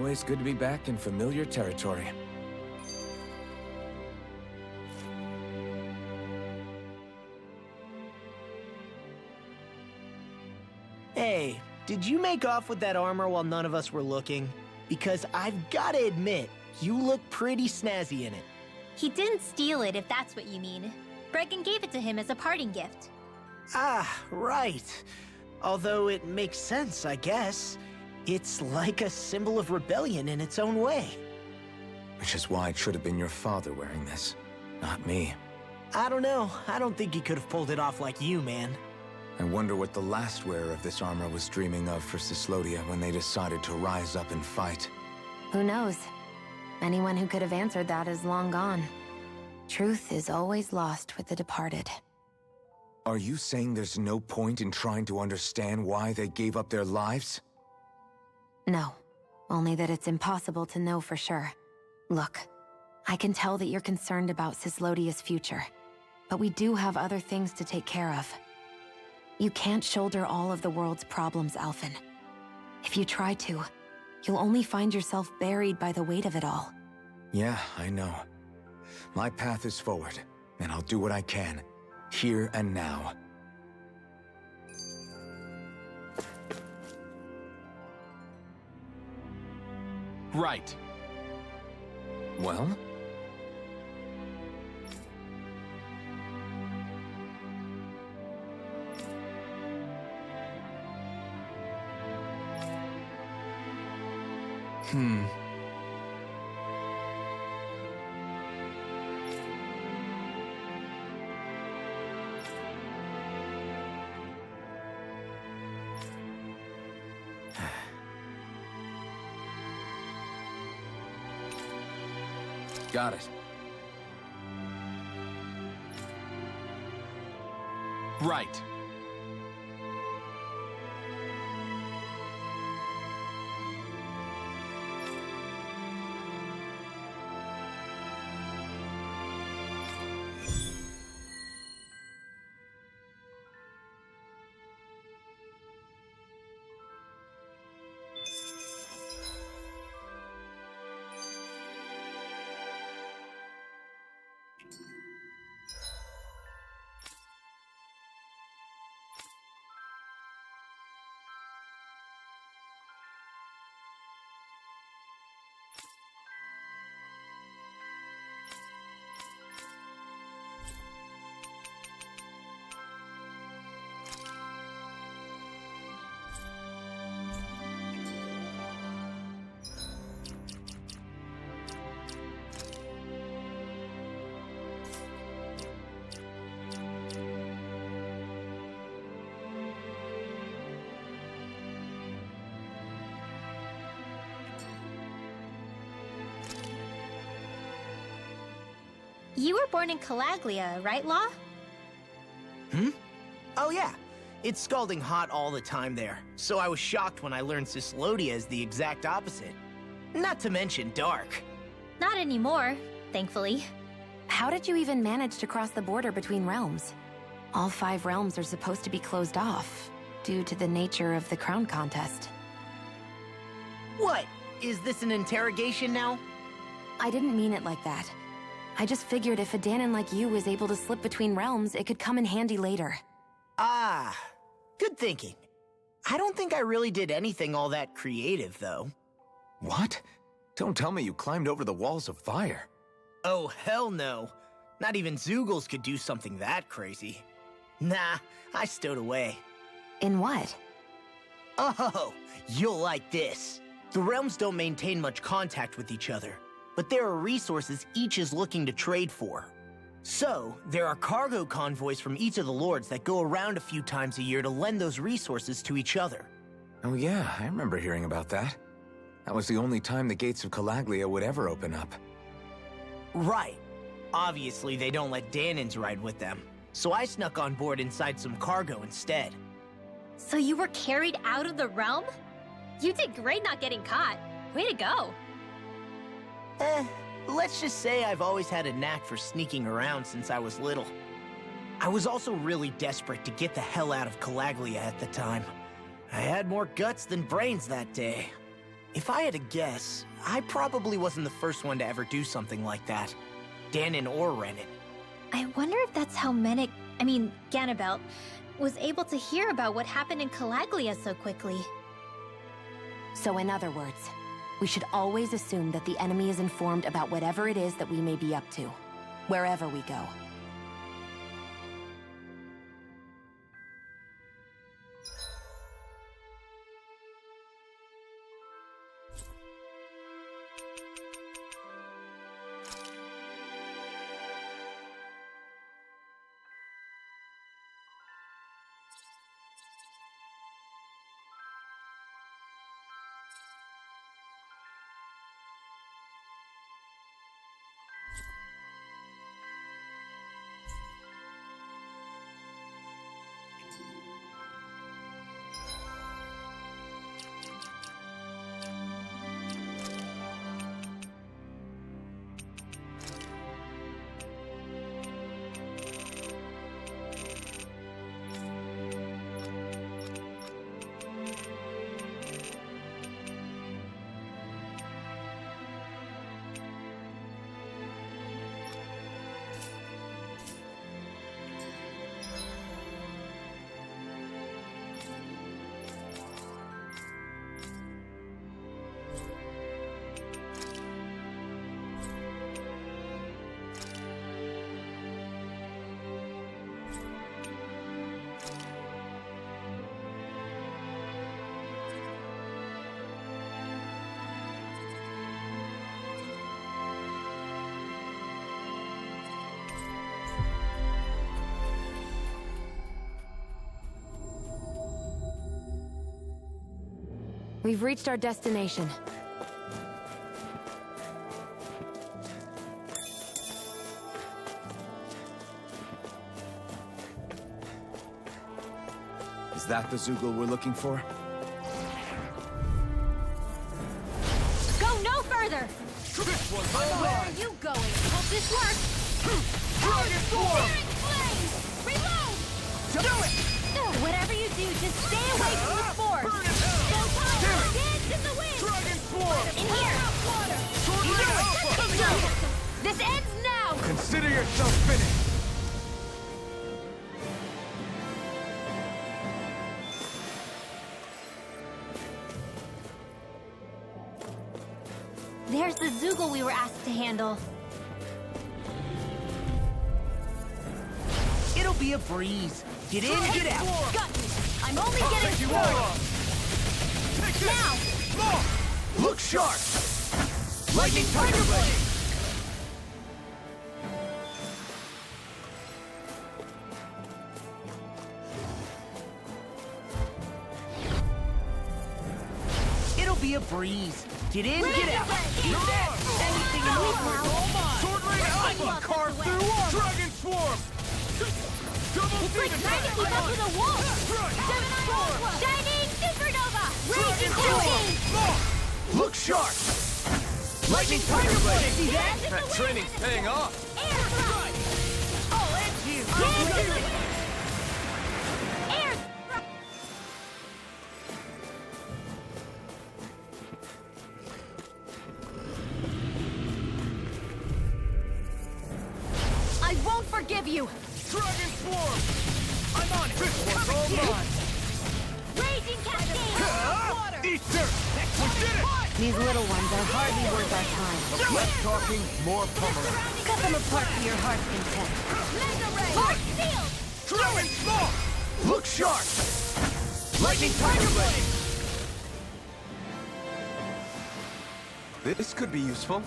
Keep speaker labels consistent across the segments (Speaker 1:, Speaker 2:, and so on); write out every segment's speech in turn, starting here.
Speaker 1: Always good to be back in familiar territory.
Speaker 2: Hey, did you make off with that armor while none of us were looking? Because I've gotta admit, you look pretty snazzy in it.
Speaker 3: He didn't steal it, if that's what you mean. Bregan gave it to him as a parting gift.
Speaker 2: Ah, right. Although it makes sense, I guess. It's like a symbol of rebellion in its own way.
Speaker 1: Which is why it should have been your father wearing this, not me.
Speaker 2: I don't know. I don't think he could have pulled it off like you, man.
Speaker 1: I wonder what the last wearer of this armor was dreaming of for Cyslodia when they decided to rise up and fight.
Speaker 4: Who knows? Anyone who could have answered that is long gone. Truth is always lost with the departed.
Speaker 1: Are you saying there's no point in trying to understand why they gave up their lives?
Speaker 4: No. Only that it's impossible to know for sure. Look, I can tell that you're concerned about Cyslodia's future, but we do have other things to take care of. You can't shoulder all of the world's problems, Alphen. If you try to, you'll only find yourself buried by the weight of it all.
Speaker 1: Yeah, I know. My path is forward, and I'll do what I can, here and now.
Speaker 5: Right.
Speaker 1: Well? Got it.
Speaker 5: Right.
Speaker 3: You were born in Calaglia, right, Law?
Speaker 2: Oh yeah, it's scalding hot all the time there, so I was shocked when I learned Cyslodia is the exact opposite. Not to mention dark.
Speaker 3: Not anymore, thankfully.
Speaker 4: How did you even manage to cross the border between realms? All 5 realms are supposed to be closed off, due to the nature of the crown contest.
Speaker 2: What? Is this an interrogation now?
Speaker 4: I didn't mean it like that. I just figured if a Dahnan like you was able to slip between realms, it could come in handy later.
Speaker 2: Ah, good thinking. I don't think I really did anything all that creative, though.
Speaker 1: What? Don't tell me you climbed over the walls of fire.
Speaker 2: Oh, hell no. Not even Zeugles could do something that crazy. Nah, I stowed away.
Speaker 4: In what?
Speaker 2: Oh, you'll like this. The realms don't maintain much contact with each other, but there are resources each is looking to trade for. So, there are cargo convoys from each of the lords that go around a few times a year to lend those resources to each other.
Speaker 1: Oh yeah, I remember hearing about that. That was the only time the gates of Calaglia would ever open up.
Speaker 2: Right. Obviously, they don't let Dahnans ride with them, so I snuck on board inside some cargo instead.
Speaker 3: So you were carried out of the realm? You did great not getting caught. Way to go.
Speaker 2: Let's just say I've always had a knack for sneaking around since I was little. I was also really desperate to get the hell out of Calaglia at the time. I had more guts than brains that day. If I had to guess, I probably wasn't the first one to ever do something like that. Ganon or Renet.
Speaker 3: I wonder if that's how Ganabelt, was able to hear about what happened in Calaglia so quickly.
Speaker 4: So in other words, we should always assume that the enemy is informed about whatever it is that we may be up to, wherever we go. We've reached our destination.
Speaker 1: Is that the Zoogle we're looking for?
Speaker 3: Go no further! Where are you going? Hope this works!
Speaker 5: Dragon Form!
Speaker 3: Reload!
Speaker 2: Do it!
Speaker 3: Whatever you do, just stay away from the spores!
Speaker 5: Burn it hell!
Speaker 3: Go time! Dance in the wind!
Speaker 5: Dragon Swarm!
Speaker 3: In here!
Speaker 5: Sword Ring Alpha!
Speaker 3: This ends now!
Speaker 1: Consider yourself finished!
Speaker 3: There's the Zoogle we were asked to handle.
Speaker 2: It'll be a breeze. Get in, get out.
Speaker 3: Got you! I'm only getting
Speaker 5: Take you
Speaker 3: started!
Speaker 5: all on! Take this!
Speaker 3: Now!
Speaker 5: More!
Speaker 2: Look sharp! Lightning Tiger Blade! It'll be a breeze. Get in, get out. Eat that! Anything in
Speaker 3: Go
Speaker 2: the
Speaker 3: now.
Speaker 5: Sword Ring Alpha!
Speaker 3: Carve through
Speaker 5: Dragon Swarm! Double
Speaker 3: It's like
Speaker 5: Demon
Speaker 3: trying to
Speaker 5: Attack!
Speaker 3: keep up with a wolf!
Speaker 5: Dragon Swarm!
Speaker 3: Shining Supernova!
Speaker 5: Dragon
Speaker 3: Raging
Speaker 5: Swarm!
Speaker 3: Cascade!
Speaker 5: More!
Speaker 2: Look sharp! Lightning Tiger Blade! See that?
Speaker 5: That training's paying off!
Speaker 3: Air thrust!
Speaker 2: Oh, it's you!
Speaker 3: Air thrust! I won't forgive you!
Speaker 5: Dragon Swarm!
Speaker 2: I'm on it!
Speaker 5: This one's all mine!
Speaker 3: Raging Cascade!
Speaker 5: Eat dirt! We did it!
Speaker 4: These little ones are hardly worth our time.
Speaker 1: Less talking, more pummeling.
Speaker 4: Cut them apart to your heart's content.
Speaker 3: Mega Ray! Heart sealed!
Speaker 5: Dragon Swarm!
Speaker 2: Look sharp! Lightning Tiger Blade!
Speaker 1: This could be useful.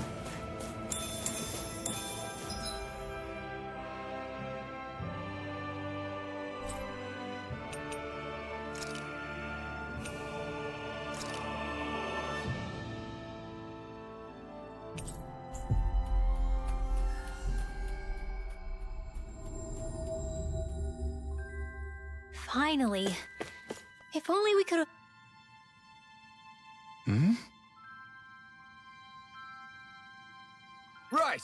Speaker 3: Finally. If only we could have...
Speaker 5: Right!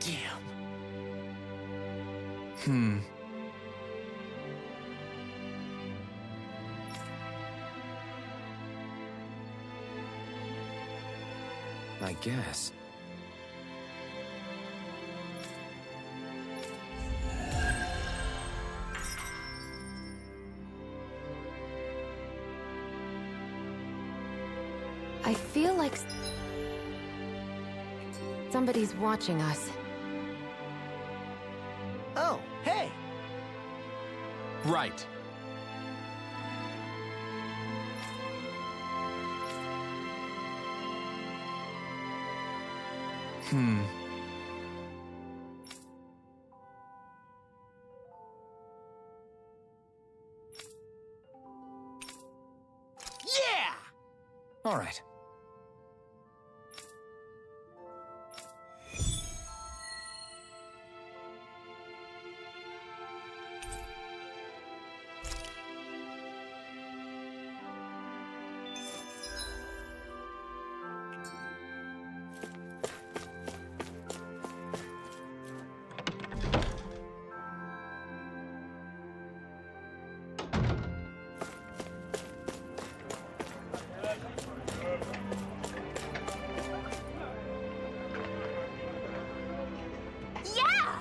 Speaker 2: Damn.
Speaker 1: I guess.
Speaker 4: I feel like somebody's watching us.
Speaker 2: Oh, hey.
Speaker 6: Right.
Speaker 2: Yeah!
Speaker 1: All right.
Speaker 3: Yeah!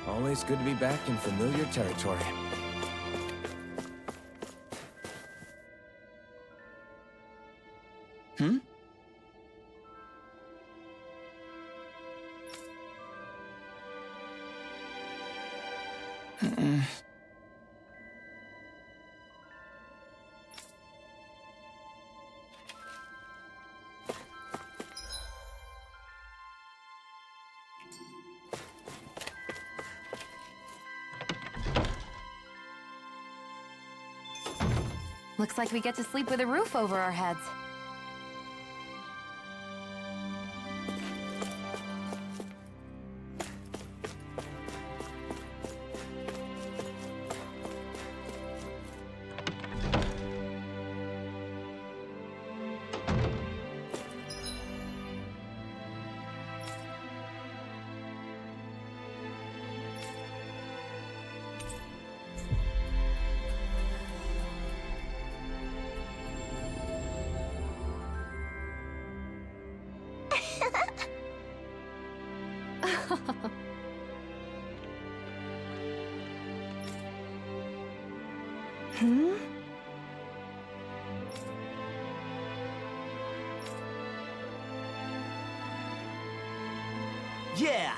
Speaker 1: Always good to be back in familiar territory.
Speaker 4: Looks like we get to sleep with a roof over our heads.
Speaker 2: Yeah!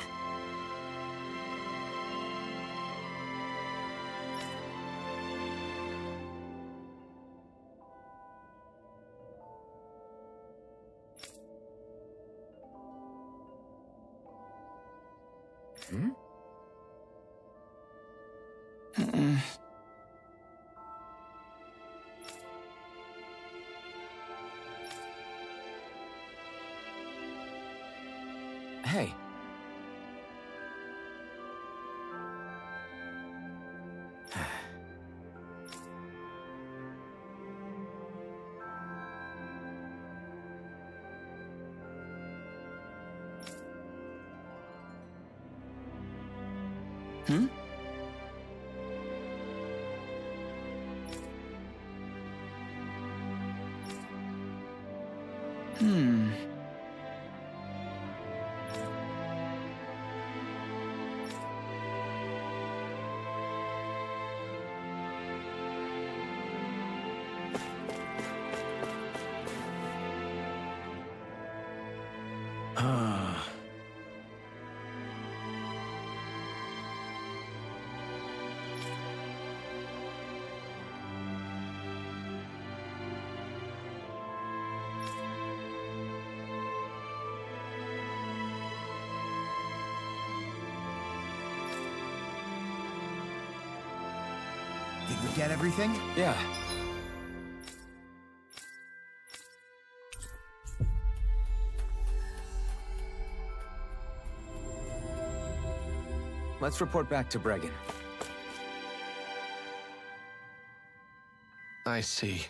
Speaker 1: Hey.
Speaker 6: Did we get everything?
Speaker 1: Yeah. Let's report back to Bregan.
Speaker 7: I see.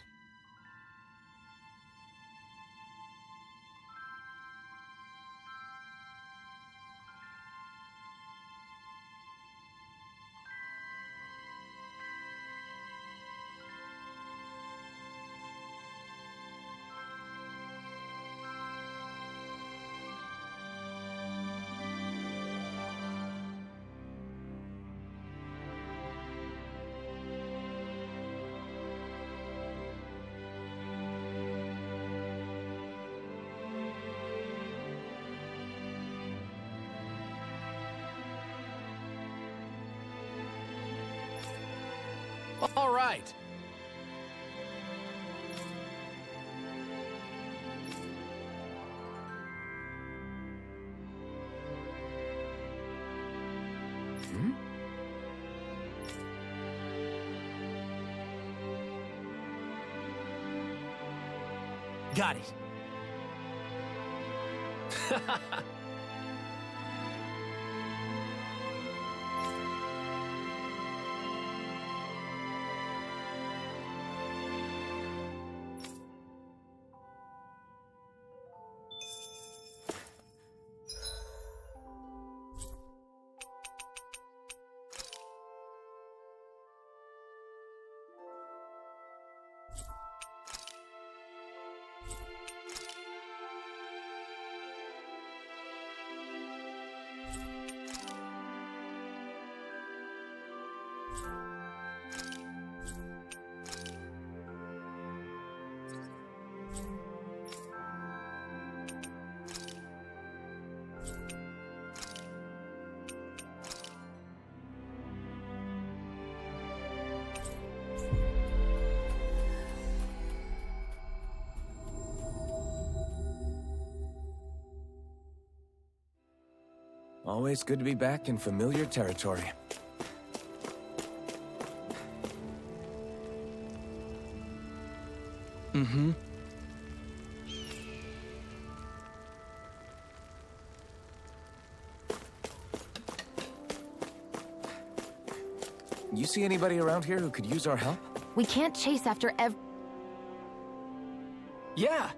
Speaker 5: All right.
Speaker 2: Got it.
Speaker 1: Always good to be back in familiar territory. Mm-hmm. You see anybody around here who could use our help?
Speaker 4: We can't chase after
Speaker 1: Yeah!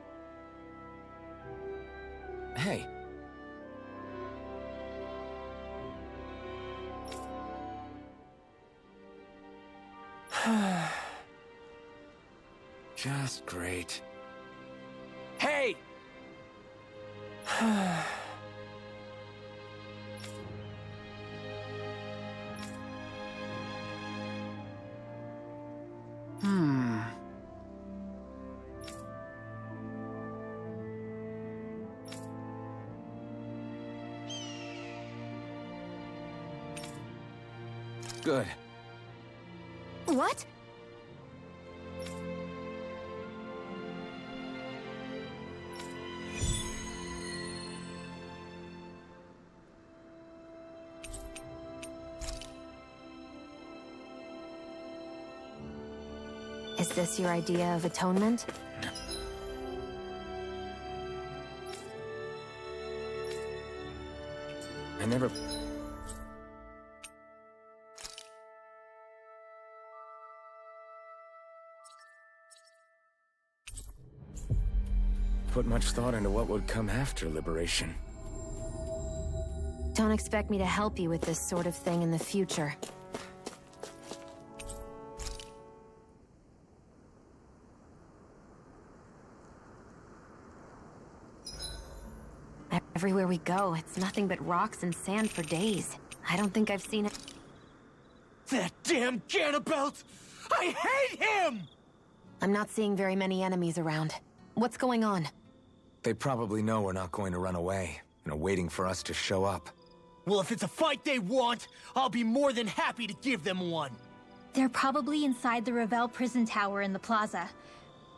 Speaker 1: Hey. Just great. Hey! Good.
Speaker 4: What? Is this your idea of atonement?
Speaker 1: I never... put much thought into what would come after liberation.
Speaker 4: Don't expect me to help you with this sort of thing in the future. Everywhere we go, it's nothing but rocks and sand for days. I don't think I've seen it.
Speaker 2: That damn Ganabelt! I hate him!
Speaker 4: I'm not seeing very many enemies around. What's going on?
Speaker 1: They probably know we're not going to run away, and are waiting for us to show up.
Speaker 2: Well, if it's a fight they want, I'll be more than happy to give them one.
Speaker 3: They're probably inside the Revel prison tower in the plaza.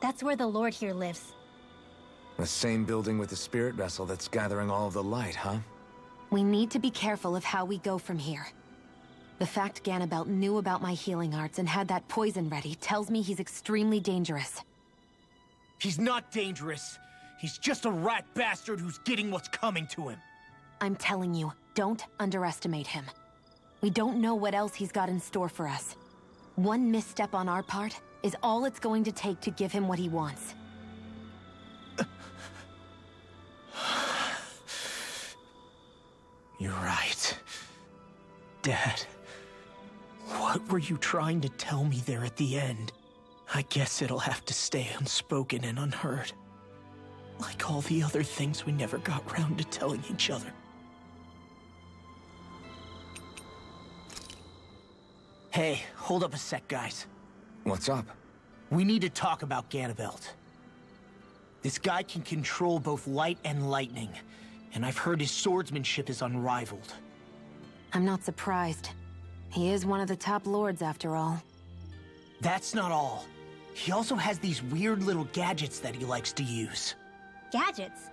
Speaker 3: That's where the Lord here lives.
Speaker 1: The same building with the spirit vessel that's gathering all of the light, huh?
Speaker 4: We need to be careful of how we go from here. The fact Ganabelt knew about my healing arts and had that poison ready tells me he's extremely dangerous.
Speaker 2: He's not dangerous. He's just a rat bastard who's getting what's coming to him.
Speaker 4: I'm telling you, don't underestimate him. We don't know what else he's got in store for us. One misstep on our part is all it's going to take to give him what he wants.
Speaker 2: You're right. Dad, what were you trying to tell me there at the end? I guess it'll have to stay unspoken and unheard. Like all the other things we never got round to telling each other. Hey, hold up a sec, guys.
Speaker 1: What's up?
Speaker 2: We need to talk about Ganabelt. This guy can control both light and lightning, and I've heard his swordsmanship is unrivaled.
Speaker 4: I'm not surprised. He is one of the top lords, after all.
Speaker 2: That's not all. He also has these weird little gadgets that he likes to use.
Speaker 3: Gadgets?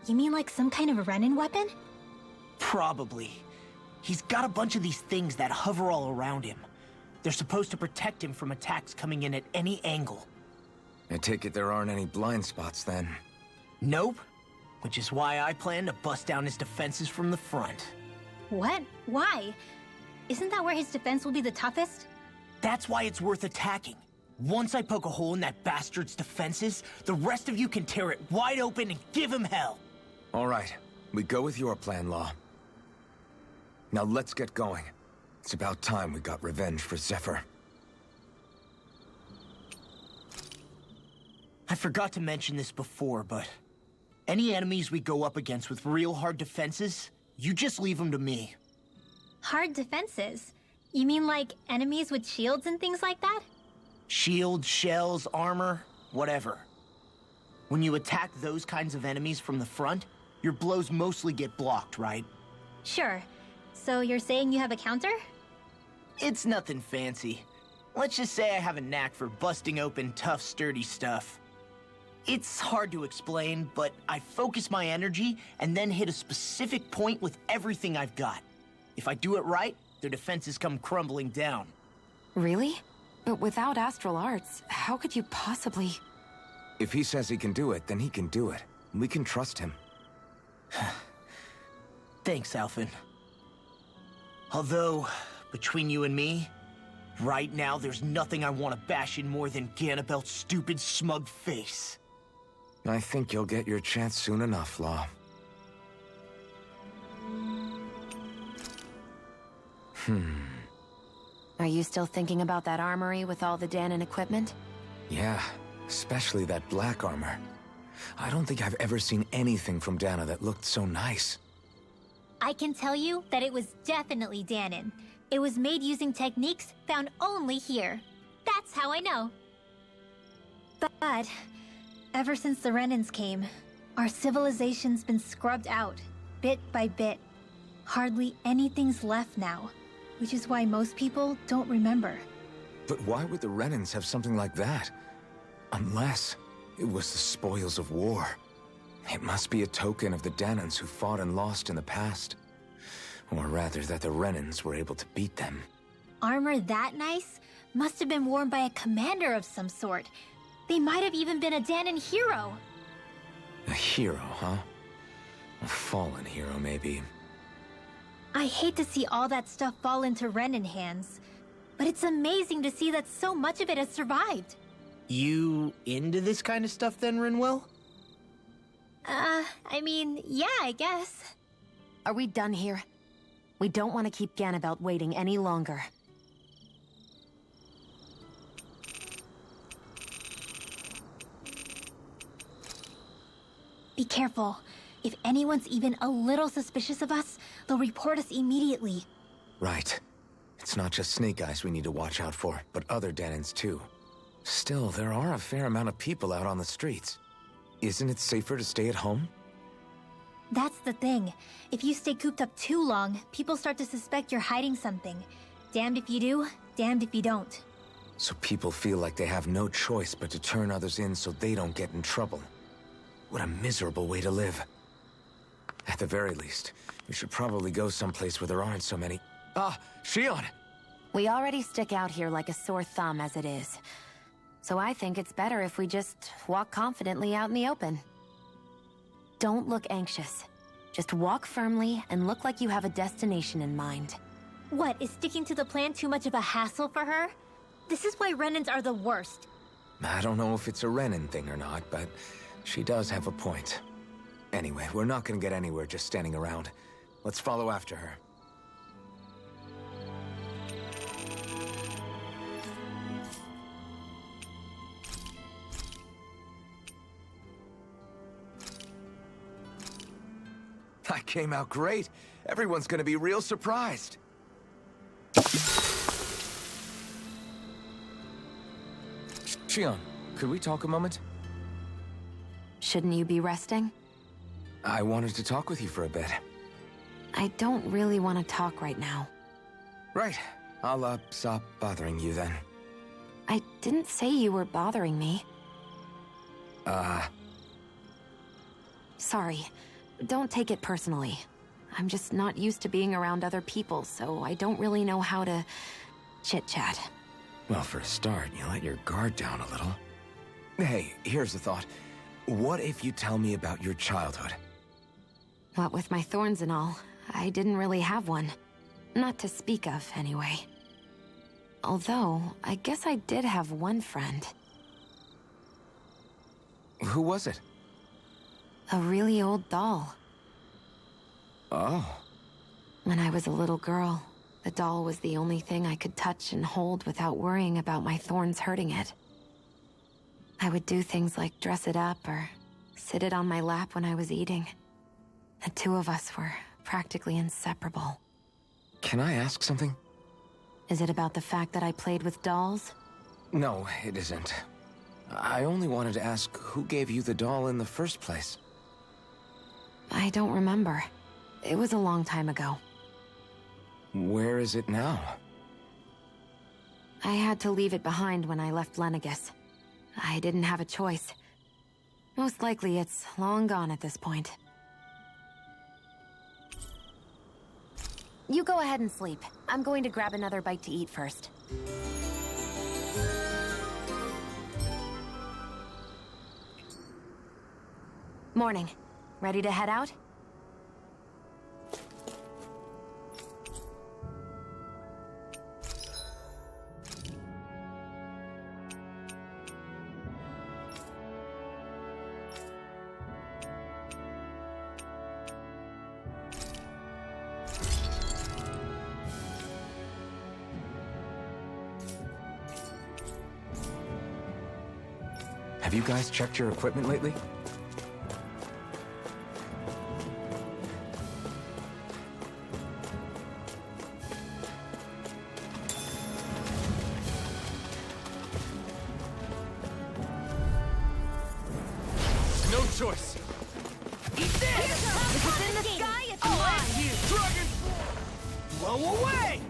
Speaker 3: You mean like some kind of a Renin weapon?
Speaker 2: Probably. He's got a bunch of these things that hover all around him. They're supposed to protect him from attacks coming in at any angle.
Speaker 1: I take it there aren't any blind spots then.
Speaker 2: Nope. Which is why I plan to bust down his defenses from the front.
Speaker 3: What? Why? Isn't that where his defense will be the toughest?
Speaker 2: That's why it's worth attacking. Once I poke a hole in that bastard's defenses, the rest of you can tear it wide open and give him hell.
Speaker 1: All right, we go with your plan, Law. Now let's get going. It's about time we got revenge for Zephyr.
Speaker 2: I forgot to mention this before, but any enemies we go up against with real hard defenses, you just leave them to me.
Speaker 3: Hard defenses? You mean like enemies with shields and things like that?
Speaker 2: Shields, shells, armor, whatever. When you attack those kinds of enemies from the front, your blows mostly get blocked, right?
Speaker 3: Sure. So you're saying you have a counter?
Speaker 2: It's nothing fancy. Let's just say I have a knack for busting open tough, sturdy stuff. It's hard to explain, but I focus my energy and then hit a specific point with everything I've got. If I do it right, their defenses come crumbling down.
Speaker 4: Really? But without astral arts, how could you possibly...
Speaker 1: If he says he can do it, then he can do it. We can trust him.
Speaker 2: Thanks, Alphen. Although, between you and me, right now there's nothing I want to bash in more than Ganabelt's stupid, smug face.
Speaker 1: I think you'll get your chance soon enough, Law.
Speaker 4: Are you still thinking about that armory with all the Dahnan equipment?
Speaker 1: Yeah, especially that black armor. I don't think I've ever seen anything from Dahna that looked so nice.
Speaker 3: I can tell you that it was definitely Dahnan. It was made using techniques found only here. That's how I know. But ever since the Renins came, our civilization's been scrubbed out, bit by bit. Hardly anything's left now, which is why most people don't remember.
Speaker 1: But why would the Renins have something like that? Unless it was the spoils of war. It must be a token of the Dahnans who fought and lost in the past. Or rather, that the Renins were able to beat them.
Speaker 3: Armor that nice must have been worn by a commander of some sort. They might have even been a Dahnan hero.
Speaker 1: A hero, huh? A fallen hero, maybe.
Speaker 3: I hate to see all that stuff fall into Renin hands, but it's amazing to see that so much of it has survived.
Speaker 2: You into this kind of stuff then, Rinwell?
Speaker 3: I mean, yeah, I guess.
Speaker 4: Are we done here? We don't want to keep Ganabelt waiting any longer.
Speaker 3: Be careful. If anyone's even a little suspicious of us, they'll report us immediately.
Speaker 1: Right. It's not just Snake Eyes we need to watch out for, but other Dahnans too. Still, there are a fair amount of people out on the streets. Isn't it safer to stay at home?
Speaker 3: That's the thing. If you stay cooped up too long, people start to suspect you're hiding something. Damned if you do, damned if you don't.
Speaker 1: So people feel like they have no choice but to turn others in so they don't get in trouble. What a miserable way to live. At the very least, we should probably go someplace where there aren't so many Shion!
Speaker 4: We already stick out here like a sore thumb as it is. So I think it's better if we just walk confidently out in the open. Don't look anxious. Just walk firmly and look like you have a destination in mind.
Speaker 3: What, is sticking to the plan too much of a hassle for her? This is why Renans are the worst.
Speaker 1: I don't know if it's a Renin thing or not, but she does have a point. Anyway, we're not gonna get anywhere just standing around. Let's follow after her. I came out great. Everyone's gonna be real surprised. Shion, could we talk a moment?
Speaker 4: Shouldn't you be resting?
Speaker 1: I wanted to talk with you for a bit.
Speaker 4: I don't really want to talk right now.
Speaker 1: Right. I'll, stop bothering you then.
Speaker 4: I didn't say you were bothering me. Sorry. Don't take it personally. I'm just not used to being around other people, so I don't really know how to chit-chat.
Speaker 1: Well, for a start, you let your guard down a little. Hey, here's a thought. What if you tell me about your childhood?
Speaker 4: What with my thorns and all, I didn't really have one. Not to speak of, anyway. Although, I guess I did have one friend.
Speaker 1: Who was it?
Speaker 4: A really old doll.
Speaker 1: Oh.
Speaker 4: When I was a little girl, the doll was the only thing I could touch and hold without worrying about my thorns hurting it. I would do things like dress it up or sit it on my lap when I was eating. The two of us were practically inseparable.
Speaker 1: Can I ask something?
Speaker 4: Is it about the fact that I played with dolls?
Speaker 1: No, it isn't. I only wanted to ask who gave you the doll in the first place.
Speaker 4: I don't remember. It was a long time ago.
Speaker 1: Where is it now?
Speaker 4: I had to leave it behind when I left Lenegis. I didn't have a choice. Most likely it's long gone at this point. You go ahead and sleep. I'm going to grab another bite to eat first. Morning. Ready to head out?
Speaker 1: Have you guys checked your equipment lately?
Speaker 5: No choice.
Speaker 3: Eat this! If it's in the sky, it's mine!
Speaker 5: Dragon! Blow away!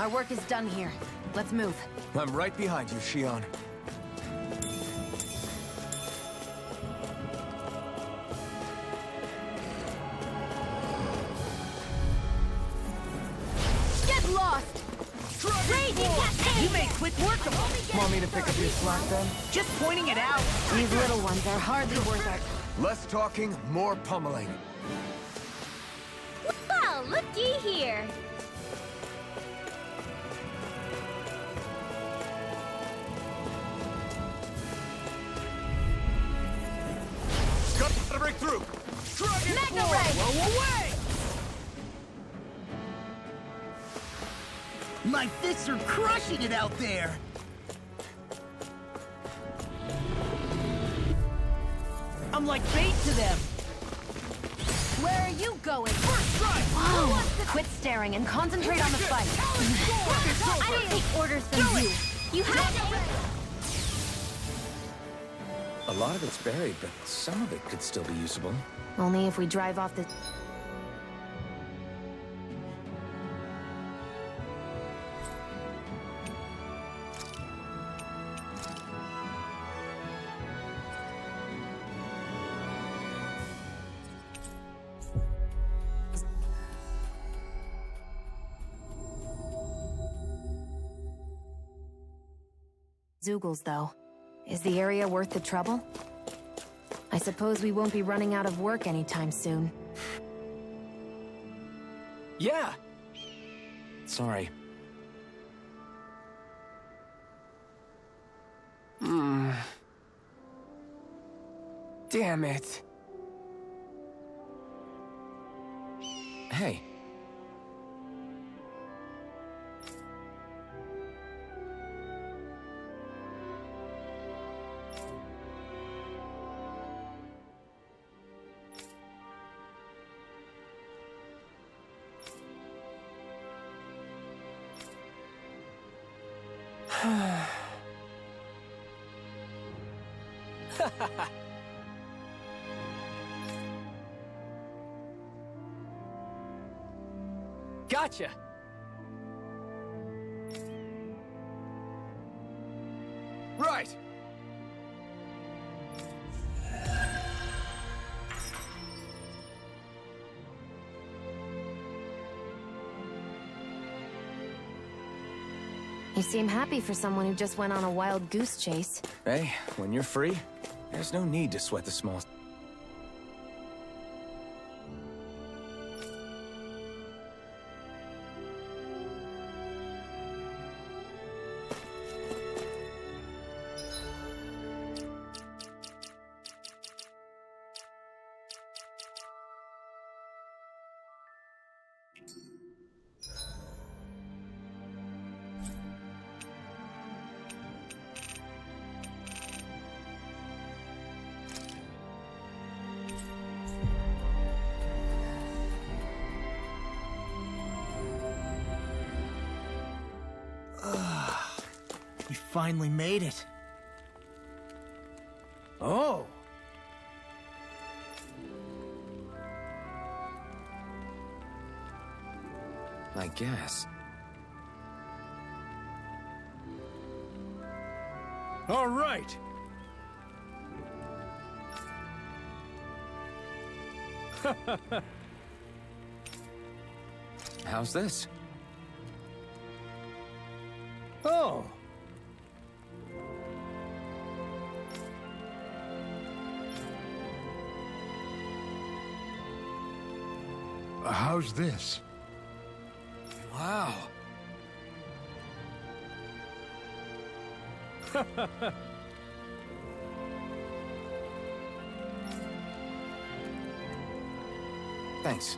Speaker 4: Our work is done here. Let's move.
Speaker 1: I'm right behind you, Shion.
Speaker 3: Get lost! Raging Cascade!
Speaker 2: You made quick work of them.
Speaker 1: Want me to pick up your slack then?
Speaker 2: Just pointing it out.
Speaker 4: These little ones are hardly worth our...
Speaker 1: Less talking, more pummeling.
Speaker 3: Well, looky here!
Speaker 5: Gotta break through! Dragon
Speaker 3: Magna
Speaker 5: Form!
Speaker 3: Ray!
Speaker 2: Blow away! My fists are crushing it out there. I'm like bait to them.
Speaker 3: Where are you going?
Speaker 5: First strike!
Speaker 4: Whoa! Quit staring and concentrate on the fight.
Speaker 3: I didn't take orders from you. You had to...
Speaker 1: A lot of it's buried, but some of it could still be usable.
Speaker 4: Only if we drive off the... Zeugles, though. Is the area worth the trouble? I suppose we won't be running out of work anytime soon.
Speaker 5: Yeah!
Speaker 1: Sorry.
Speaker 5: Damn it.
Speaker 1: Hey.
Speaker 5: Gotcha! Right!
Speaker 4: You seem happy for someone who just went on a wild goose chase.
Speaker 1: Hey, when you're free, there's no need to sweat the small...
Speaker 2: We finally made it.
Speaker 5: Oh!
Speaker 1: I guess.
Speaker 5: All right!
Speaker 1: How's this?
Speaker 5: Oh!
Speaker 6: How's this?
Speaker 1: Wow. Thanks.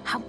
Speaker 4: How...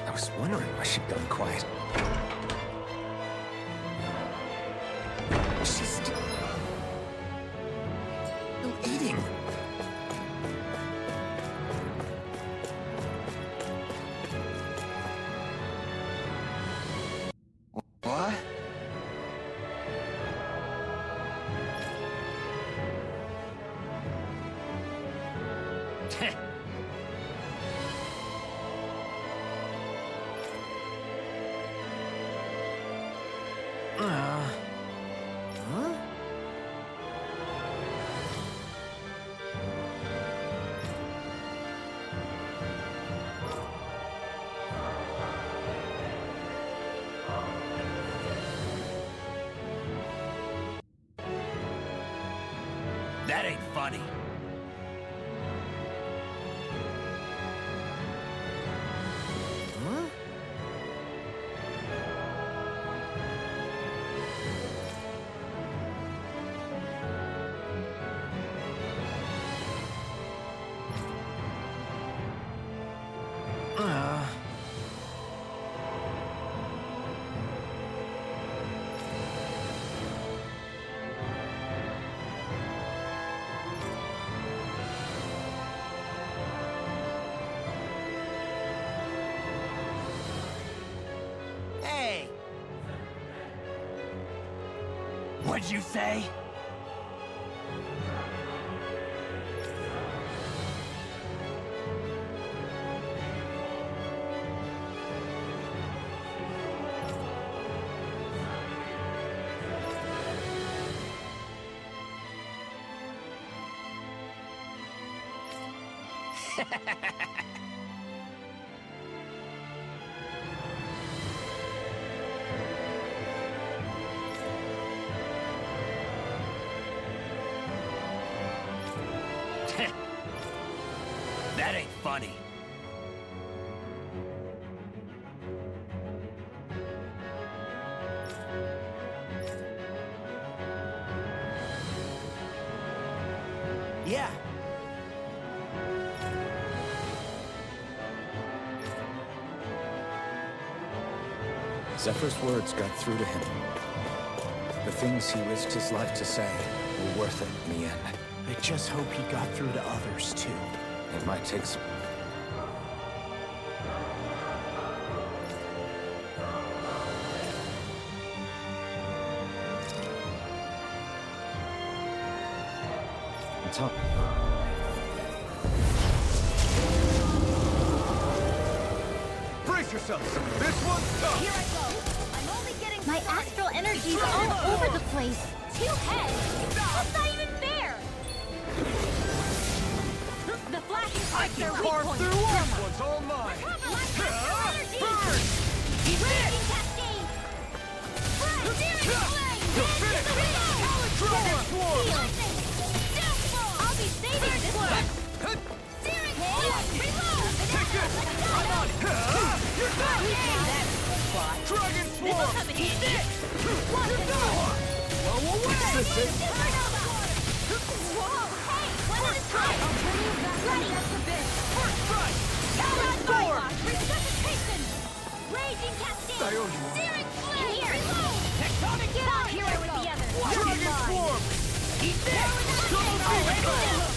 Speaker 1: I was wondering why she'd gone quiet. She's still eating. What?
Speaker 5: That ain't funny. What'd you say? That ain't funny.
Speaker 2: Yeah.
Speaker 1: Zephyr's words got through to him. The things he risked his life to say were worth it in the end.
Speaker 2: I just hope he got through to others, too.
Speaker 1: It might take some...
Speaker 5: Brace yourselves! This one's tough!
Speaker 3: Here I go. I'm only getting my astral energy's all over the place. 2 heads. That's not even fair. The flashing spikes are weak points.
Speaker 5: This one's all mine! Burn!
Speaker 3: Raging cascade. Searing flame.
Speaker 5: Dragon Swarm!
Speaker 3: I'll be saving this one. Searing flame. Reload.
Speaker 5: Take this! I'm on it! You're done! Dragon
Speaker 3: This'll
Speaker 5: Swarm!
Speaker 3: come in handy.
Speaker 5: Blow away!
Speaker 3: Whoa, hey, one at a time. I'll bring you back. Ready.
Speaker 5: First strike!
Speaker 3: Talon Bywash, resuscitation. Raging cascade.
Speaker 5: I owe you one.
Speaker 3: Searing flame. In here. Reload.
Speaker 5: Tectonic
Speaker 3: Get on here with the others.
Speaker 5: Dragon Swarm! Eat this! Double Demon Fang!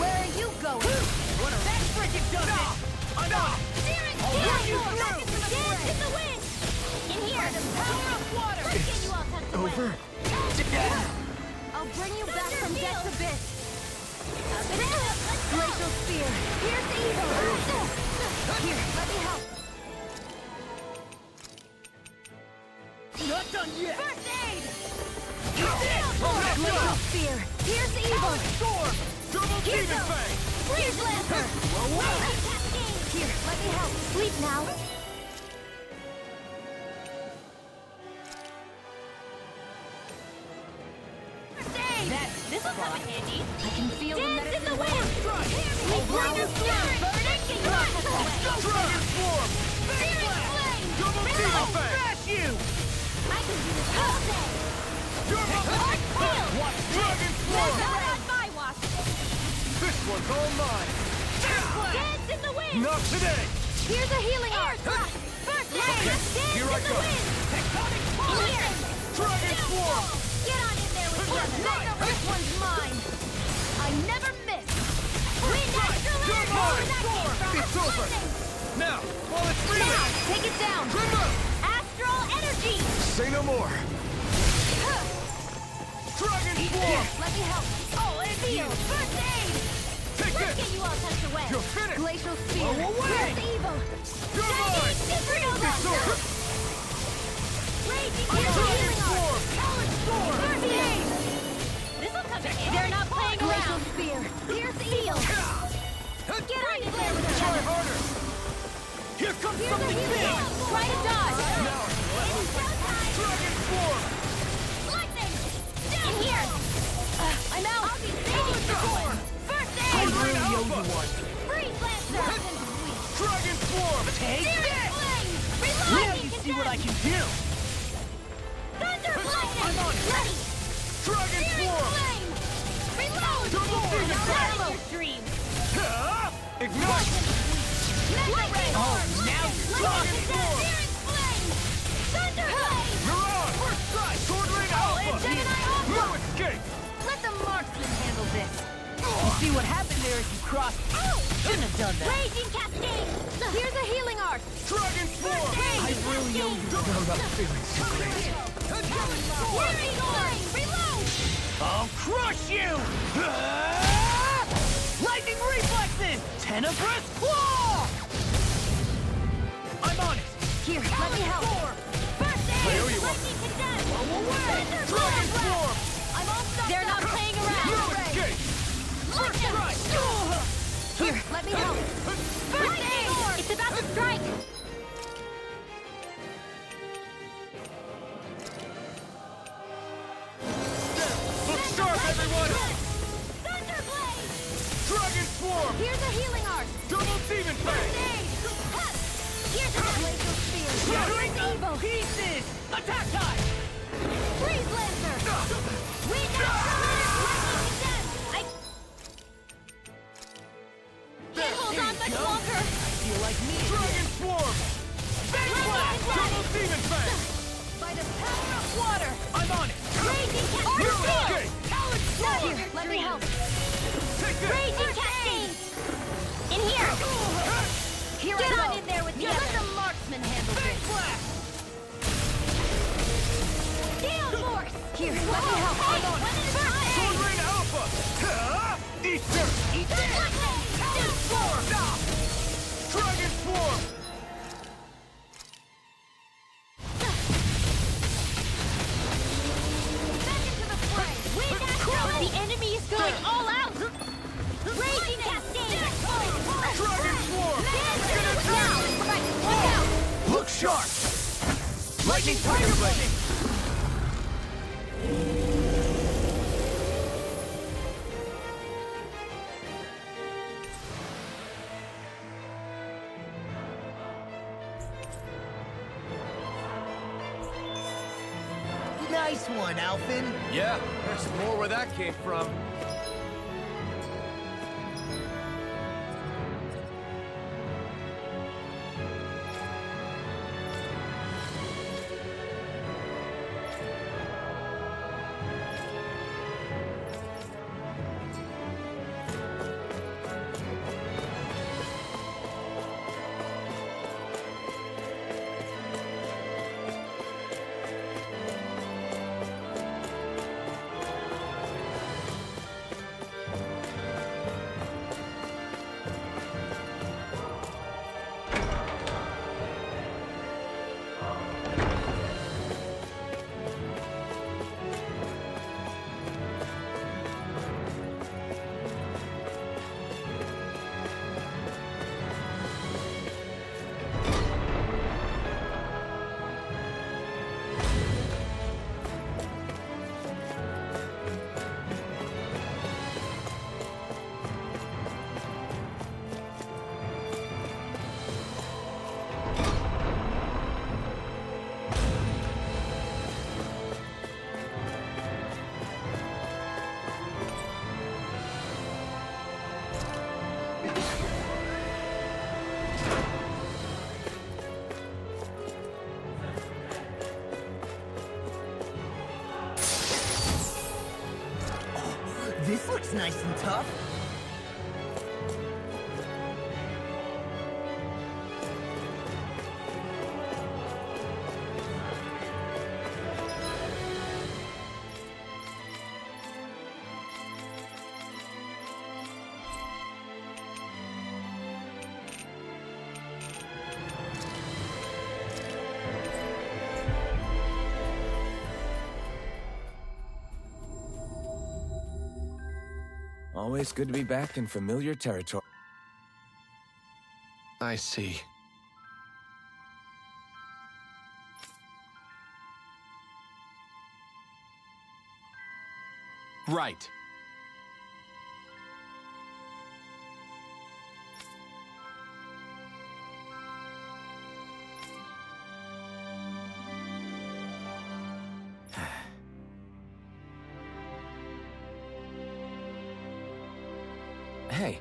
Speaker 3: Where are you going?
Speaker 5: What a that freaking does it! I'm on! I'll run you through!
Speaker 3: Dance in the wind! In here! Power of water! Let's get you all tucked away.
Speaker 1: Over?
Speaker 3: I'll bring you back from death's abyss. Glacial spear. Here's the evil. Here, let me help.
Speaker 5: Not done yet!
Speaker 3: First aid!
Speaker 5: Not
Speaker 3: Glacial
Speaker 5: done!
Speaker 3: spear. Here's the evil.
Speaker 5: Storm! Double Demon Fang!
Speaker 3: Freeze Lancer. Here, let me help. Sleep now. This'll come in handy. I can feel the medicine in the wind.
Speaker 5: Dragon Swarm! Double Demon Fang!
Speaker 3: Smash you! I can do this all day.
Speaker 5: You're Watch Dragon Swarm!
Speaker 3: Bywash.
Speaker 5: This one's all mine!
Speaker 3: Dance in the wind.
Speaker 5: Not today!
Speaker 3: Here's a healing art. First aid. Dance
Speaker 5: Here I
Speaker 3: in the
Speaker 5: go.
Speaker 3: wind.
Speaker 5: Tectonic
Speaker 3: In here.
Speaker 5: Dragon Swarm!
Speaker 3: Get on in there with
Speaker 5: Right.
Speaker 3: one. This one's mine. I never miss. Wind astral
Speaker 5: You're
Speaker 3: energy.
Speaker 5: mine.
Speaker 3: That came from
Speaker 5: It's over. Now, while it's
Speaker 3: Now,
Speaker 5: reeling!
Speaker 3: take it down.
Speaker 5: Trim up!
Speaker 3: Astral energy.
Speaker 1: Say no more.
Speaker 5: Dragon
Speaker 3: Here,
Speaker 5: Swarm!
Speaker 3: let me help. Oh, and feel. First aid.
Speaker 5: Take
Speaker 3: Let's
Speaker 5: this!
Speaker 3: get you all tucked away.
Speaker 5: You're finished!
Speaker 3: Glacial spear.
Speaker 5: Blow away.
Speaker 3: Here's the evil.
Speaker 5: You're mine!
Speaker 3: Supernova.
Speaker 5: It's over!
Speaker 3: Raging
Speaker 5: Dragon
Speaker 3: healing art.
Speaker 5: Swarm!
Speaker 3: Talon Storm. First aid. This'll come in. They're not playing around. Spear. Here's the evil. Get on in there with
Speaker 5: Try
Speaker 3: them.
Speaker 5: harder! Here comes
Speaker 3: Here's the
Speaker 5: something
Speaker 3: healing
Speaker 5: big!
Speaker 3: art. Try to dodge.
Speaker 5: Now,
Speaker 3: It's showtime.
Speaker 5: Dragon Swarm!
Speaker 3: Lightning. In here. I'm out. I'll be saving this one. First aid.
Speaker 5: I really owe you one!
Speaker 3: Freeze Lancer.
Speaker 5: Dragon Swarm! Take
Speaker 3: Searing flame.
Speaker 5: Now
Speaker 3: Reload.
Speaker 5: you see what I can do!
Speaker 3: Thunder lightning.
Speaker 5: I'm on it.
Speaker 3: Ready.
Speaker 5: Dragon
Speaker 3: Searing
Speaker 5: Swarm!
Speaker 3: flame. Reload.
Speaker 5: Double Demon Fang!
Speaker 3: Narrow stream.
Speaker 5: Ignite!
Speaker 3: Lightning.
Speaker 5: Oh, now you're Dragon Swarm!
Speaker 3: Searing flame. Thunder flame.
Speaker 5: You're on! First strike! Sword Ring Alpha!
Speaker 3: and Gemini Alpha.
Speaker 5: No escape!
Speaker 3: Let the marksman handle this. You see what happened there as you crossed. Shouldn't have done that. Raging cascade. Here's a healing art.
Speaker 5: Dragon Swarm!
Speaker 3: I really
Speaker 6: No, not feeling so great.
Speaker 5: Reload!
Speaker 2: I'll crush you! Lightning reflexes! Tenebrous claw! I'm on it!
Speaker 5: Here, let me help. First aid!
Speaker 6: I owe you one.
Speaker 5: Lightning condemned!
Speaker 2: Blow away!
Speaker 5: Thunder
Speaker 2: Dragon
Speaker 5: blast!
Speaker 2: swarm!
Speaker 5: I'm all stuck. They're not playing
Speaker 6: No
Speaker 5: around.
Speaker 6: escape!
Speaker 2: First strike!
Speaker 5: Here, let me help. First aid!
Speaker 3: It's about to strike!
Speaker 6: Look sharp, everyone!
Speaker 5: Thunderblade!
Speaker 6: Dragon swarm!
Speaker 5: Here's a healing art.
Speaker 6: Double demon
Speaker 5: First
Speaker 6: fang!
Speaker 5: aid! Here's a laser spear.
Speaker 2: Shattering
Speaker 5: Here's
Speaker 2: to
Speaker 5: Evo.
Speaker 2: pieces! Attack time!
Speaker 5: Freeze lancer. Wind lightning condemned. I can't hold on much longer.
Speaker 2: Feel like me again.
Speaker 6: Dragon swarm!
Speaker 2: Bang blast!
Speaker 6: Double demon fang!
Speaker 5: By the power of water.
Speaker 2: I'm on it!
Speaker 5: Raging
Speaker 6: No
Speaker 5: cascade.
Speaker 6: escape!
Speaker 5: Here, let me help.
Speaker 6: Take this!
Speaker 5: Raging cascade.
Speaker 3: In here!
Speaker 5: Here
Speaker 3: Get
Speaker 5: I
Speaker 3: on
Speaker 5: go.
Speaker 3: in there with me.
Speaker 5: Let the marksman handle
Speaker 2: Bang
Speaker 5: this.
Speaker 2: blast!
Speaker 5: Gale force. Here, let me help.
Speaker 3: Hey,
Speaker 5: I'm on it.
Speaker 3: one at a
Speaker 5: First
Speaker 3: time.
Speaker 5: aid.
Speaker 6: Sword Rain Alpha! Eat dirt!
Speaker 2: Eat this!
Speaker 5: Talon
Speaker 2: Swarm!
Speaker 6: Dragon swarm!
Speaker 5: Back into the fray. Wind astro.
Speaker 3: The enemy is going all out!
Speaker 5: Raging cascade.
Speaker 6: Dragon swarm!
Speaker 5: Now. Right. Look out.
Speaker 2: Look sharp! Lightning tiger blade! Nice one, Alphin.
Speaker 6: Yeah, there's more where that came from.
Speaker 2: This looks nice and tough.
Speaker 1: Always good to be back in familiar territory.
Speaker 6: I see. Right.
Speaker 1: Hey,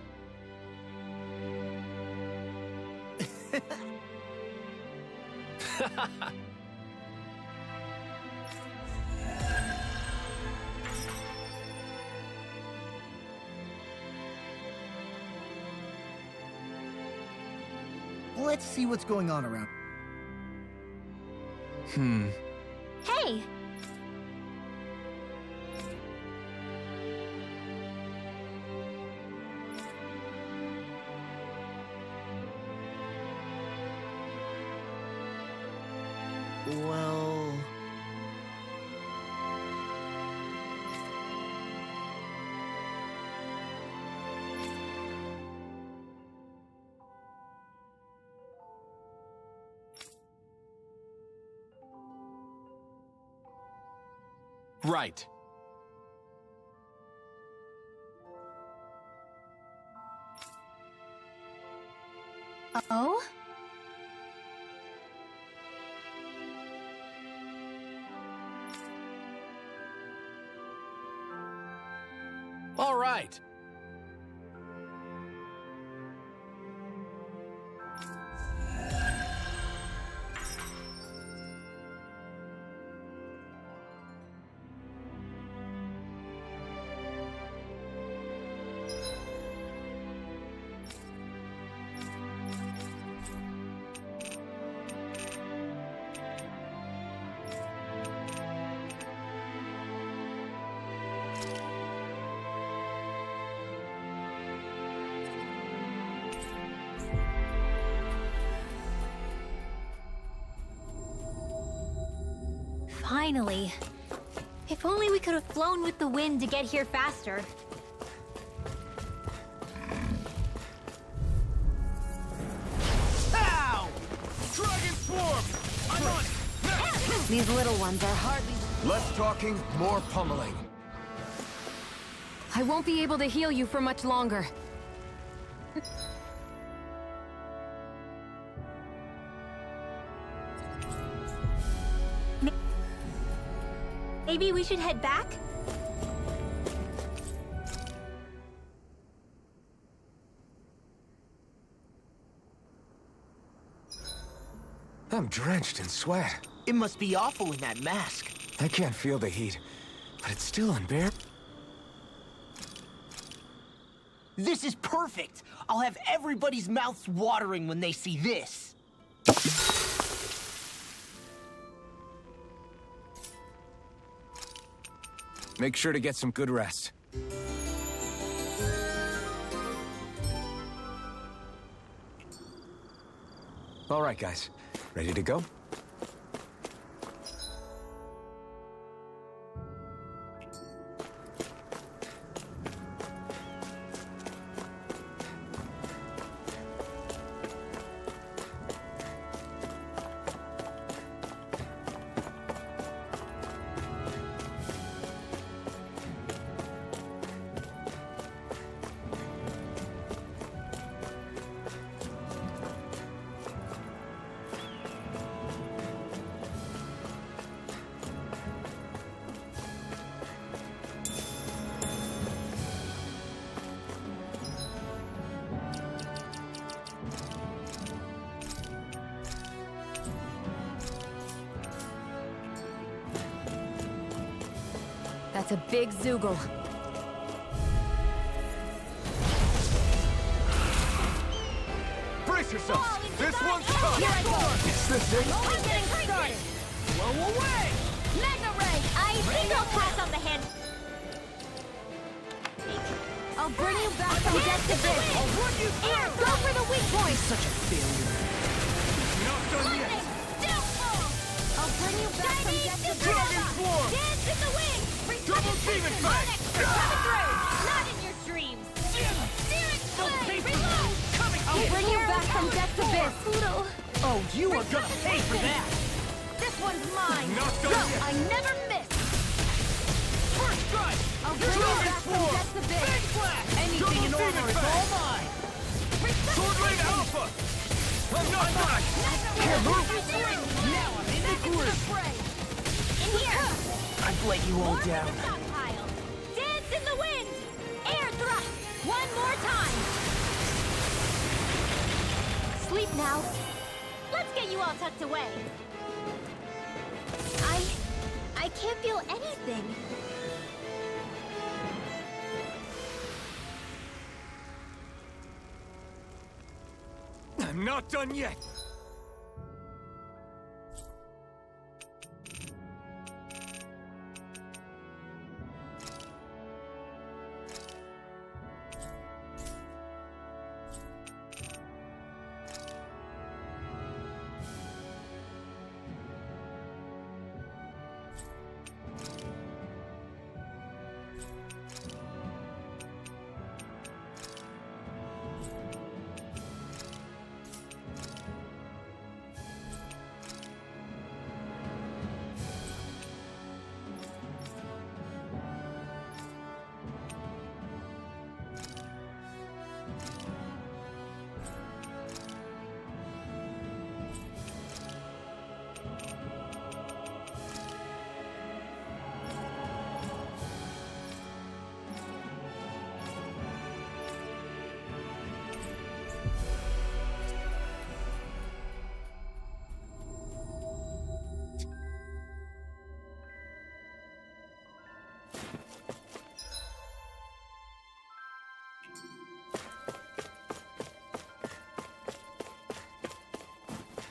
Speaker 2: Let's see what's going on around.
Speaker 3: Hey!
Speaker 2: Well...
Speaker 6: Right.
Speaker 3: Oh?
Speaker 6: All right.
Speaker 3: Finally. If only we could have flown with the wind to get here faster.
Speaker 6: Ow! Dragon Swarm! I'm on! Next!
Speaker 4: These little ones are hardly...
Speaker 1: Less talking, more pummeling.
Speaker 4: I won't be able to heal you for much longer.
Speaker 3: Maybe we should head back?
Speaker 1: I'm drenched in sweat.
Speaker 2: It must be awful in that mask.
Speaker 1: I can't feel the heat, but it's still unbearable.
Speaker 2: This is perfect! I'll have everybody's mouths watering when they see this.
Speaker 1: Make sure to get some good rest. All right, guys. Ready to go?
Speaker 4: That's a big Zoogle.
Speaker 6: Brace yourself! This one's tough!
Speaker 5: Here I go!
Speaker 1: It's the thing.
Speaker 5: I'm getting started!
Speaker 6: Blow away!
Speaker 5: Mega Ray!
Speaker 3: I think I'll pass on the hand.
Speaker 4: I'll bring you back from death to this.
Speaker 5: I'll run you
Speaker 4: Air, go for the weak point.
Speaker 2: Such a failure.
Speaker 6: Not done yet!
Speaker 4: I'll bring you back from death to this.
Speaker 6: Dragon Swarm!
Speaker 5: Dance in the wind!
Speaker 6: Double Demon Fang!
Speaker 5: Coming through! Not in your dreams! Steering play! Reload!
Speaker 4: I'll bring you back from death to this.
Speaker 2: Oh, you are gonna pay for that!
Speaker 5: This one's mine!
Speaker 6: Not done
Speaker 5: Go!
Speaker 6: yet!
Speaker 5: I never miss!
Speaker 6: First strike!
Speaker 4: I'll bring you
Speaker 6: Dragon
Speaker 4: back from
Speaker 6: Swarm!
Speaker 4: death to this.
Speaker 6: Big flash!
Speaker 2: Anything in
Speaker 6: Double
Speaker 2: order
Speaker 6: Demon
Speaker 2: is
Speaker 6: Fang!
Speaker 2: all mine!
Speaker 6: Sword Lane Alpha! I'm not back!
Speaker 2: Can't move! Now I'm in the groove!
Speaker 5: In here!
Speaker 2: I've let you all down.
Speaker 5: Stockpile! Dance in the wind! Air thrust! One more time!
Speaker 3: Sleep now. Let's get you all tucked away. I can't feel anything.
Speaker 6: I'm not done yet!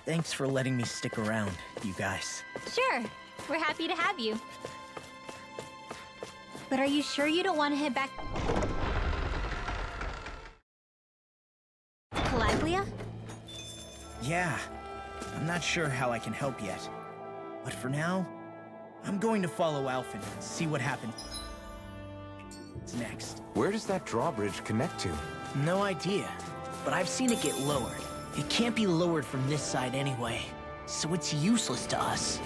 Speaker 2: Thanks for letting me stick around, you guys.
Speaker 3: Sure, we're happy to have you. But are you sure you don't want to head back to Calaglia?
Speaker 2: Yeah, I'm not sure how I can help yet. But for now, I'm going to follow Alphen and see what happens next.
Speaker 1: Where does that drawbridge connect to?
Speaker 2: No idea, but I've seen it get lowered. It can't be lowered from this side anyway, so it's useless to us.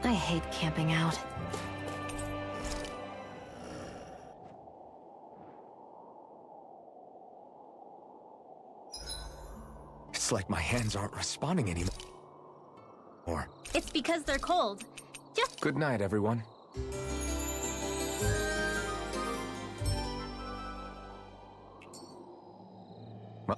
Speaker 4: I hate camping out.
Speaker 1: It's like my hands aren't responding anymore.
Speaker 3: It's because they're cold. Just
Speaker 1: Good night, everyone. Well,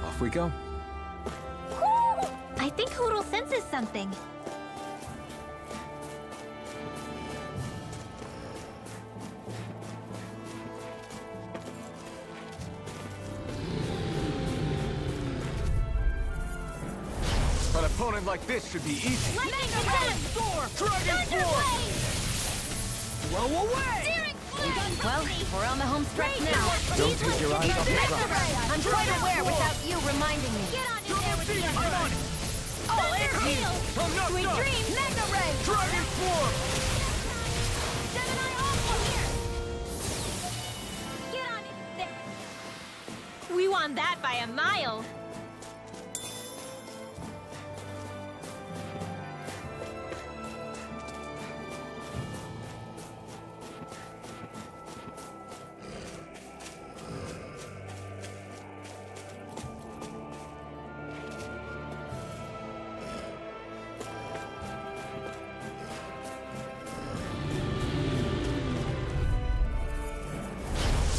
Speaker 1: off we go.
Speaker 3: I think Hootle senses something.
Speaker 1: An opponent like this should be easy.
Speaker 3: Lightning attack!
Speaker 6: Dragon Form!
Speaker 2: Blow away!
Speaker 4: Well, we're on the home stretch now.
Speaker 1: Don't take your eyes off the prize.
Speaker 4: I'm quite aware without you reminding me.
Speaker 3: Get on in there with the
Speaker 6: I'm on it!
Speaker 3: Oh, it's heal!
Speaker 6: I'm not
Speaker 3: Sweet
Speaker 6: done!
Speaker 3: dreams! Mega Ray!
Speaker 6: Dragon Form!
Speaker 3: Gemini Aqua here! Get on in there! We won that by a mile!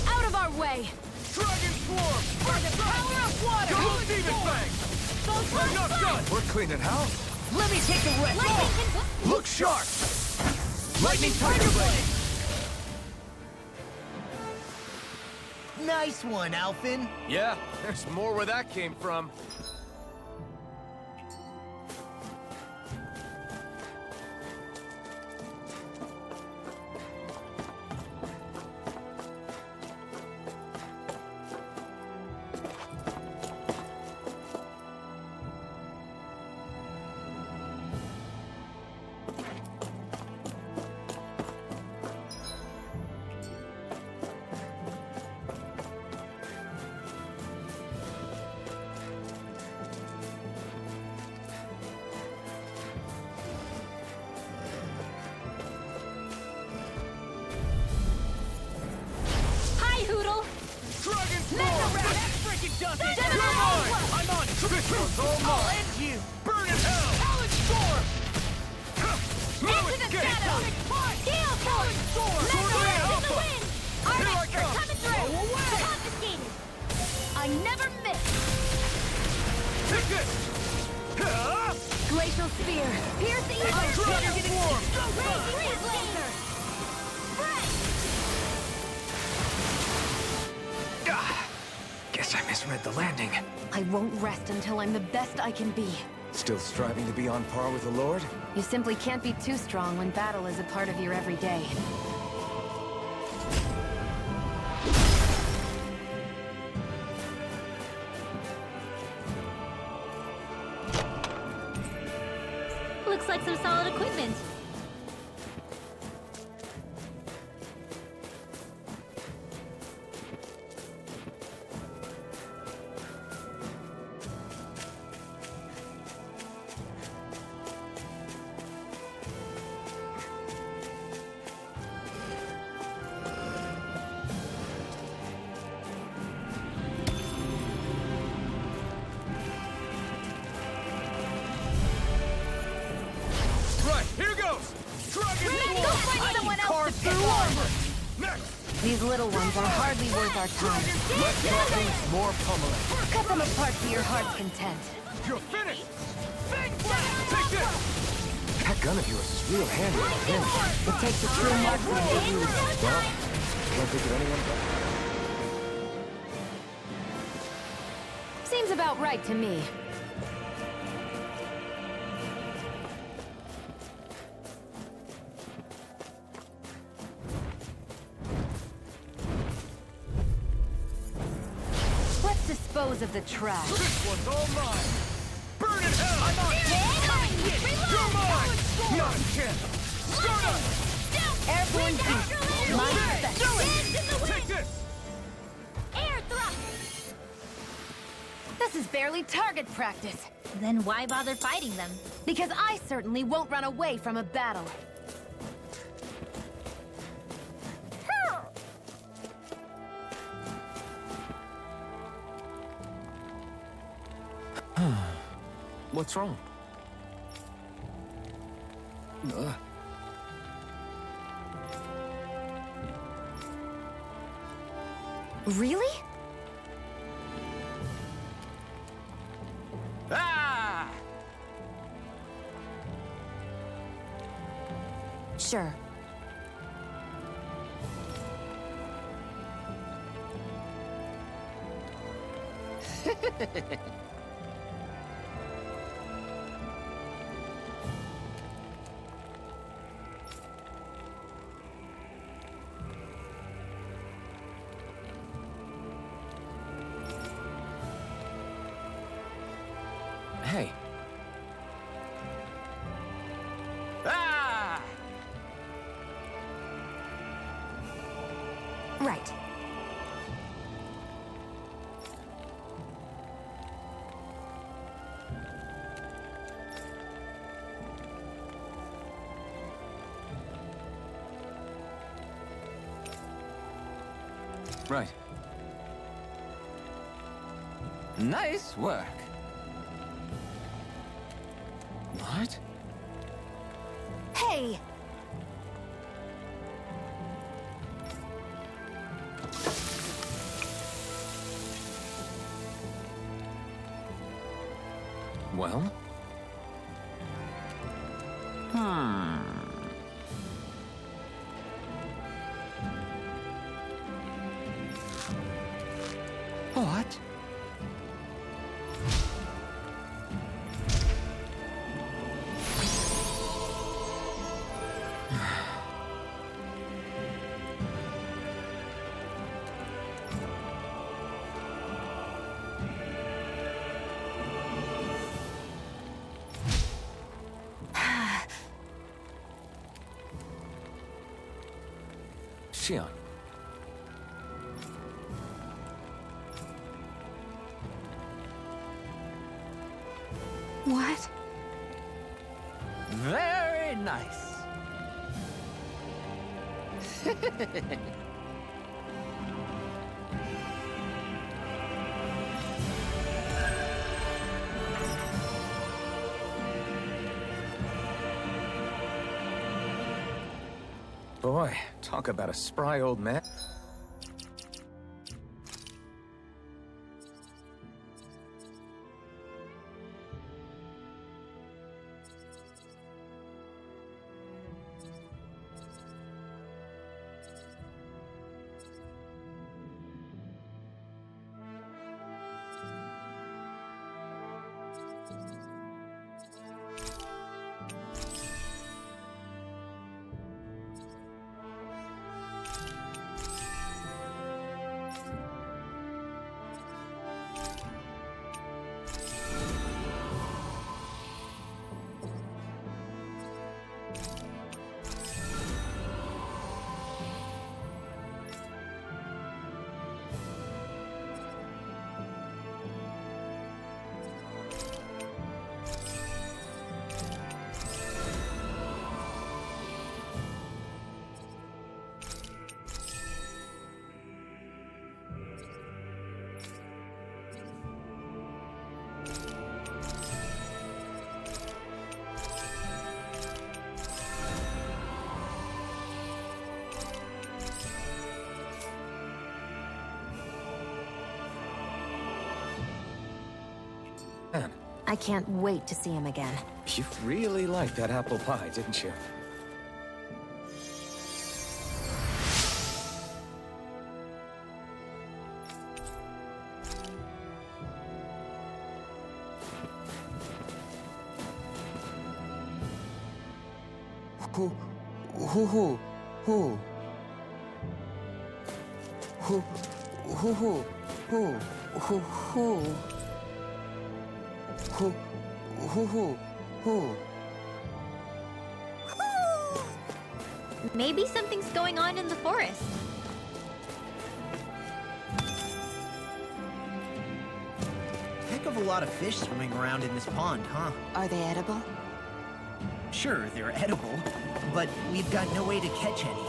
Speaker 4: Out of our way!
Speaker 6: Dragon Form!
Speaker 4: For the power of water!
Speaker 6: Go Demon Fang! I'm not done!
Speaker 1: We're cleaning house.
Speaker 2: Let me take the rest!
Speaker 6: Look sharp! Lightning Tiger Blade!
Speaker 2: Nice one, Alphen.
Speaker 6: Yeah, there's more where that came from.
Speaker 3: Hi, Hootle!
Speaker 6: Dragon
Speaker 3: Mega
Speaker 6: Form!
Speaker 3: Ray!
Speaker 2: Freaking dust it!
Speaker 3: Gemini
Speaker 6: You're mine!
Speaker 3: Aqua!
Speaker 6: I'm on it! This one's all
Speaker 2: I'll
Speaker 6: mine!
Speaker 2: end you!
Speaker 6: Burn in hell! Talon Storm!
Speaker 3: Into the shadow! Gale Force! Mega Ray in the wind!
Speaker 6: Here I
Speaker 3: Armature
Speaker 6: come!
Speaker 3: coming through!
Speaker 2: Go away!
Speaker 3: Confiscated! I never miss!
Speaker 6: Take this! Ah!
Speaker 4: Glacial Spear! Pierce the evil!
Speaker 6: Dragon Form!
Speaker 3: Freeze laser! Break!
Speaker 1: Ah, guess I misread the landing.
Speaker 4: I won't rest until I'm the best I can be.
Speaker 1: Still striving to be on par with the Lord?
Speaker 4: You simply can't be too strong when battle is a part of your everyday.
Speaker 3: Looks like some solid equipment.
Speaker 6: Dragon
Speaker 5: Ready?
Speaker 6: Swarm!
Speaker 5: Go find someone else to
Speaker 2: Carve
Speaker 5: pick
Speaker 2: through
Speaker 5: on!
Speaker 2: armor!
Speaker 6: Next!
Speaker 4: These little ones are hardly worth our time.
Speaker 2: Let there be more pummeling.
Speaker 4: Cut them apart to your heart's content.
Speaker 6: You're finished! Big blast! Take this!
Speaker 1: That gun of yours is real handy on a pinch.
Speaker 4: It takes a true marksman to use.
Speaker 1: Well, can't think of anyone better.
Speaker 4: Seems about right to me. Let's dispose of the trash.
Speaker 6: This one's all mine! Burn in hell! I'm on! You're mine! Not a chance! Start up!
Speaker 4: Airborne beast. Mine special.
Speaker 6: Take this!
Speaker 3: Air thrust!
Speaker 4: This is barely target practice.
Speaker 3: Then why bother fighting them?
Speaker 4: Because I certainly won't run away from a battle.
Speaker 1: What's wrong?
Speaker 4: Really?
Speaker 6: Ah!
Speaker 4: Sure.
Speaker 1: Hey,
Speaker 6: Ah!
Speaker 4: Right.
Speaker 1: right. Nice work. What?
Speaker 4: Hey!
Speaker 1: Well? What? Xion.
Speaker 4: What?
Speaker 6: Very nice.
Speaker 1: Boy, talk about a spry old man.
Speaker 4: I can't wait to see him again.
Speaker 1: You really liked that apple pie, didn't you? Who? Who? Who? Who? Who? Who? Who? Who? Who?
Speaker 3: Maybe something's going on in the forest.
Speaker 2: Heck of a lot of fish swimming around in this pond, huh?
Speaker 4: Are they edible?
Speaker 2: Sure, they're edible, but we've got no way to catch any.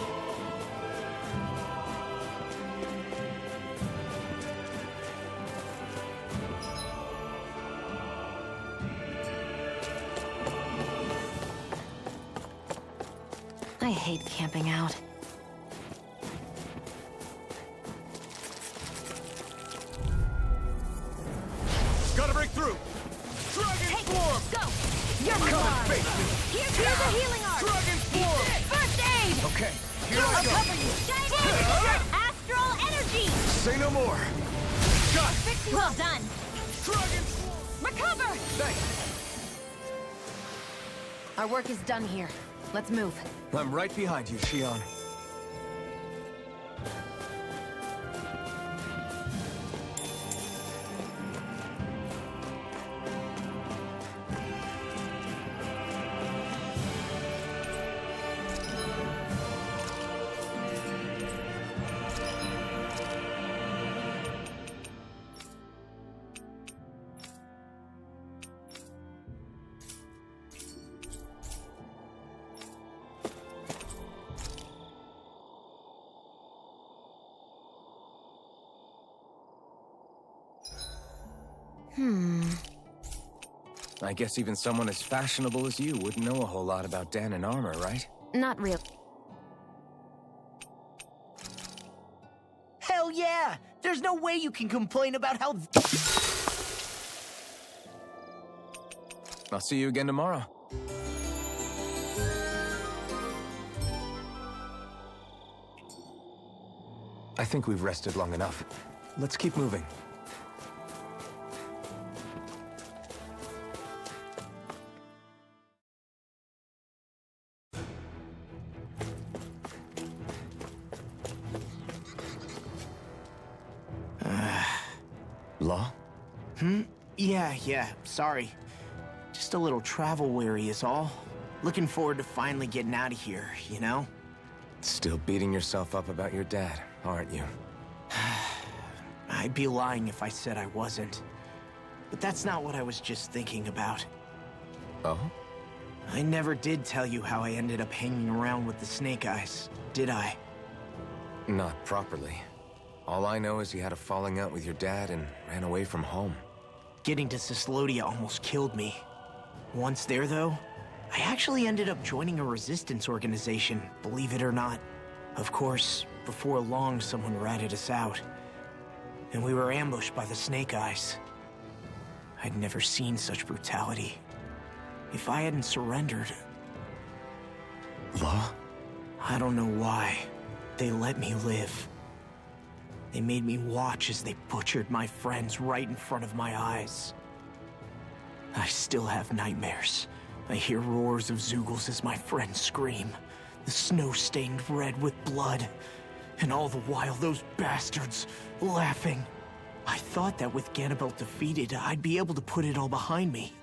Speaker 4: I hate camping out.
Speaker 6: Gotta break through! Dragon Form!
Speaker 5: Go!
Speaker 6: Come and face me!
Speaker 5: Here's a healing arm!
Speaker 6: Dragon Form!
Speaker 5: First aid!
Speaker 6: Okay, here I
Speaker 5: I'll
Speaker 6: go!
Speaker 5: cover you! Giant astral energy!
Speaker 6: Say no more! Got it!
Speaker 3: Well done.
Speaker 6: Dragon Form!
Speaker 5: Recover!
Speaker 6: Thanks!
Speaker 4: Our work is done here. Let's move.
Speaker 1: I'm right behind you, Shion. I guess even someone as fashionable as you wouldn't know a whole lot about Danon armor, right?
Speaker 4: Not real.
Speaker 2: Hell yeah! There's no way you can complain about how...
Speaker 1: I'll see you again tomorrow. I think we've rested long enough. Let's keep moving. Law?
Speaker 2: Yeah, sorry. Just a little travel weary is all. Looking forward to finally getting out of here, you know?
Speaker 1: Still beating yourself up about your dad, aren't you?
Speaker 2: I'd be lying if I said I wasn't. But that's not what I was just thinking about.
Speaker 1: Oh?
Speaker 2: I never did tell you how I ended up hanging around with the Snake Eyes, did I?
Speaker 1: Not properly. All I know is you had a falling out with your dad and ran away from home.
Speaker 2: Getting to Cyslodia almost killed me. Once there, though, I actually ended up joining a resistance organization, believe it or not. Of course, before long, someone ratted us out. And we were ambushed by the Snake Eyes. I'd never seen such brutality. If I hadn't surrendered...
Speaker 1: Law?
Speaker 2: I don't know why. They let me live. They made me watch as they butchered my friends right in front of my eyes. I still have nightmares. I hear roars of Zeugles as my friends scream. The snow stained red with blood. And all the while, those bastards laughing. I thought that with Ganabelt defeated, I'd be able to put it all behind me.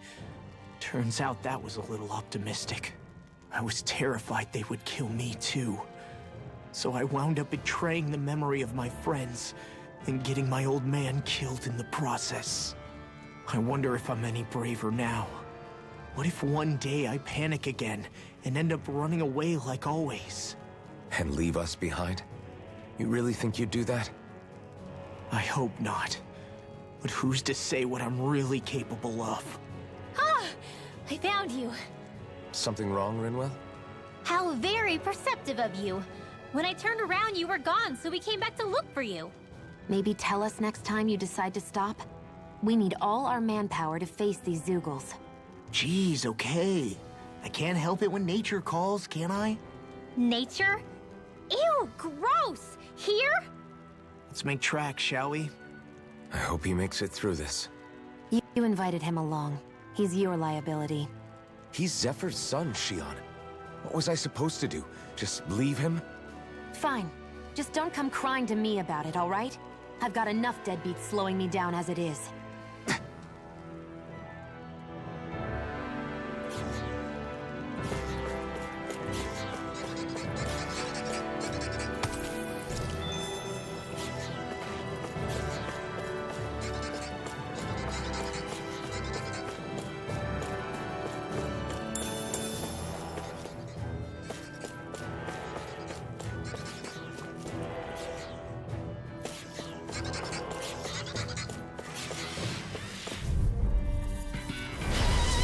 Speaker 2: Turns out that was a little optimistic. I was terrified they would kill me too. So I wound up betraying the memory of my friends and getting my old man killed in the process. I wonder if I'm any braver now. What if one day I panic again and end up running away like always?
Speaker 1: And leave us behind? You really think you'd do that?
Speaker 2: I hope not. But who's to say what I'm really capable of?
Speaker 3: Ah! I found you.
Speaker 1: Something wrong, Rinwell?
Speaker 3: How very perceptive of you. When I turned around, you were gone, so we came back to look for you.
Speaker 4: Maybe tell us next time you decide to stop? We need all our manpower to face these Zeugles.
Speaker 2: Jeez, okay. I can't help it when nature calls, can I?
Speaker 3: Nature? Ew, gross! Here?
Speaker 2: Let's make tracks, shall we?
Speaker 1: I hope he makes it through this.
Speaker 4: You invited him along. He's your liability.
Speaker 1: He's Zephyr's son, Shion. What was I supposed to do? Just leave him?
Speaker 4: Fine. Just don't come crying to me about it, all right? I've got enough deadbeats slowing me down as it is.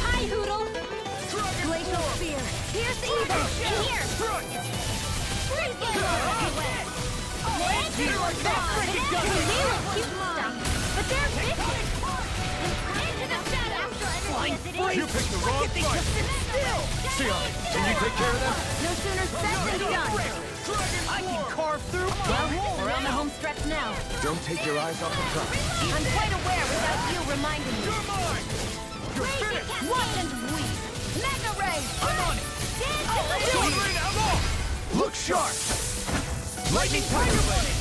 Speaker 3: Hi, Hoodle!
Speaker 4: Glacial Spear! Here's evil!
Speaker 3: In here! Freeze it! But they're vicious! Into the shadows!
Speaker 6: You picked the wrong fight! Shion, can you take care of them?
Speaker 4: No sooner said than done!
Speaker 2: I can carve through.
Speaker 4: Well, we're on the home stretch now.
Speaker 1: Don't take your eyes off the prize.
Speaker 4: I'm quite aware without you reminding me.
Speaker 6: You're mine! You're finished!
Speaker 4: Watch and weep! Mega Ray!
Speaker 6: I'm on it! Sword Rain, I'm off! Look sharp! Lightning Tiger Blade!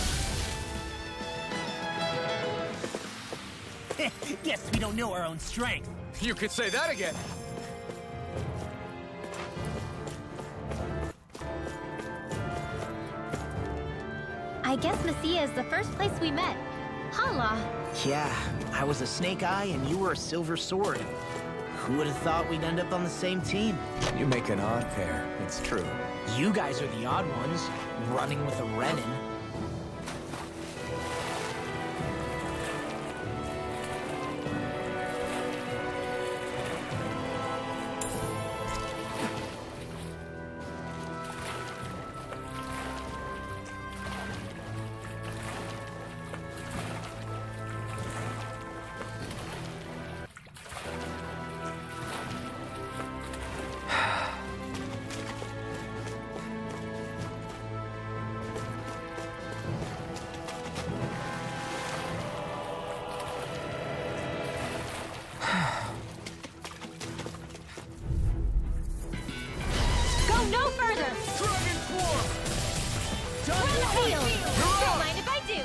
Speaker 2: Guess we don't know our own strength.
Speaker 6: You could say that again.
Speaker 3: I guess Messia is the first place we met. Hala.
Speaker 2: Yeah, I was a Snake Eye and you were a Silver Sword. Who would have thought we'd end up on the same team?
Speaker 1: You make an odd pair, it's true.
Speaker 2: You guys are the odd ones, running with a Renin.
Speaker 3: Go no further!
Speaker 6: Dragon Form!
Speaker 3: Field! Don't mind if I do!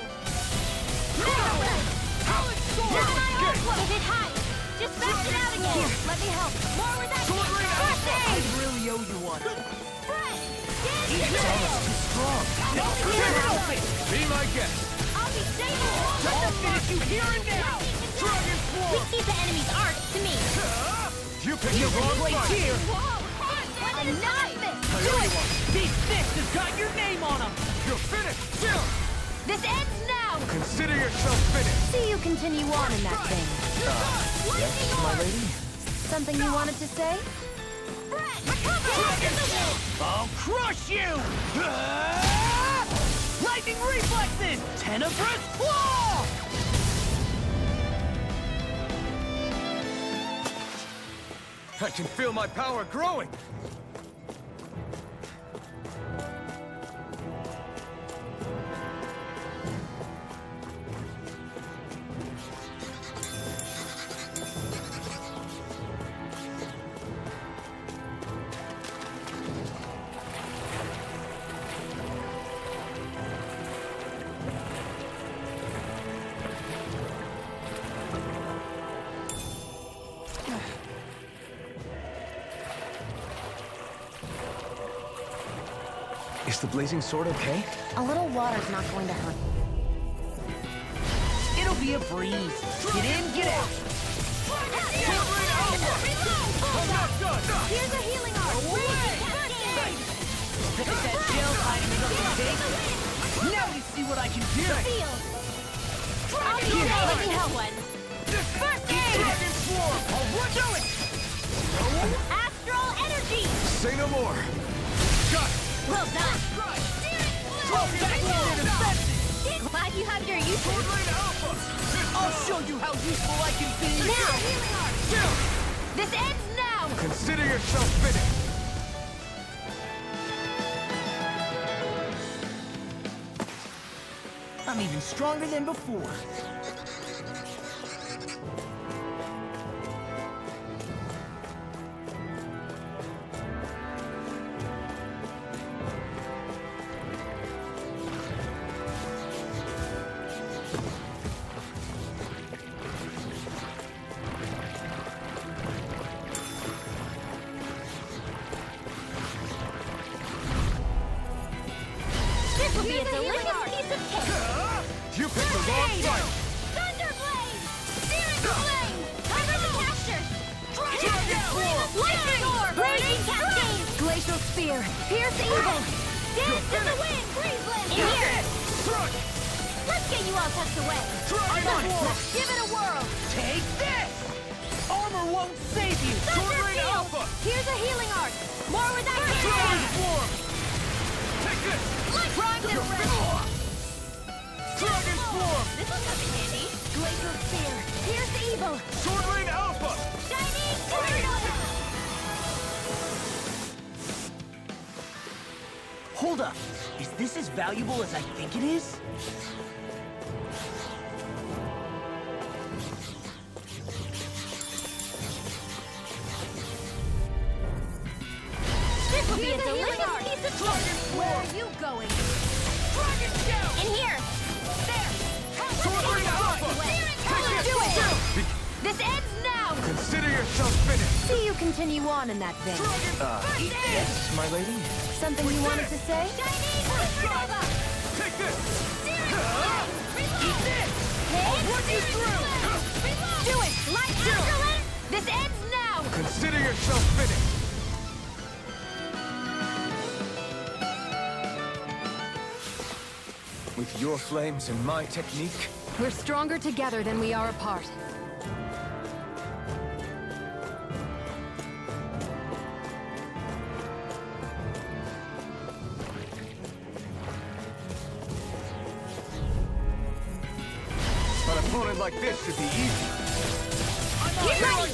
Speaker 3: Is it high? Just back it out again! Here, let me help! More with that!
Speaker 6: Sword Rain
Speaker 2: I
Speaker 6: Alpha!
Speaker 2: really owe you one.
Speaker 6: Strong! Be my guest!
Speaker 3: I'll be saving you!
Speaker 6: I'll finish you here and now! Dragon
Speaker 3: We
Speaker 6: Form!
Speaker 3: keep the enemy's art to me!
Speaker 6: You picked the wrong fight!
Speaker 2: Here,
Speaker 3: Enough!
Speaker 2: these fists have got your name on them.
Speaker 6: You're finished! Still!
Speaker 3: This ends now!
Speaker 6: Consider yourself finished!
Speaker 4: See you continue on in that thing.
Speaker 1: Yes, my lady?
Speaker 4: Something you wanted to say?
Speaker 2: I'll crush you! Lightning reflexes! Tenebrous claw!
Speaker 6: I can feel my power growing!
Speaker 1: Is the blazing sword okay?
Speaker 4: A little water's not going to hurt.
Speaker 2: It'll be a breeze. Get in, get out.
Speaker 6: I'm not done!
Speaker 3: Here's a healing art!
Speaker 2: Look at that gel hiding something big. Now you see what I can do.
Speaker 3: Field! I'll be there! Let me help one! First aid!
Speaker 6: Dragon Swarm! I'll run to it!
Speaker 3: Astral energy!
Speaker 6: Say no more! Got it!
Speaker 3: Well done!
Speaker 6: Dragon Sword!
Speaker 3: Glad you have your use.
Speaker 6: Sword Rain Alpha!
Speaker 2: I'll show you how useful I can be!
Speaker 3: Now! This ends now!
Speaker 6: Consider yourself finished!
Speaker 2: I'm even stronger than before.
Speaker 3: This will be a delicious piece of cake!
Speaker 6: You picked the wrong fight!
Speaker 3: Thunderblade! Searing flame! Cover the caster!
Speaker 6: Dragon Form!
Speaker 3: Lightning orb! Blazing cascade! Glacial spear! Pierce evil! Dance in the wind! Breezeland! In here!
Speaker 6: Struck!
Speaker 3: Let's get you all tucked away!
Speaker 6: Dragon Form!
Speaker 3: Let's give it a whirl!
Speaker 2: Take this! Armor won't save you!
Speaker 6: Sword Rain
Speaker 3: Thunderfield!
Speaker 6: Alpha!
Speaker 3: Here's a healing arc! More with that
Speaker 6: Dragon
Speaker 3: cannon!
Speaker 6: Form! Take this!
Speaker 3: Prime and ready!
Speaker 6: Dragon Form!
Speaker 3: This'll come in handy! Glacial spear! Pierce evil!
Speaker 6: Sword Rain Alpha!
Speaker 3: Shining tornado!
Speaker 2: Hold up! Is this as valuable as I think it is?
Speaker 3: This will be a delicious piece of cake! Where are you going?
Speaker 6: Dragon Shell!
Speaker 3: In here! There!
Speaker 6: Sword Rain Alpha!
Speaker 3: Let's do it! This ends now!
Speaker 6: Consider yourself finished!
Speaker 4: See you continue on in that vein.
Speaker 1: Yes, my lady?
Speaker 4: Something you wanted to say?
Speaker 3: Chinese supernova!
Speaker 6: Take this!
Speaker 3: Eat this!
Speaker 6: I'll run you through!
Speaker 3: Do it! Light Astrolin! This ends now!
Speaker 6: Consider yourself finished!
Speaker 1: With your flames and my technique,
Speaker 4: We're stronger together than we are apart.
Speaker 6: An opponent like this should be easy.
Speaker 3: Get ready!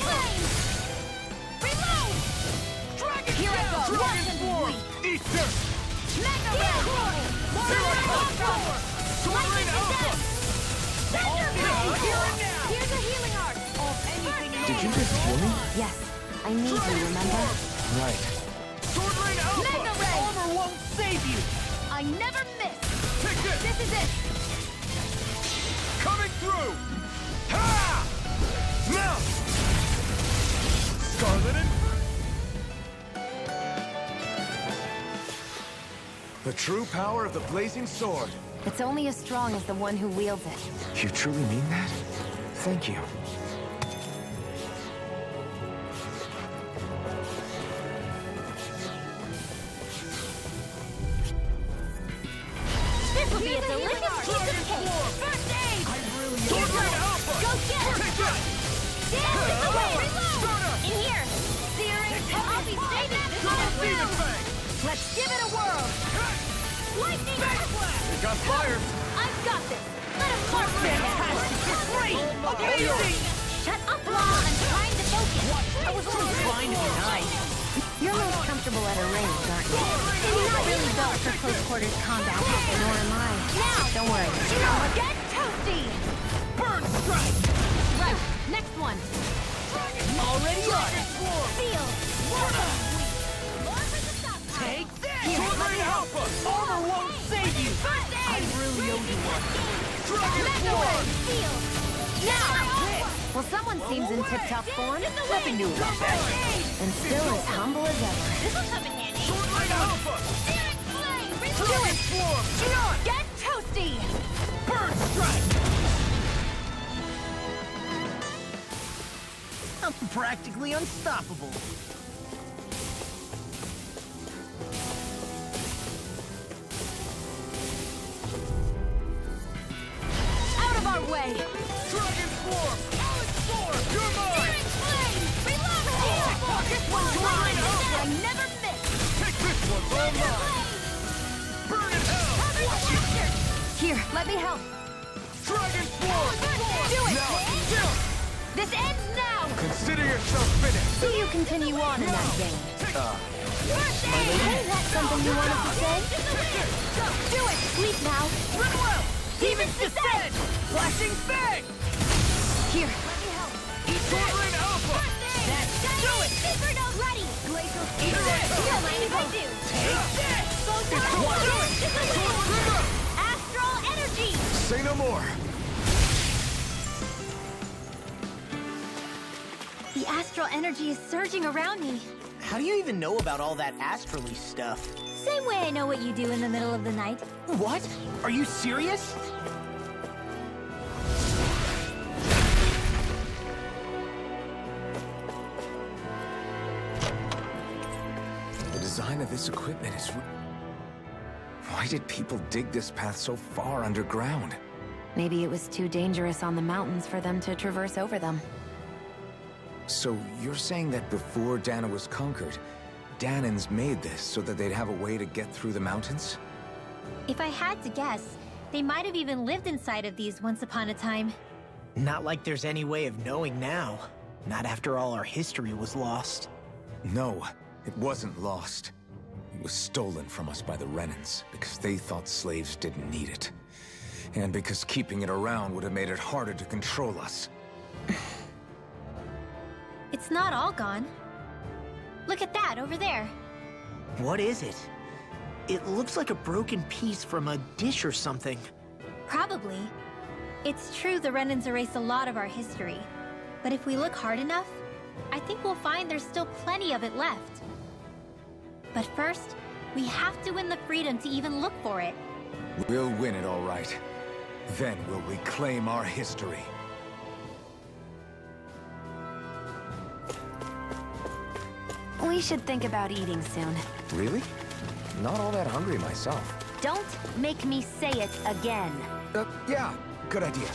Speaker 3: Reload!
Speaker 6: Dragon
Speaker 3: Here I go!
Speaker 6: Dragon Form! Eat dirt!
Speaker 3: Mega Ray!
Speaker 6: Zero Power! Sword Rain Alpha! Here and now!
Speaker 3: Here's a healing arc!
Speaker 1: did you just hear me?
Speaker 4: Yes, I need you, remember?
Speaker 1: Right.
Speaker 6: Sword Rain Alpha!
Speaker 3: Mega Ray!
Speaker 2: Armor won't save you!
Speaker 3: I never miss!
Speaker 6: Take this!
Speaker 3: This is it!
Speaker 6: Coming through! Ha! Now! Scarlet and... The true power of the blazing sword.
Speaker 4: It's only as strong as the one who wields it.
Speaker 1: You truly mean that? Thank you.
Speaker 3: This will be a delicious piece of cake! First aid!
Speaker 6: Sword Rain Alpha!
Speaker 3: Go get it!
Speaker 6: Take that!
Speaker 3: Dance in the wind!
Speaker 6: Stunner!
Speaker 3: In here! Searing! I'll be saving this
Speaker 6: Double
Speaker 3: one!
Speaker 6: Demon Fang!
Speaker 3: Let's give it a whirl! Lightning blast!
Speaker 6: It got fired!
Speaker 3: I've got this! Let him mark
Speaker 2: Fantastic! Great! Amazing!
Speaker 3: Shut up, Law! I'm trying to focus!
Speaker 2: I was only trying to be nice.
Speaker 4: You're most comfortable at a range, aren't you? You're not really built for close quarters combat, nor am I.
Speaker 3: Now!
Speaker 4: Don't worry.
Speaker 3: Get toasty!
Speaker 2: Burn strike!
Speaker 3: Right, next one!
Speaker 2: Already on it!
Speaker 3: Seal! More for the stop time!
Speaker 2: Take this!
Speaker 6: Sword Rain Alpha!
Speaker 2: Armor won't save you!
Speaker 3: First
Speaker 2: I
Speaker 3: aid!
Speaker 2: really owe you one.
Speaker 6: Dragon
Speaker 3: Mega
Speaker 6: Form!
Speaker 3: Ray! Seal! Now!
Speaker 4: Well, someone seems in tip-top form.
Speaker 2: Nothing new about that.
Speaker 4: And still as humble as ever.
Speaker 3: This'll come in handy!
Speaker 6: Sword Rain Alpha!
Speaker 3: Searing flame!
Speaker 6: Dragon Form!
Speaker 3: Get toasty!
Speaker 2: Burn strike! I'm practically unstoppable.
Speaker 3: Out of our way!
Speaker 6: Dragon Form! Alex Form! You're mine!
Speaker 3: Searing flame! Reload! This one's mine! I never miss!
Speaker 6: Take this one! All mine! Burn in hell!
Speaker 3: Cover the capture!
Speaker 4: Here, let Let me help.
Speaker 6: Dragon Form!
Speaker 4: Do it!
Speaker 6: Now, kill!
Speaker 4: This ends now!
Speaker 6: Consider yourself finished!
Speaker 4: Do you continue on in that vein? Is that something you wanted to say? Do it! Sleep now!
Speaker 5: Run well! Demon's Descent! Flashing Fang!
Speaker 4: Here.
Speaker 6: Swordling Alpha!
Speaker 5: Do it!
Speaker 3: Supernova ready!
Speaker 5: Glacial
Speaker 6: Here I come!
Speaker 3: Don't mind if I do!
Speaker 5: Take this!
Speaker 3: Astral energy!
Speaker 1: Say no more.
Speaker 3: The astral energy is surging around me.
Speaker 2: How do you even know about all that astrally stuff?
Speaker 3: Same way I know what you do in the middle of the night.
Speaker 2: What? Are you serious?
Speaker 1: The design of this equipment is... Why did people dig this path so far underground?
Speaker 4: Maybe it was too dangerous on the mountains for them to traverse over them.
Speaker 1: So you're saying that before Dana was conquered, Danans made this so that they'd have a way to get through the mountains?
Speaker 3: If I had to guess, they might have even lived inside of these once upon a time.
Speaker 2: Not like there's any way of knowing now. Not after all our history was lost.
Speaker 1: No, it wasn't lost. It was stolen from us by the Renans because they thought slaves didn't need it. And because keeping it around would have made it harder to control us.
Speaker 3: It's not all gone. Look at that over there.
Speaker 2: What is it? It looks like a broken piece from a dish or something.
Speaker 3: Probably. It's true the Renans erased a lot of our history. But if we look hard enough, I think we'll find there's still plenty of it left. But first, we have to win the freedom to even look for it.
Speaker 1: We'll win it all right. Then we'll reclaim our history.
Speaker 4: We should think about eating soon.
Speaker 1: Really? Not all that hungry myself.
Speaker 4: Don't make me say it again.
Speaker 1: Yeah, good idea.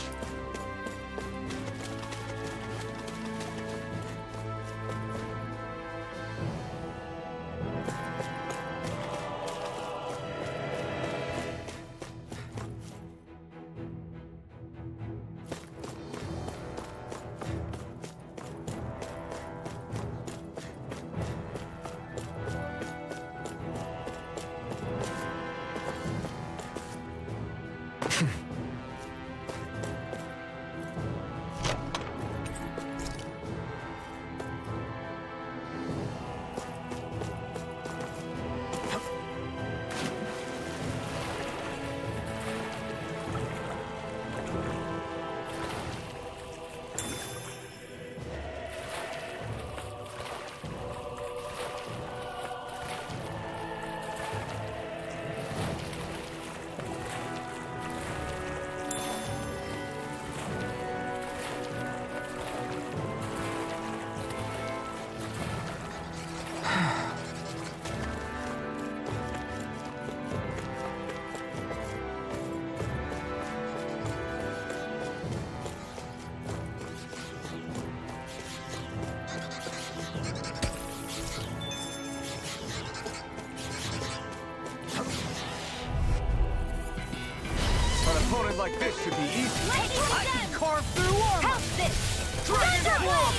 Speaker 6: Opponent like this should be easy.
Speaker 5: I can carve through armor!
Speaker 4: Help this!
Speaker 6: Dragon Form!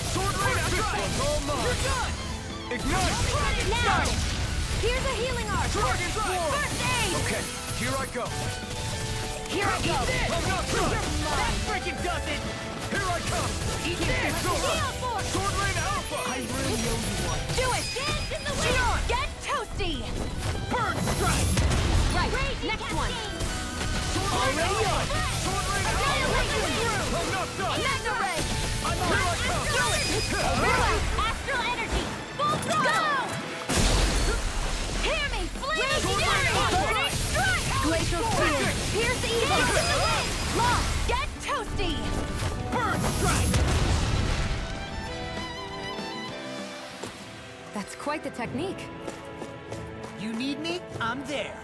Speaker 6: Sword Rain Fist all mine!
Speaker 5: You're done!
Speaker 6: Ignite!
Speaker 5: Dragon
Speaker 4: Now!
Speaker 5: Strike!
Speaker 4: Here's a healing art!
Speaker 6: Dragon Form!
Speaker 5: First aid!
Speaker 6: Okay, here I go.
Speaker 4: Here I go!
Speaker 6: I'm not done!
Speaker 5: That frickin' does it!
Speaker 6: Here I come!
Speaker 5: Eat this!
Speaker 3: Heal Force!
Speaker 6: Sword Rain Alpha!
Speaker 2: I really owe you one.
Speaker 4: Do it!
Speaker 3: Dance in the wind!
Speaker 5: Gion!
Speaker 4: Get toasty!
Speaker 5: Burn Strike!
Speaker 4: Right,
Speaker 3: Raging
Speaker 4: next one!
Speaker 3: Cascade!
Speaker 6: Already on! Sword Rain Alpha!
Speaker 4: Annihilation!
Speaker 6: I'm not done!
Speaker 4: Mega Ray!
Speaker 6: Here I come!
Speaker 3: Do it! Astral energy! Full throttle!
Speaker 4: Hear me! Flaming
Speaker 6: Sword Rain
Speaker 4: Fury!
Speaker 6: Alpha!
Speaker 4: Burning Strike! Glacial Spear! Pierce the evil! Lost! Get toasty!
Speaker 5: Burn Strike!
Speaker 4: That's quite the technique.
Speaker 2: You need me? I'm there.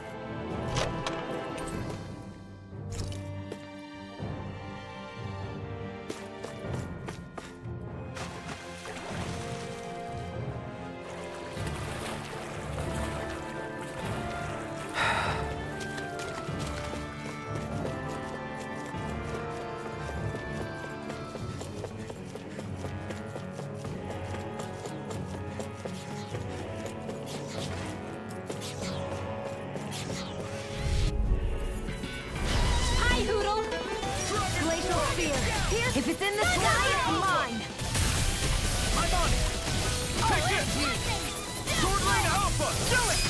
Speaker 4: If it's in the sky, it's mine!
Speaker 6: I'm on it! Take this! Sword Lane Alpha! Do it!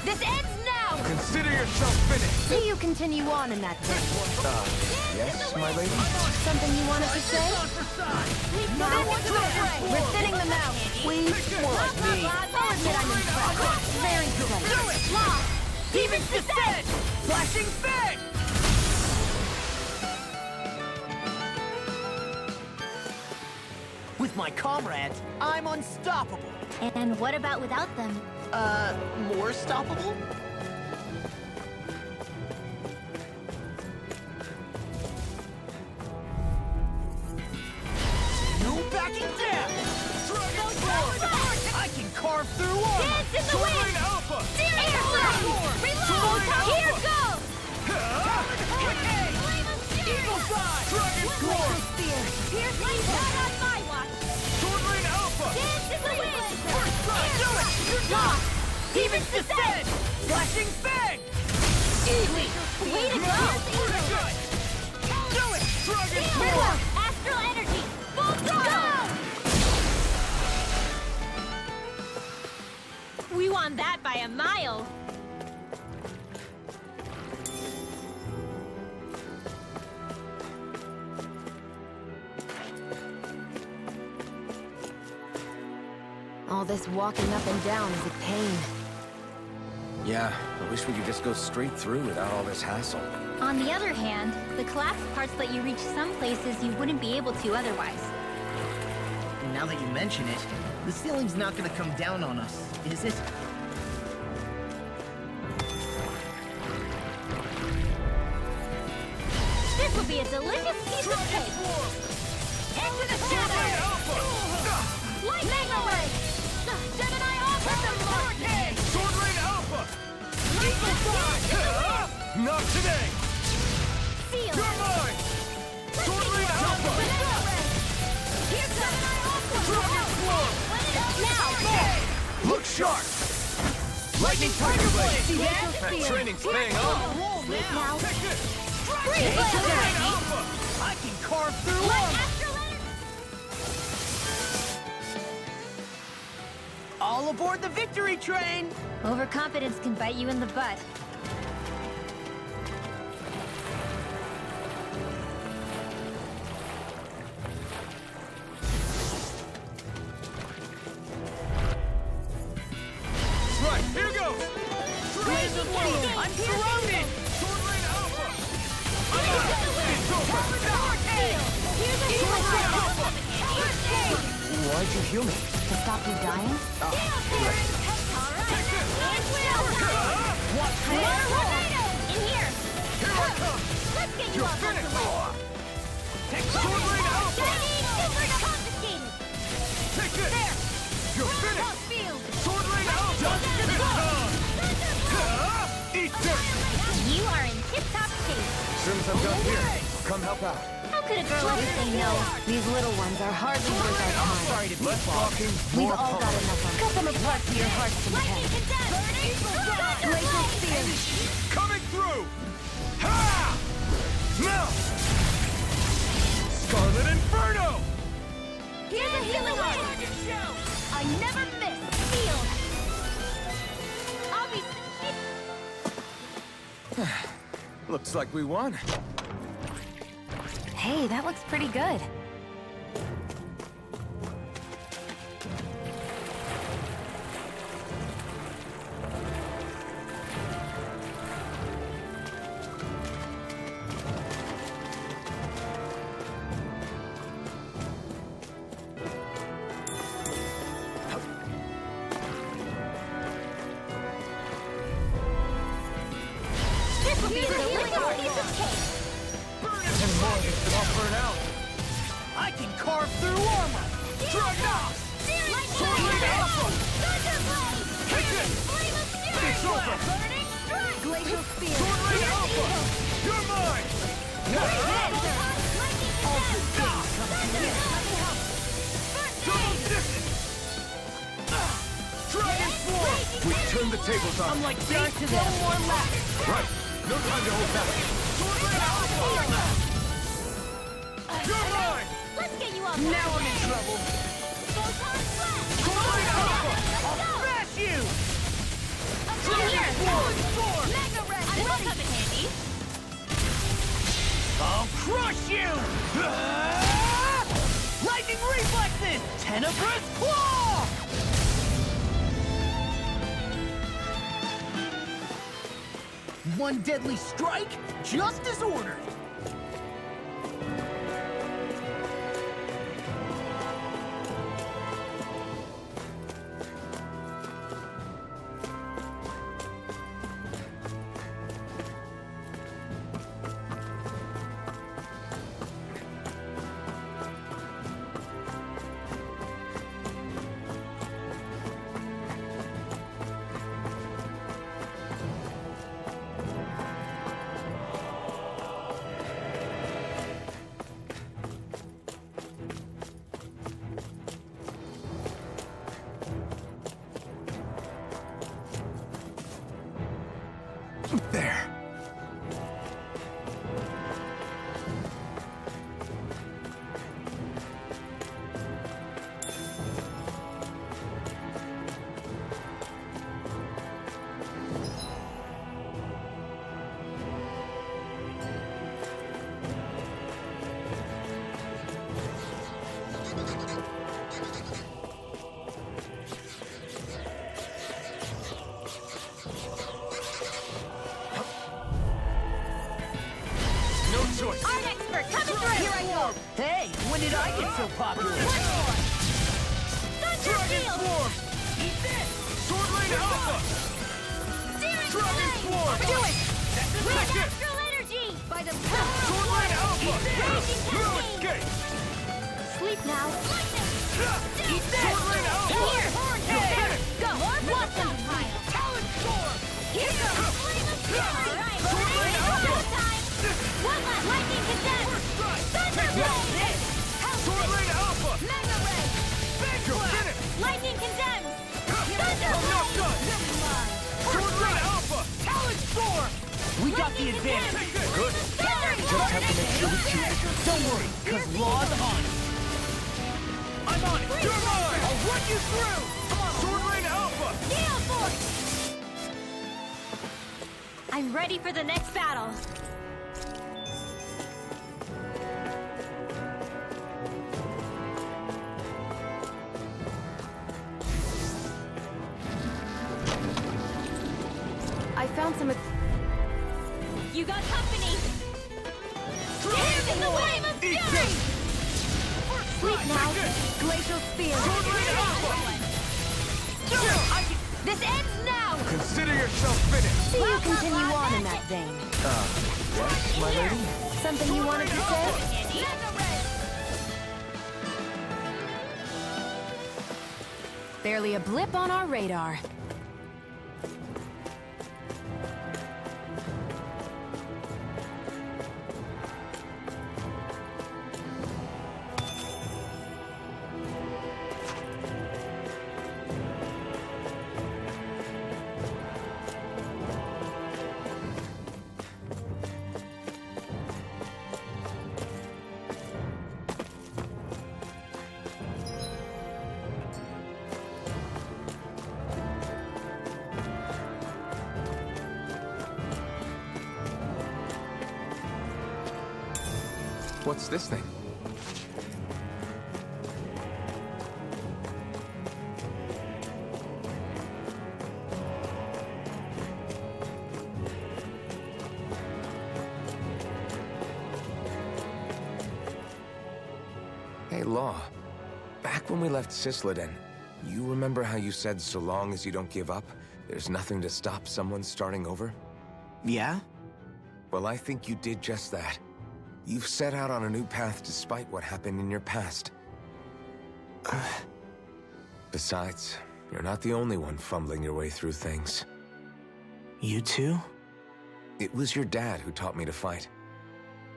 Speaker 4: This ends now!
Speaker 6: Consider yourself finished!
Speaker 4: Do you continue on in that vein?
Speaker 1: Yes, my lady?
Speaker 4: Something you wanted to say? We're thinning them out!
Speaker 2: More like me.
Speaker 4: I'll admit I'm impressed. Very good.
Speaker 6: Do it!
Speaker 2: Demon's Descent!
Speaker 6: Flashing Fang!
Speaker 2: With my comrades, I'm unstoppable.
Speaker 3: And what about without them?
Speaker 2: More stoppable? No backing down! I can carve through armor!
Speaker 3: Dance in the
Speaker 6: Sword
Speaker 3: wind!
Speaker 6: Lane Alpha!
Speaker 3: Air blast! Reload! Here goes!
Speaker 6: Eagle Side! Dragon Swarm!
Speaker 3: Here's not on my watch!
Speaker 6: Sword Lane Alpha!
Speaker 3: Dance in the wind!
Speaker 6: First strike! Do it! You're done!
Speaker 2: Demon's Descent!
Speaker 6: Flashing Fang!
Speaker 3: Way to go!
Speaker 6: Good! Do it! Dragon Swarm!
Speaker 3: Farewell! Astral energy! Full throttle! We won that by a mile!
Speaker 4: All this walking up and down is a pain.
Speaker 1: Yeah, I wish we could just go straight through without all this hassle.
Speaker 3: On the other hand, the collapsed parts let you reach some places you wouldn't be able to otherwise.
Speaker 2: Now that you mention it, the ceiling's not gonna come down on us, is it?
Speaker 3: This will be a delicious piece of cake! Into the shadows! Light Mega Ray! Gemini Alpha!
Speaker 6: Sword Lane Alpha! Eagle Side! Not today!
Speaker 3: Seal!
Speaker 6: You're mine! Sword Lane Alpha!
Speaker 3: Here's Gemini Alpha!
Speaker 6: Dragon Swarm!
Speaker 3: Now!
Speaker 6: Look sharp! Lightning Tiger Blade!
Speaker 2: See that?
Speaker 6: That training's paying off!
Speaker 2: Roll now!
Speaker 6: Take this!
Speaker 3: Breathe!
Speaker 6: Sword Lane Alpha!
Speaker 2: I can carve through
Speaker 3: Let
Speaker 2: armor!
Speaker 3: Astral Energy!
Speaker 2: All aboard the victory train!
Speaker 3: Overconfidence can bite you in the butt.
Speaker 6: Right, here goes!
Speaker 3: Blazing Blade!
Speaker 2: I'm surrounded!
Speaker 6: Sword Lane Alpha! I'm out! It's over!
Speaker 3: Here's a
Speaker 6: Sword Lane Alpha!
Speaker 1: Why'd you heal me?
Speaker 4: To stop you dying?
Speaker 3: In here!
Speaker 6: Here I come!
Speaker 3: Let's get you
Speaker 6: You're
Speaker 3: off the
Speaker 6: finished!
Speaker 3: way!
Speaker 6: Take Sword Lane Alpha!
Speaker 3: Super confiscated!
Speaker 6: Take this! You're finished!
Speaker 3: Field!
Speaker 6: Sword Lane Alpha! It's done! Eat dirt!
Speaker 3: You are in tip-top shape!
Speaker 1: As soon as I'm done here, I'll come help out.
Speaker 3: How could a girl ever say no?
Speaker 4: These little ones are hardly worth our time.
Speaker 2: Sorry to be
Speaker 1: Less talking,
Speaker 4: We've
Speaker 1: more
Speaker 4: all got
Speaker 1: pummeling.
Speaker 4: enough of them. Cut them apart to your heart's
Speaker 3: Lightning
Speaker 4: content.
Speaker 3: condemned!
Speaker 4: Glacial Spear!
Speaker 6: Coming through! Ha! Now! Scarlet Inferno!
Speaker 3: Here's a healing word! I never miss! Field! I'll be...
Speaker 1: Looks like we won.
Speaker 4: Hey, that looks pretty good.
Speaker 3: This will be a delicious piece of cake!
Speaker 6: And more that could all burn out!
Speaker 2: I can carve through armor!
Speaker 6: Dragon! Sword Lane Alpha! Take this! It's over!
Speaker 4: Glacial Spear!
Speaker 6: Sword Lane Alpha! You're mine! Double distance! Dragon Swarm!
Speaker 1: We've turned the tables on.
Speaker 2: I'm like back to them! No more left!
Speaker 1: Right. No time to hold back.
Speaker 6: Sword Lane Alpha! You're mine!
Speaker 3: Let's get you all
Speaker 2: Now I'm in trouble.
Speaker 3: Photon blast!
Speaker 6: Tornado Alpha!
Speaker 2: I'll smash you!
Speaker 3: Here!
Speaker 2: Sword!
Speaker 3: Mega Red! This will come in handy.
Speaker 2: I'll crush you! Ah! Lightning reflexes! Tenebrous claw! One deadly strike, just as ordered.
Speaker 1: There.
Speaker 6: No choice!
Speaker 3: Art expert coming through!
Speaker 2: Here I go! Hey, when did I get so popular?
Speaker 3: Thunder
Speaker 6: Dragon
Speaker 3: Field!
Speaker 6: Swarm!
Speaker 2: Eat this!
Speaker 6: Sword Lane Alpha!
Speaker 3: Searing
Speaker 6: Dragon
Speaker 3: Flame!
Speaker 6: Swarm!
Speaker 3: Do it! With
Speaker 6: Second!
Speaker 3: astral energy! By the power
Speaker 6: Sword Lane Alpha!
Speaker 3: Raging
Speaker 6: Ruin
Speaker 3: Cascade!
Speaker 6: Gate!
Speaker 3: Sleep now! Lightning!
Speaker 6: Eat this! Sword Lane Alpha!
Speaker 3: Here!
Speaker 6: Finish!
Speaker 3: Go! More for the pile!
Speaker 6: Talon Storm!
Speaker 3: Here goes! Flame of Fury! Alright,
Speaker 6: Sword Lane Alpha!
Speaker 3: time! One last lightning condemn!
Speaker 6: Strike!
Speaker 3: Thunder Blade!
Speaker 6: Sword Lane Alpha!
Speaker 3: Mega Red!
Speaker 6: Banjo! Finish!
Speaker 3: Lightning condemns! Thunder
Speaker 6: I'm not
Speaker 3: Blade!
Speaker 6: done! Sword Lane Alpha! Talon Storm!
Speaker 2: We got the advantage.
Speaker 6: Good.
Speaker 3: Just have to make sure we keep it.
Speaker 2: Don't worry, cause Law's on it.
Speaker 6: I'm on it! You're mine! I'll run you through! Come on! Sword Lane Alpha!
Speaker 3: Gale Force! I'm ready for the next battle.
Speaker 4: I found some...
Speaker 3: You got company! Stand in the wave of
Speaker 6: Eat
Speaker 3: fury!
Speaker 6: this!
Speaker 3: Sleep now!
Speaker 6: Take this!
Speaker 3: Glacial Spear!
Speaker 6: Sword Lane Alpha!
Speaker 3: This ends now!
Speaker 6: Consider yourself finished!
Speaker 4: See you continue on in that vein.
Speaker 1: Yes, my lady?
Speaker 4: Something you wanted to say?
Speaker 3: Mega Red!
Speaker 4: Barely a blip on our radar.
Speaker 1: What's this thing? Hey, Law. Back when we left Cisleden, you remember how you said so long as you don't give up, there's nothing to stop someone starting over?
Speaker 2: Yeah?
Speaker 1: Well, I think you did just that. You've set out on a new path despite what happened in your past. Besides, you're not the only one fumbling your way through things.
Speaker 2: You too?
Speaker 1: It was your dad who taught me to fight.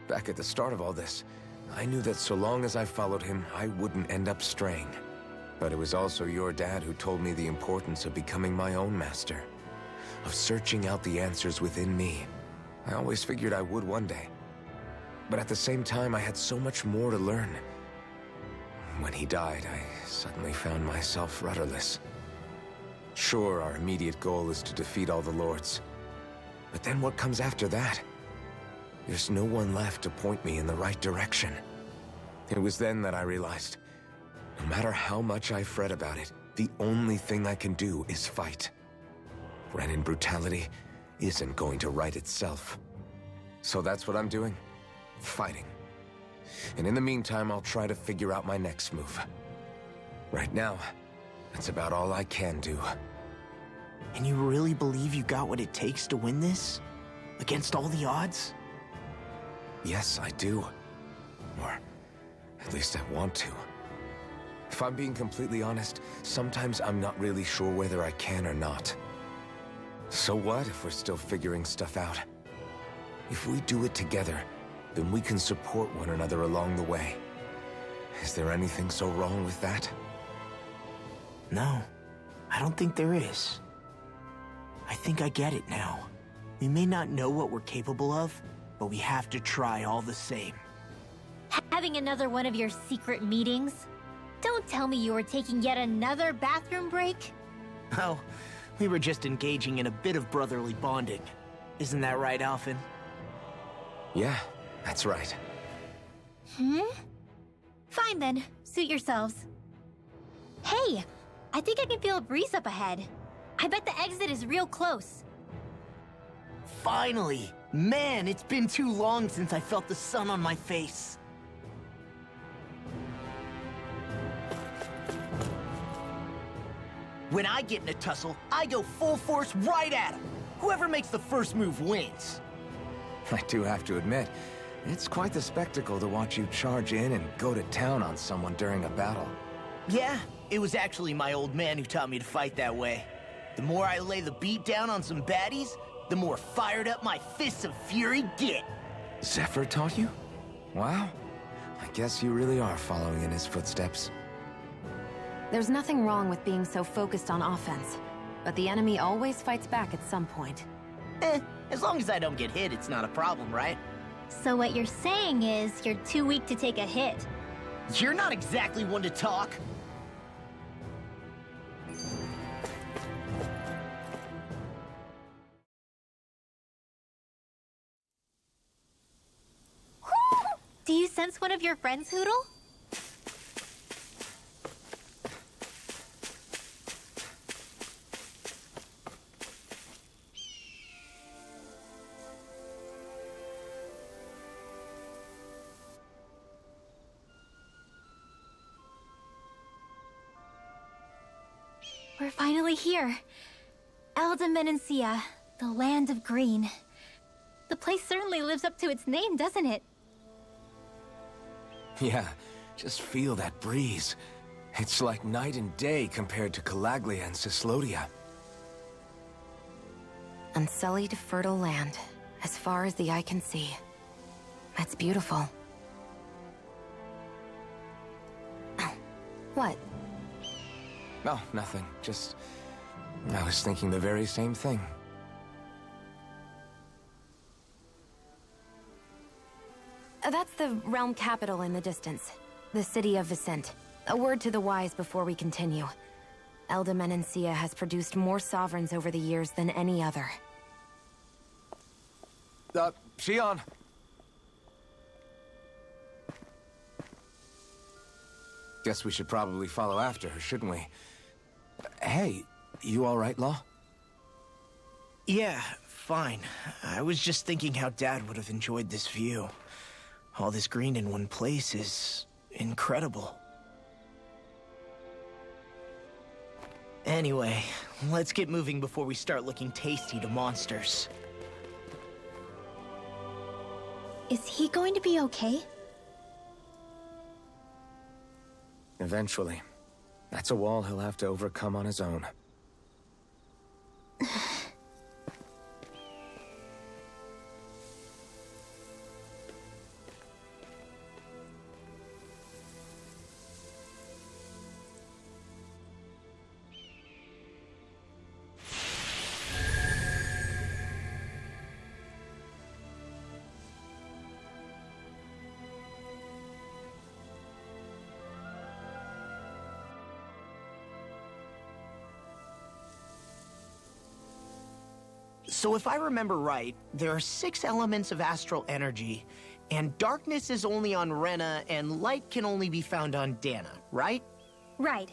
Speaker 1: Back at the start of all this, I knew that so long as I followed him, I wouldn't end up straying. But it was also your dad who told me the importance of becoming my own master, of searching out the answers within me. I always figured I would one day. But at the same time, I had so much more to learn. When he died, I suddenly found myself rudderless. Sure, our immediate goal is to defeat all the lords. But then what comes after that? There's no one left to point me in the right direction. It was then that I realized, no matter how much I fret about it, the only thing I can do is fight. Renin brutality isn't going to right itself. So that's what I'm doing. Fighting. And in the meantime, I'll try to figure out my next move. Right now, that's about all I can do.
Speaker 2: And you really believe you got what it takes to win this? Against all the odds?
Speaker 1: Yes, I do. Or at least I want to. If I'm being completely honest, sometimes I'm not really sure whether I can or not. So what if we're still figuring stuff out? If we do it together, then we can support one another along the way. Is there anything so wrong with that?
Speaker 2: No, I don't think there is. I think I get it now. We may not know what we're capable of, but we have to try all the same.
Speaker 3: Having another one of your secret meetings? Don't tell me you were taking yet another bathroom break?
Speaker 2: Oh, we were just engaging in a bit of brotherly bonding. Isn't that right, Alphen?
Speaker 1: Yeah, that's right.
Speaker 3: Fine then, suit yourselves. Hey, I think I can feel a breeze up ahead. I bet the exit is real close.
Speaker 2: Finally! Man, it's been too long since I felt the sun on my face. When I get in a tussle, I go full force right at him. Whoever makes the first move wins.
Speaker 1: I do have to admit, it's quite the spectacle to watch you charge in and go to town on someone during a battle.
Speaker 2: Yeah, it was actually my old man who taught me to fight that way. The more I lay the beat down on some baddies, the more fired up my fists of fury get.
Speaker 1: Zephyr taught you? Wow. I guess you really are following in his footsteps.
Speaker 4: There's nothing wrong with being so focused on offense, but the enemy always fights back at some point.
Speaker 2: As long as I don't get hit, it's not a problem, right?
Speaker 3: So what you're saying is you're too weak to take a hit.
Speaker 2: You're not exactly one to talk.
Speaker 3: Do you sense one of your friends, Hootle? We're finally here. Elde Menancia, the land of green. The place certainly lives up to its name, doesn't it?
Speaker 1: Yeah, just feel that breeze. It's like night and day compared to Calaglia and Cyslodia.
Speaker 4: Unsullied, fertile land, as far as the eye can see. That's beautiful. What?
Speaker 1: Oh, nothing. Just... I was thinking the very same thing.
Speaker 4: That's the realm capital in the distance. The city of Vicent. A word to the wise before we continue. Elde Menancia has produced more sovereigns over the years than any other.
Speaker 1: Shionne! Guess we should probably follow after her, shouldn't we? Hey, you all right, Law?
Speaker 2: Yeah, fine. I was just thinking how Dad would have enjoyed this view. All this green in one place is incredible. Anyway, let's get moving before we start looking tasty to monsters.
Speaker 3: Is he going to be okay?
Speaker 1: Eventually. That's a wall he'll have to overcome on his own.
Speaker 2: So if I remember right, there are 6 elements of astral energy, and darkness is only on Rena, and light can only be found on Dana, right?
Speaker 3: Right.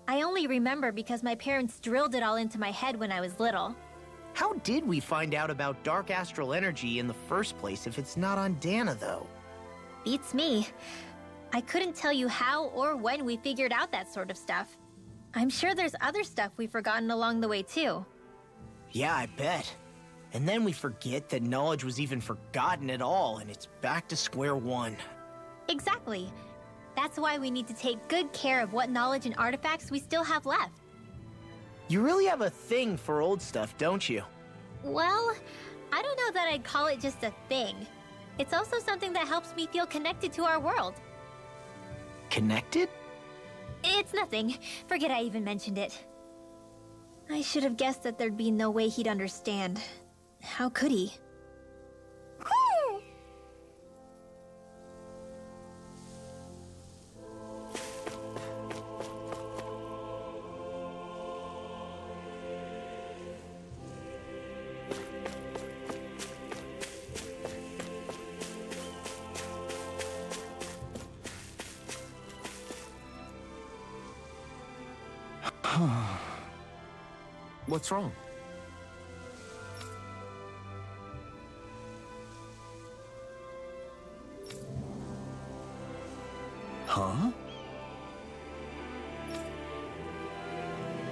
Speaker 3: I only remember because my parents drilled it all into my head when I was little.
Speaker 2: How did we find out about dark astral energy in the first place if it's not on Dana, though?
Speaker 3: Beats me. I couldn't tell you how or when we figured out that sort of stuff. I'm sure there's other stuff we've forgotten along the way, too.
Speaker 2: Yeah, I bet. And then we forget that knowledge was even forgotten at all, and it's back to square one.
Speaker 3: Exactly. That's why we need to take good care of what knowledge and artifacts we still have left.
Speaker 2: You really have a thing for old stuff, don't you?
Speaker 3: Well, I don't know that I'd call it just a thing. It's also something that helps me feel connected to our world.
Speaker 2: Connected?
Speaker 3: It's nothing. Forget I even mentioned it. I should have guessed that there'd be no way he'd understand. How could he?
Speaker 1: What's wrong?
Speaker 2: Huh?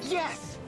Speaker 2: Yes!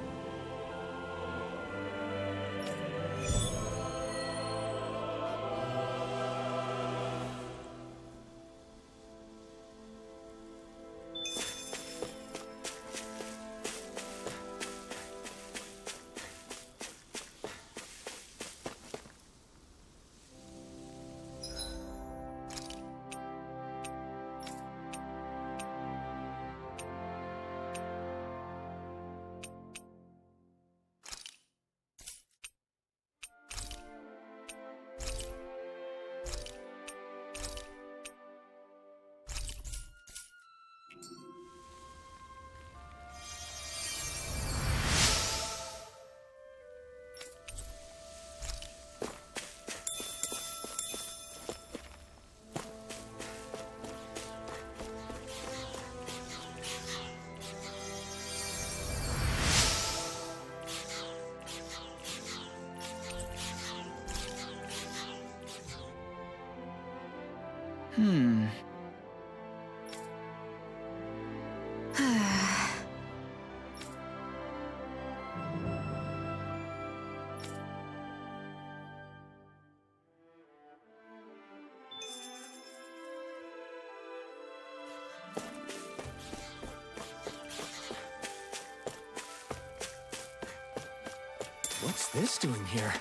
Speaker 1: What's this doing here?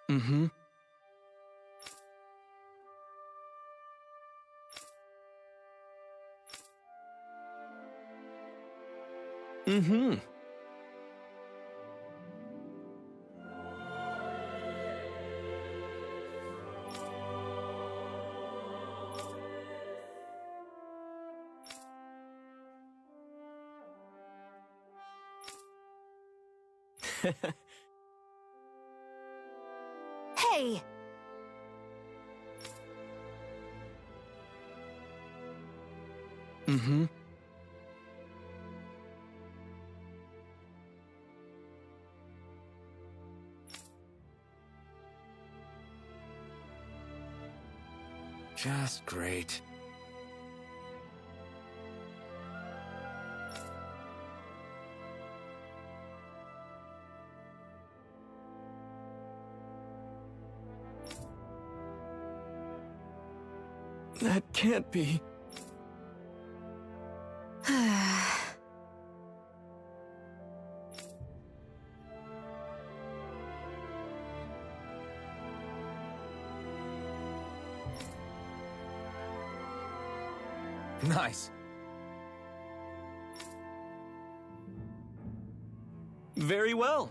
Speaker 1: Mm-hmm. Mm-hmm.
Speaker 4: Hey!
Speaker 1: Mm-hmm. Just great. That can't be. Nice. Very well.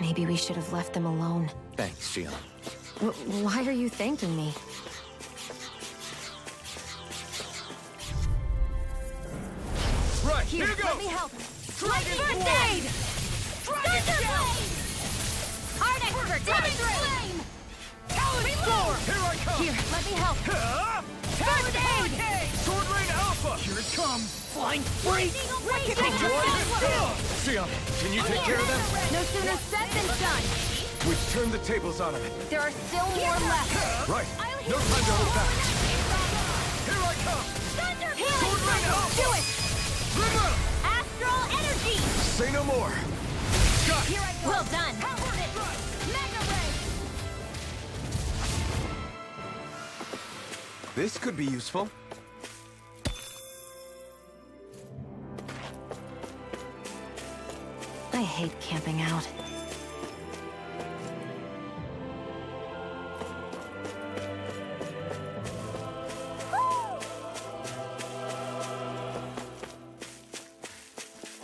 Speaker 4: Maybe we should have left them alone.
Speaker 1: Thanks, Shion.
Speaker 4: Why are you thanking me?
Speaker 6: Right, here goes!
Speaker 5: Let me help.
Speaker 6: Dragon
Speaker 5: First
Speaker 6: Blade!
Speaker 5: aid! Dragon Blade! Hard expert! Dragon Flame!
Speaker 6: Talon Storm! Here I come!
Speaker 5: Here, let me help.
Speaker 6: Talon Hurricane! Sword Rain Alpha! Here it comes! Flying Freak! Shion, can you take care of them?
Speaker 5: No sooner said than done.
Speaker 1: We've turned the tables on him.
Speaker 5: There are still more left.
Speaker 6: Right, no time to hold back. Here I come!
Speaker 5: Thunder!
Speaker 6: Sword Rain Alpha!
Speaker 5: Do it!
Speaker 6: River!
Speaker 5: Astral energy!
Speaker 1: Say no more.
Speaker 6: Got it!
Speaker 5: Here I go. Well done. Mega Ray!
Speaker 1: This could be useful.
Speaker 4: I hate camping out.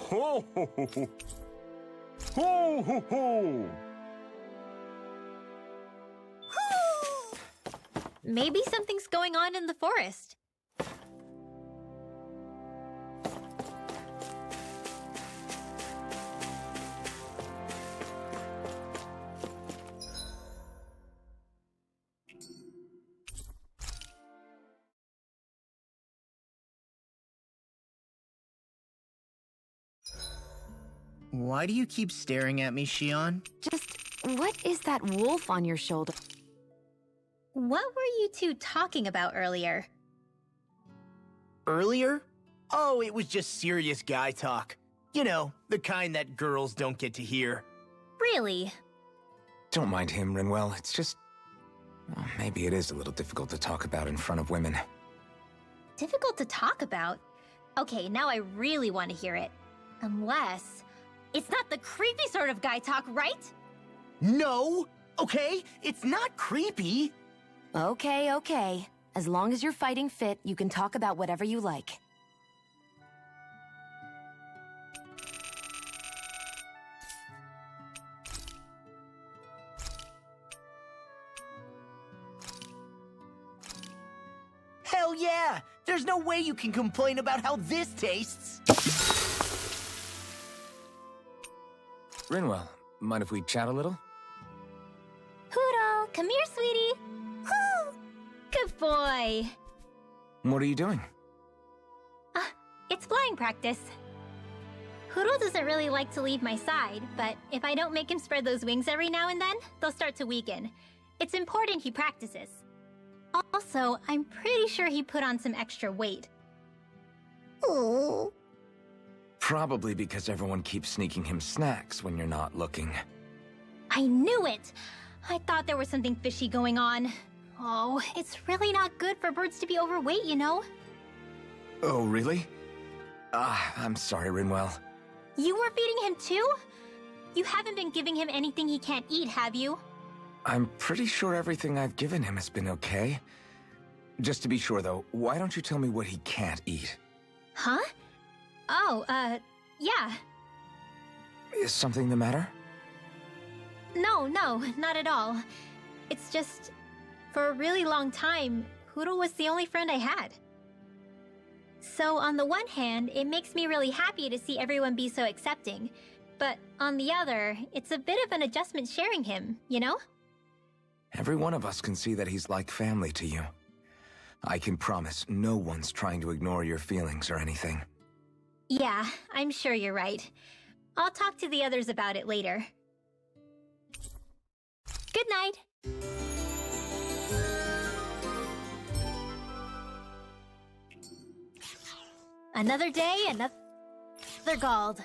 Speaker 6: Ho ho ho ho! Ho ho ho!
Speaker 3: Maybe something's going on in the forest.
Speaker 2: Why do you keep staring at me, Shion?
Speaker 4: Just, what is that wolf on your shoulder?
Speaker 3: What were you two talking about earlier?
Speaker 2: Earlier? Oh, it was just serious guy talk. You know, the kind that girls don't get to hear.
Speaker 3: Really?
Speaker 1: Don't mind him, Rinwell. It's just... well, maybe it is a little difficult to talk about in front of women.
Speaker 3: Difficult to talk about? Okay, now I really want to hear it. Unless... it's not the creepy sort of guy talk, right?
Speaker 2: No! Okay, it's not creepy.
Speaker 4: Okay, okay. As long as you're fighting fit, you can talk about whatever you like.
Speaker 2: Hell yeah! There's no way you can complain about how this tastes.
Speaker 1: Rinwell, mind if we chat a little?
Speaker 3: Poodle, come here, sweetie. Woo! Good boy.
Speaker 1: What are you doing?
Speaker 3: It's flying practice. Poodle doesn't really like to leave my side, but if I don't make him spread those wings every now and then, they'll start to weaken. It's important he practices. Also, I'm pretty sure he put on some extra weight. Ooh.
Speaker 1: Probably because everyone keeps sneaking him snacks when you're not looking.
Speaker 3: I knew it! I thought there was something fishy going on. Oh, it's really not good for birds to be overweight, you know?
Speaker 1: Oh, really? I'm sorry, Rinwell.
Speaker 3: You were feeding him too? You haven't been giving him anything he can't eat, have you?
Speaker 1: I'm pretty sure everything I've given him has been okay. Just to be sure, though, why don't you tell me what he can't eat?
Speaker 3: Huh? Oh, yeah.
Speaker 1: Is something the matter?
Speaker 3: No, not at all. It's just, for a really long time, Poodle was the only friend I had. So on the one hand, it makes me really happy to see everyone be so accepting. But on the other, it's a bit of an adjustment sharing him, you know?
Speaker 1: Every one of us can see that he's like family to you. I can promise no one's trying to ignore your feelings or anything.
Speaker 3: Yeah, I'm sure you're right. I'll talk to the others about it later. Good night. Another day, another Gald.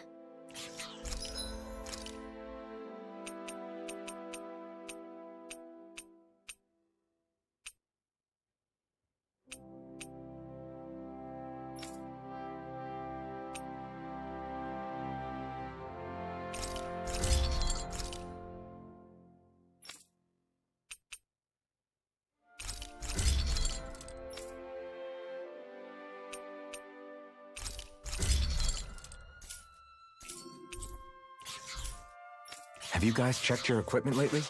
Speaker 1: Have you guys checked your equipment lately?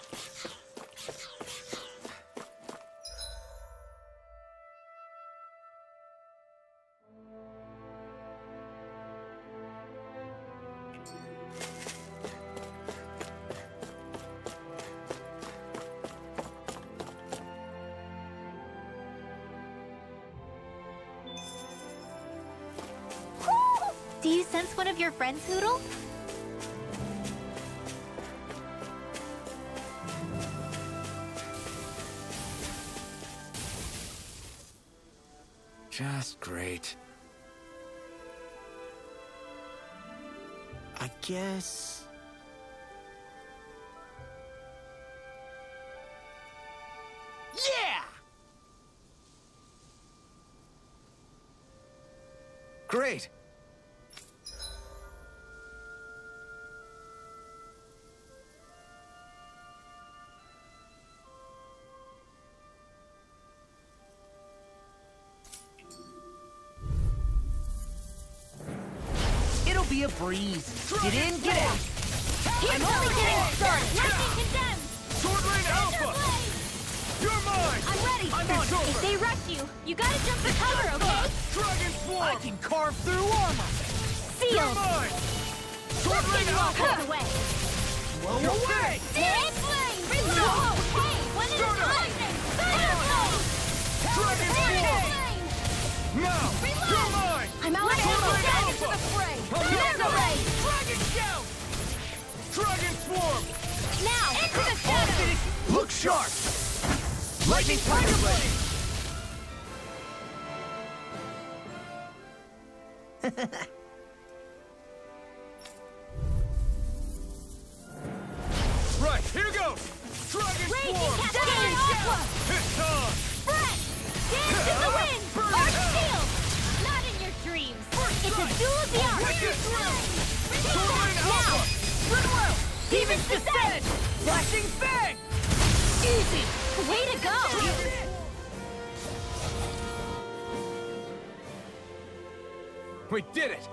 Speaker 3: Do you sense one of your friends, Hootle?
Speaker 1: Just great.
Speaker 2: I guess... Yeah!
Speaker 1: Great!
Speaker 2: It'll be a breeze. Get in, get out.
Speaker 3: I'm only getting started. Lightning condemned.
Speaker 6: Sword Rain Alpha! You're mine!
Speaker 3: I'm ready.
Speaker 6: I'm on it.
Speaker 3: If they rush you, you gotta jump for cover, okay?
Speaker 6: Dragon
Speaker 2: I
Speaker 6: Swarm!
Speaker 2: can carve through armor.
Speaker 6: You're
Speaker 3: Sealed.
Speaker 6: mine! Sword
Speaker 3: Let's
Speaker 6: Rain
Speaker 3: get you all
Speaker 6: Alpha!
Speaker 3: put away.
Speaker 2: Blow away.
Speaker 3: Take flame. Reload. Hey, one at a
Speaker 6: Start up.
Speaker 3: time. Fireball.
Speaker 6: Dragon Swarm! Now! You're mine!
Speaker 3: I'm out
Speaker 6: Sword
Speaker 3: of
Speaker 6: Rain
Speaker 3: back
Speaker 6: Alpha!
Speaker 3: into the fray.
Speaker 6: I'm
Speaker 3: Mega
Speaker 6: not
Speaker 3: ray.
Speaker 2: Dragon shout.
Speaker 6: Dragon Swarm!
Speaker 3: Now into the shadows.
Speaker 2: Look sharp.
Speaker 6: Lightning Tiger Blade! Right, here goes! Dragon
Speaker 3: Raging
Speaker 6: Swarm!
Speaker 3: Cascade Aqua.
Speaker 6: It's on!
Speaker 3: Breath. Dance in the wind.
Speaker 6: Burn
Speaker 3: Arch
Speaker 6: hell.
Speaker 3: shield. Not in your dreams. It's a duel of the arts.
Speaker 6: Wicked Throw! Sword Rain
Speaker 3: Now.
Speaker 6: Alpha!
Speaker 3: Swirl. Demons descend.
Speaker 2: Flashing bang.
Speaker 3: Easy. Way to go.
Speaker 6: We did it!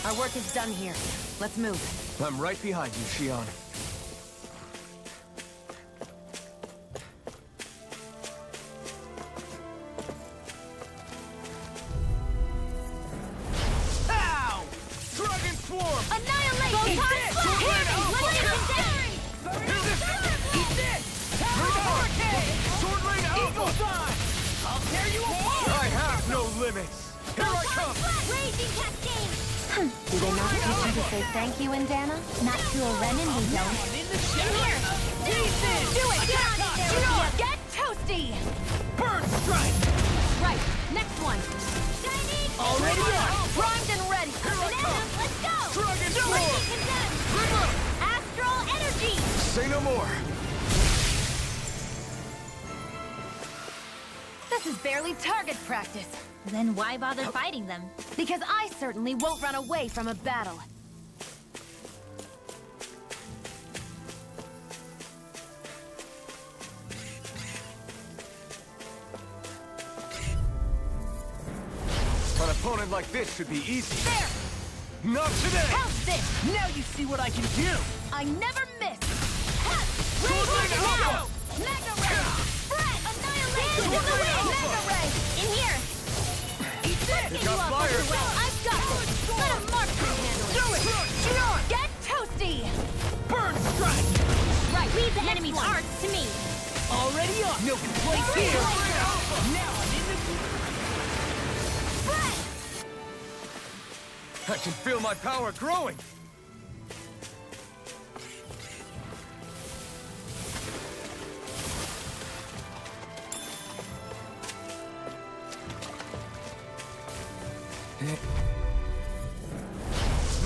Speaker 4: Our work is done here. Let's move.
Speaker 6: I'm right behind you, Shion.
Speaker 2: Pow.
Speaker 6: Dragon Swarm!
Speaker 3: Annihilation.
Speaker 6: Eat this!
Speaker 2: Eat this.
Speaker 6: Hurricane! Sword Rain
Speaker 2: Eagle
Speaker 6: Alpha!
Speaker 2: Dawn. I'll tear you apart.
Speaker 6: I have no limits! Here I come!
Speaker 3: Raging Cascade.
Speaker 4: Do they not teach you to say thank you, Indana?
Speaker 3: Not to a Renin, we don't.
Speaker 2: In the shadows. Pieces.
Speaker 3: Do it. Get on it there, Leah. Get toasty.
Speaker 2: Burn strike.
Speaker 4: Right, next one.
Speaker 3: Shining.
Speaker 2: Already on.
Speaker 3: Primed and ready. Banana, let's go.
Speaker 6: Dragon
Speaker 3: Raging
Speaker 6: Swarm!
Speaker 3: condemned. Astral energy.
Speaker 6: Say no more!
Speaker 4: This is barely target practice.
Speaker 3: Then why bother fighting them?
Speaker 4: Because I certainly won't run away from a battle.
Speaker 6: An opponent like this should be easy.
Speaker 5: There!
Speaker 6: Not today!
Speaker 5: How's this?
Speaker 2: Now you see what I can do!
Speaker 5: I never miss! Ha!
Speaker 6: Sword Ring
Speaker 5: Raise it
Speaker 6: Alpha!
Speaker 5: now! Mega Ray! Spread! Annihilation!
Speaker 6: Sword Ring Alpha!
Speaker 5: Mega Ray! In here!
Speaker 2: Eat this!
Speaker 5: Get
Speaker 6: got
Speaker 5: you up
Speaker 6: fire.
Speaker 5: underway! I've got this! Let a marksman handle
Speaker 2: Do it! Shion!
Speaker 5: Get toasty!
Speaker 2: Burn strike!
Speaker 3: Right, leave the
Speaker 5: Next
Speaker 3: enemy's
Speaker 5: one.
Speaker 3: arts to me.
Speaker 2: Already up! No complaints
Speaker 5: Sword
Speaker 2: here!
Speaker 5: Ring
Speaker 6: Alpha!
Speaker 2: Now I'm in the...
Speaker 5: Spread!
Speaker 6: I can feel my power growing!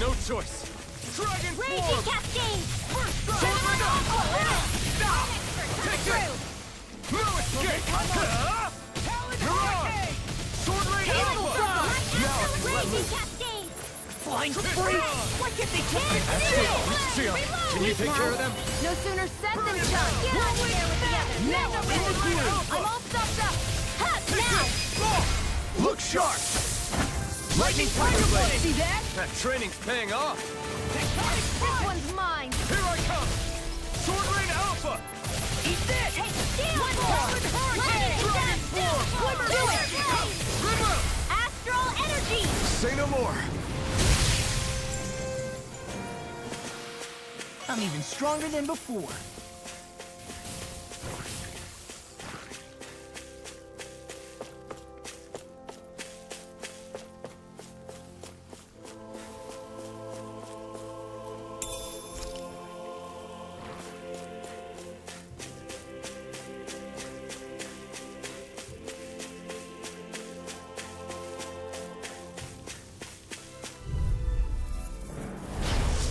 Speaker 6: No choice! Dragon
Speaker 3: Raging
Speaker 6: Form!
Speaker 3: Cascade!
Speaker 6: First strike! Sword Ring Alpha! Take it! No escape! Mirage! Sword Ring Alpha! Now I can let
Speaker 3: Raging
Speaker 6: loose!
Speaker 3: Cascade!
Speaker 2: Flying free! Why can't they keep it still?
Speaker 6: Sion, can you take care of them?
Speaker 5: No sooner said than done!
Speaker 3: Get out of there with the others!
Speaker 5: Now I'm in the groove! I'm all stocked up! Ha! Now!
Speaker 6: Look sharp! Lightning Tiger Blade!
Speaker 2: See that?
Speaker 6: That training's paying off!
Speaker 5: This one's mine!
Speaker 6: Here I come! Sword Ring Alpha!
Speaker 2: Eat this!
Speaker 5: Hey, steel
Speaker 2: One
Speaker 5: form!
Speaker 2: powered
Speaker 5: Lightning
Speaker 6: Dragon
Speaker 5: Attack!
Speaker 6: Form!
Speaker 5: Do it!
Speaker 6: River!
Speaker 5: Astral energy!
Speaker 6: Say no more!
Speaker 2: I'm even stronger than before.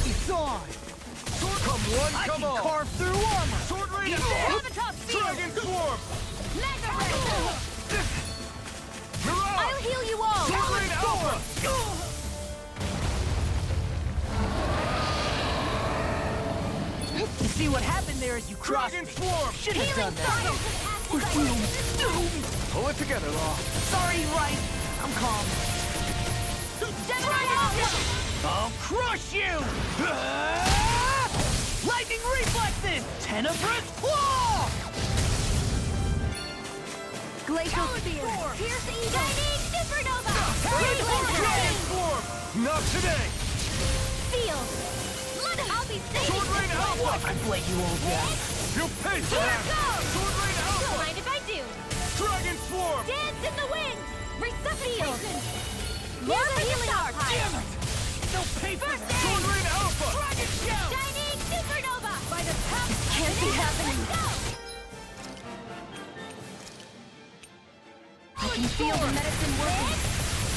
Speaker 2: It's on!
Speaker 6: Come one,
Speaker 2: I
Speaker 6: come
Speaker 2: can
Speaker 6: all!
Speaker 2: carve through armor!
Speaker 6: Sword Ring
Speaker 5: Have
Speaker 6: Alpha!
Speaker 5: the top seal!
Speaker 6: Dragon Form!
Speaker 5: Mega Ray!
Speaker 6: Mirage!
Speaker 5: I'll heal you all!
Speaker 6: Sword Ring Alpha!
Speaker 2: You see what happened there as you crossed
Speaker 6: Dragon
Speaker 2: me?
Speaker 6: Swarm!
Speaker 2: Shouldn't have done that. We're doomed!
Speaker 6: Pull it together, Law.
Speaker 2: Sorry, right? I'm calm. I'll crush you! Lightning reflexes! Tenebrous claw!
Speaker 5: Glacial Spear! Pierce Eagle! Shining Supernova!
Speaker 6: Dragon Form! Not today!
Speaker 3: Seal! I'll be safe!
Speaker 6: Sword Ring Alpha!
Speaker 2: I've let you all down.
Speaker 6: You pay for
Speaker 3: Here
Speaker 6: that!
Speaker 3: goes!
Speaker 6: Sword Ring
Speaker 3: Don't
Speaker 6: Alpha!
Speaker 3: mind if I do!
Speaker 6: Dragon Swarm!
Speaker 3: Dance in the wind! Resuscitation!
Speaker 5: More
Speaker 3: Here's a healing
Speaker 5: healing
Speaker 3: pile!
Speaker 6: Damn it!
Speaker 2: No paper!
Speaker 6: Sword Ring Alpha!
Speaker 2: Dragon shell!
Speaker 3: Shining Supernova! By the power
Speaker 5: can't be happening.
Speaker 3: Let's go!
Speaker 5: I can feel the medicine working.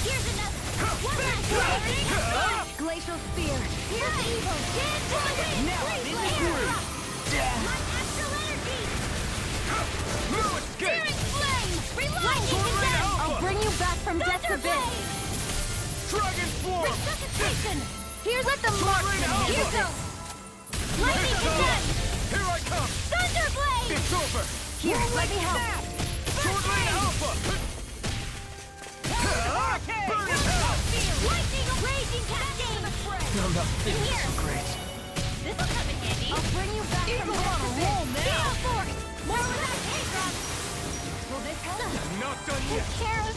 Speaker 3: Here's another! One last!
Speaker 5: Glacial Spear!
Speaker 3: Here's evil! Dance in the wind!
Speaker 2: Now I'm
Speaker 3: Please
Speaker 2: in the
Speaker 3: let
Speaker 2: groove.
Speaker 3: My astral energy!
Speaker 6: No escape!
Speaker 3: Searing flame! Lightning
Speaker 6: Sword Ring
Speaker 3: condemned!
Speaker 6: Alpha!
Speaker 5: I'll bring you back from death's
Speaker 3: Thunder
Speaker 5: abyss.
Speaker 3: blade!
Speaker 6: Dragon Swarm!
Speaker 3: Resuscitation!
Speaker 5: Here's let the
Speaker 6: Ring
Speaker 5: marksman
Speaker 6: Alpha!
Speaker 3: Here
Speaker 5: handle.
Speaker 3: goes! Lightning condemned!
Speaker 6: Here I come!
Speaker 3: Thunder blade!
Speaker 6: It's over!
Speaker 5: Here, let me help.
Speaker 6: Sword Ring Alpha! Burn it out!
Speaker 3: Lightning raging cascade!
Speaker 2: I'm not feeling
Speaker 3: Here.
Speaker 2: so great.
Speaker 3: This'll come in handy!
Speaker 5: I'll bring you back from
Speaker 2: Eagle on a
Speaker 5: death's
Speaker 2: roll
Speaker 5: abyss.
Speaker 2: now!
Speaker 3: Gale force! More without Aether!
Speaker 5: Will this help?
Speaker 6: Not done yet!
Speaker 3: Care of...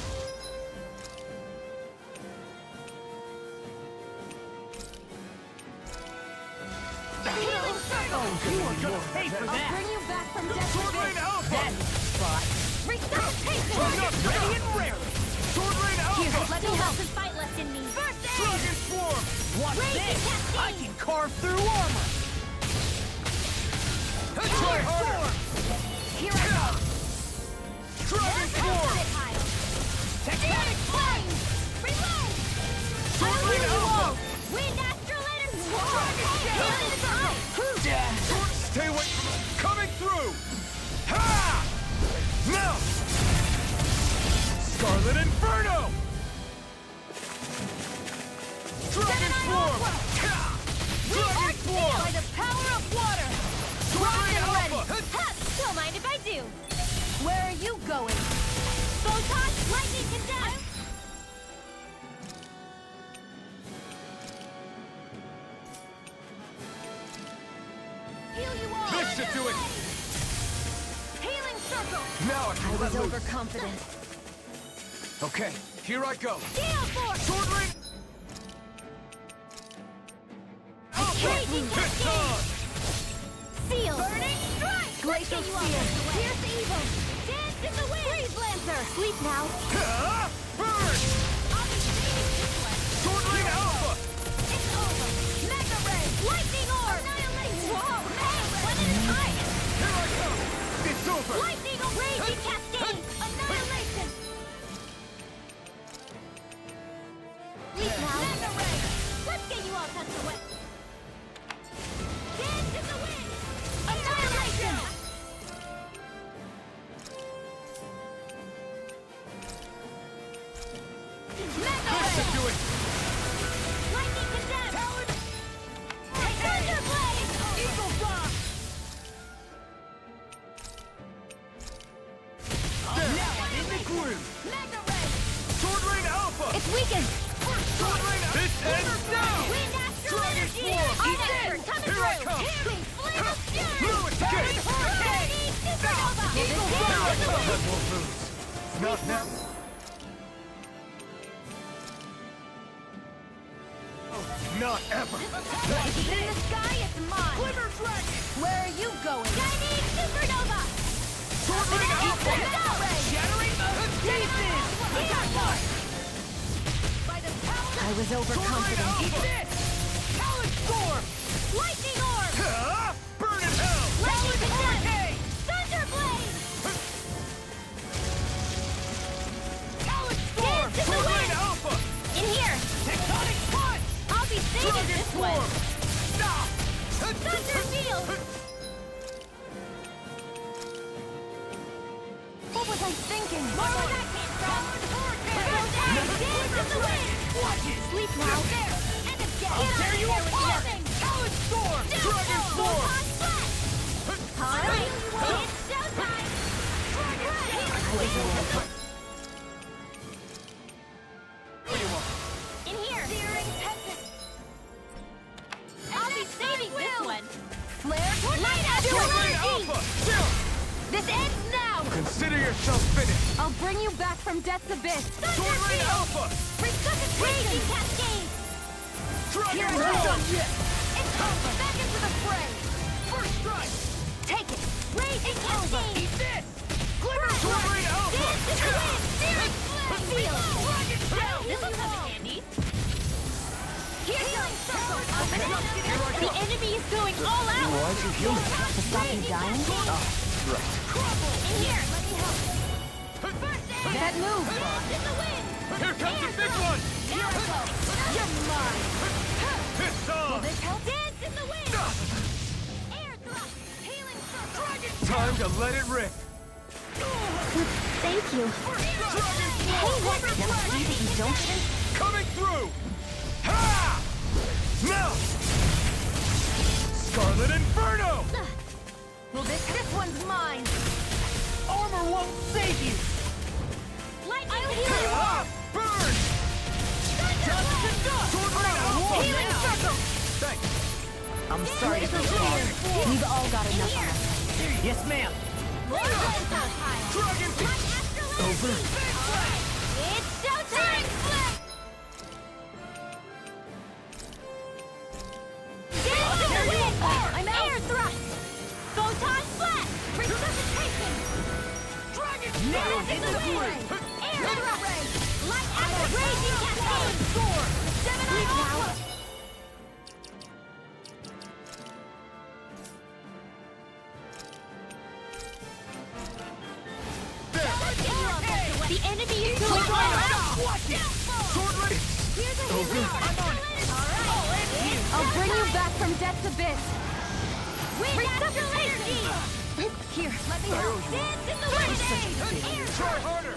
Speaker 5: Healing circle!
Speaker 2: You are gonna pay for
Speaker 5: I'll
Speaker 2: that!
Speaker 5: bring you back from death's
Speaker 6: Sword Ring
Speaker 5: abyss.
Speaker 6: Alpha!
Speaker 2: That's the spot!
Speaker 3: Resuscitation!
Speaker 2: Ready and rare!
Speaker 6: Sword Ring
Speaker 5: Here,
Speaker 6: Alpha!
Speaker 5: let me
Speaker 3: Still
Speaker 5: help.
Speaker 3: have some fight left in me! First aid!
Speaker 6: Dragon Swarm!
Speaker 2: Watch
Speaker 3: Raging
Speaker 2: this!
Speaker 3: cascade.
Speaker 2: I can carve through armor!
Speaker 6: Try harder!
Speaker 5: Here I go.
Speaker 6: Dragon Swarm!
Speaker 3: Tectonic flame! Reload!
Speaker 6: Sword Ring Alpha!
Speaker 3: Wind astral energy!
Speaker 6: Dragon
Speaker 3: Healing
Speaker 6: Stay away from us! Coming through! Ha! Now! Scarlet Inferno! Dragon Swarm! Ha! Dragon Swarm!
Speaker 5: By the power of water!
Speaker 6: Sword Ring
Speaker 5: and ready.
Speaker 6: Alpha!
Speaker 3: Ha! Don't mind if I do!
Speaker 5: Where are you going?
Speaker 3: Photon lightning condemned!
Speaker 4: was overconfident.
Speaker 6: Okay, here I go.
Speaker 3: Gale Force!
Speaker 6: Sword ring!
Speaker 3: Raging
Speaker 6: Hit
Speaker 3: Cascade!
Speaker 6: time!
Speaker 3: Seal! Burning Strike!
Speaker 4: Glacial
Speaker 3: Let's get you
Speaker 4: Spear.
Speaker 3: out of the way. Pierce Evil! Dance in the wind! Freeze Lancer! Sleep now!
Speaker 6: Ah, burn!
Speaker 3: I'll be saving this one!
Speaker 6: Sword ring alpha!
Speaker 3: It's over! Mega Ray! Lightning Orb! Annihilation! Whoa! Hey! One at a time!
Speaker 6: Here I come! It's over!
Speaker 3: Lightning Orb! Raging Cascade! Annihilation! Sleep now! Mega Ray! Let's get you all tucked away! Dance in the wind! Annihilation! Mega
Speaker 6: This should do
Speaker 3: Ray!
Speaker 6: it!
Speaker 3: Lightning Condemned!
Speaker 6: Talon!
Speaker 3: Thunder Blade!
Speaker 6: Eagle Fly! Now I'm in the groove!
Speaker 3: Mega Ray!
Speaker 6: Sword ring alpha!
Speaker 3: It's weakened!
Speaker 6: Sword ring alpha! This ends now!
Speaker 3: Wind Astral
Speaker 6: Dragon
Speaker 3: Energy!
Speaker 6: Swarm!
Speaker 3: Eat it! Coming
Speaker 6: Here I
Speaker 3: through!
Speaker 6: come!
Speaker 3: Healing Flame of Fury!
Speaker 6: Blue escape!
Speaker 3: Lightning Supernova!
Speaker 6: Eagle
Speaker 3: Dance
Speaker 6: Fly!
Speaker 3: in the wind!
Speaker 6: That won't lose. Not now. Not ever!
Speaker 3: It's in the sky, it's mine!
Speaker 6: Glimmer Dragon!
Speaker 3: Where are you going? Shining Supernova!
Speaker 6: Sword ring alpha!
Speaker 3: Ray!
Speaker 6: Shattering the pieces!
Speaker 3: By the power
Speaker 4: I was
Speaker 6: Sword ring
Speaker 4: overconfident.
Speaker 6: alpha! Talon Storm!
Speaker 3: Lightning Orb!
Speaker 6: Ah, burn in hell!
Speaker 3: Lightning Condemned!
Speaker 6: Hurricane!
Speaker 3: Thunder Blade!
Speaker 6: Talon Storm!
Speaker 3: Dance in the
Speaker 6: Sword ring
Speaker 3: wind!
Speaker 6: alpha!
Speaker 3: In here!
Speaker 6: Tectonic punch!
Speaker 3: I'll be saving
Speaker 6: Dragon
Speaker 3: this one!
Speaker 6: Swarm! Stop!
Speaker 3: Thunder Field!
Speaker 4: What was I thinking?
Speaker 3: More where that came from! Dance in the wind!
Speaker 6: Watch it!
Speaker 3: Sleep now! End of day!
Speaker 6: I'll tear you apart!
Speaker 3: Nothing!
Speaker 6: Talon Storm! Dragon Swarm!
Speaker 3: Alright, it's showtime! In here! Searing Tempest! I'll be saving this one! Flare Light Astral
Speaker 6: Sword ring
Speaker 3: Energy!
Speaker 6: alpha! Chill!
Speaker 3: This ends now!
Speaker 6: Consider yourself finished!
Speaker 4: I'll bring you back from death's abyss.
Speaker 6: Sword ring alpha!
Speaker 3: Raging Cascade!
Speaker 6: Dragon
Speaker 3: Here I
Speaker 6: Swarm!
Speaker 3: go. It's over! Back into the fray!
Speaker 6: First strike!
Speaker 3: Take it! Raging Cascade!
Speaker 6: Eat this! Glimmer Sword ring alpha!
Speaker 3: Dance in the wind! Searing Flame! Field!
Speaker 6: Dragon Tail!
Speaker 3: This'll come in handy! Healing Circle! The enemy is going all out!
Speaker 1: Why is you human?
Speaker 4: To stop you dying?
Speaker 1: Right.
Speaker 3: In here! Let me help! First aid!
Speaker 4: That move!
Speaker 3: Dance in the wind!
Speaker 6: Here comes the big one!
Speaker 3: Here I go! You're mine!
Speaker 6: It's on!
Speaker 3: This help? Dance in the wind! Air thrust! Healing circle!
Speaker 6: Time to let it rip!
Speaker 4: Thank you.
Speaker 6: Dragon
Speaker 4: Hey, what? Now see that you don't get
Speaker 6: coming through! Ha! Now! Scarlet Inferno!
Speaker 3: Well, this one's mine!
Speaker 6: Armor won't save you!
Speaker 3: Lightning I'll heal you!
Speaker 6: Ah! Burn! Sword ring alpha!
Speaker 3: Healing circle!
Speaker 6: Thanks.
Speaker 2: I'm sorry to
Speaker 3: Glacial
Speaker 2: prolong.
Speaker 3: Spear!
Speaker 4: We've all got
Speaker 3: In
Speaker 4: enough
Speaker 3: here!
Speaker 4: of us.
Speaker 2: Yes, ma'am.
Speaker 6: Dragon
Speaker 3: Over! It's showtime! Dance in the wind! I'm out! Air thrust! Photon flash! Resuscitation!
Speaker 6: Dragon
Speaker 3: Dance in the wind! Air thrust! Light after raging cascade!
Speaker 6: Sword!
Speaker 3: Gemini Alpha! The enemy is going all out!
Speaker 6: Watch it! Sword ring!
Speaker 3: Here's a healing!
Speaker 4: I'll bring you back from death's abyss.
Speaker 3: Wind Astral Energy!
Speaker 4: Here, let me help.
Speaker 3: Dance in the wind! Air
Speaker 6: Try harder!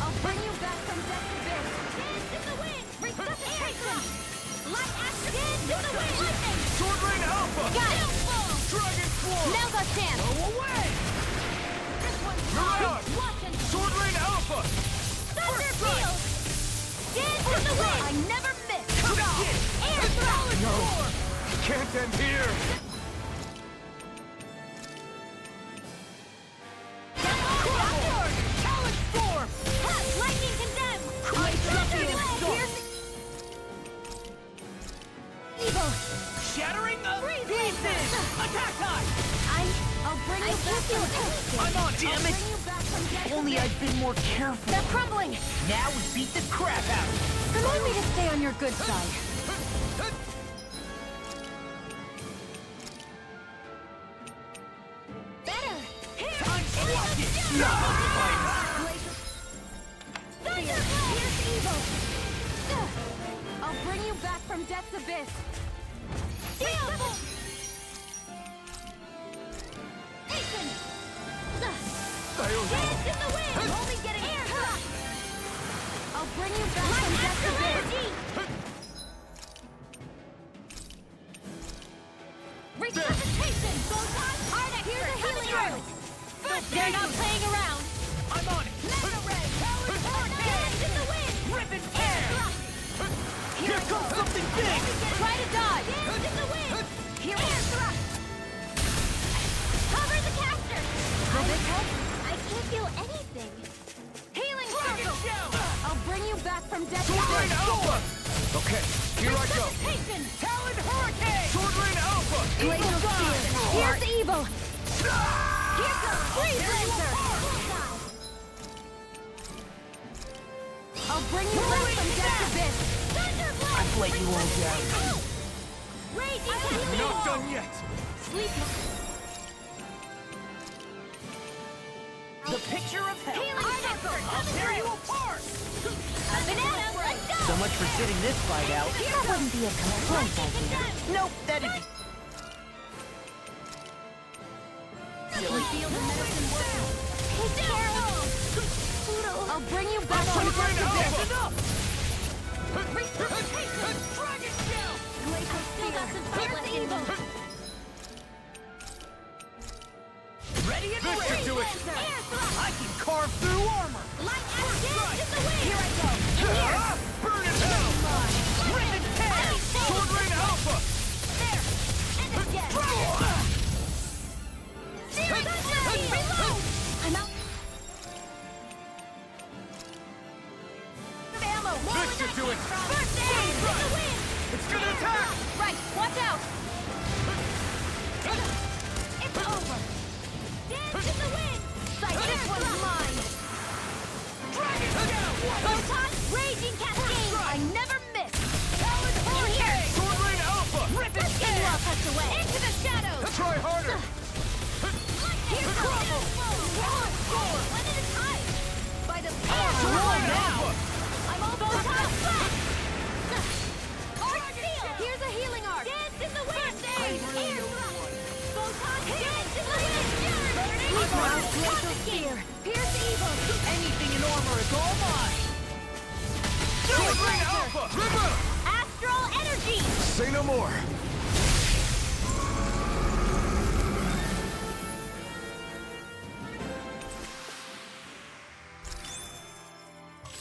Speaker 4: I'll bring you back from death's abyss.
Speaker 3: Dance in the wind! Resuscitation! Light Astral Dance in the wind! Lightning!
Speaker 6: Sword ring alpha!
Speaker 3: Got it!
Speaker 6: Dragon Swarm!
Speaker 3: Now's our chance!
Speaker 6: Go away!
Speaker 3: This one's
Speaker 6: You're
Speaker 3: mine!
Speaker 6: out!
Speaker 3: Watch and
Speaker 6: Sword ring alpha!
Speaker 3: Thunder Field! Dance in the wind! I never miss!
Speaker 6: Come on!
Speaker 3: Air thrust!
Speaker 6: No! Can't end here!
Speaker 3: Get on!
Speaker 5: I can't feel anything.
Speaker 2: I'm on, damn it!
Speaker 5: Bring you back from death.
Speaker 2: If only I'd been more careful.
Speaker 5: They're crumbling.
Speaker 2: Now we beat the crap out of them.
Speaker 5: Remind me to stay on your good side. Better. Here.
Speaker 2: Unfuck it!
Speaker 5: Here's evil. I'll bring you back from death's abyss. Hasten. Dance in the wind. Only getting air. I'll bring you back from death's abyss. Resuscitation. Here's a healing arrow. They're not playing around.
Speaker 2: I'm on it!
Speaker 5: Mega ray. Dance in the wind.
Speaker 2: Rip and tear! Here comes something big!
Speaker 5: Try to dodge. Dance in the wind. Here air thrust. Cover the caster. Will this help? I can't feel anything. Healing circle. I'll bring you back from death.
Speaker 6: Sword Rain Alpha! Okay, here I go.
Speaker 5: Resuscitation.
Speaker 2: Talon Hurricane!
Speaker 6: Sword Rain Alpha!
Speaker 5: Glacial spear. Here's evil. Here comes Freeze Lancer. I'll bring you back from death's abyss.
Speaker 2: I've let you all down.
Speaker 5: Raging
Speaker 6: Not done yet!
Speaker 5: Sleep.
Speaker 2: The picture of hell.
Speaker 5: Healing circle.
Speaker 2: I'll tear you apart!
Speaker 5: A banana. Let's go.
Speaker 2: So much for sitting this fight out.
Speaker 4: That wouldn't be a complaint idea.
Speaker 2: Nope, that'd be... Silly.
Speaker 5: Feel the medicine working. Take care of I'll bring you back from
Speaker 6: Sword Rain
Speaker 5: death's abyss.
Speaker 6: Alpha!
Speaker 5: Resuscitation.
Speaker 2: Dragon Shell!
Speaker 5: Glacial spear. Here's evil.
Speaker 2: Ready and
Speaker 6: This should
Speaker 2: ready!
Speaker 6: do it!
Speaker 5: Air thrust.
Speaker 2: I can carve through armor!
Speaker 5: Light as dance in the wind. Here I go.
Speaker 6: Ah! Burn in hell!
Speaker 2: Rip and tear!
Speaker 6: Sword Rain Alpha!
Speaker 5: There. And again. Reload. I'm out. Ammo.
Speaker 6: This should do it!
Speaker 5: First aid. In the wind.
Speaker 6: It's gonna attack!
Speaker 5: Right. Watch out. It's over. Dance in the wind. Sight. This one's mine.
Speaker 2: Dragon Shell!
Speaker 5: Photon. Raging cascade. I never miss.
Speaker 2: Talon Hurricane!
Speaker 6: Sword Rain Alpha!
Speaker 2: Rip and tear!
Speaker 5: Well tucked away. Into the shadows.
Speaker 6: Try harder!
Speaker 5: Here comes. One at a time. By the power of
Speaker 2: Sword
Speaker 5: Lord.
Speaker 2: Rain Alpha!
Speaker 5: I'm all Photon flash. Arc seal. Here's a healing arc. Dance in the wind. Air thrust. Photon. Dance in the wind. Glacial spear. Pierce evil.
Speaker 2: Anything in armor is all mine!
Speaker 6: Sword Rain Alpha! River!
Speaker 5: Astral energy.
Speaker 6: Say no more!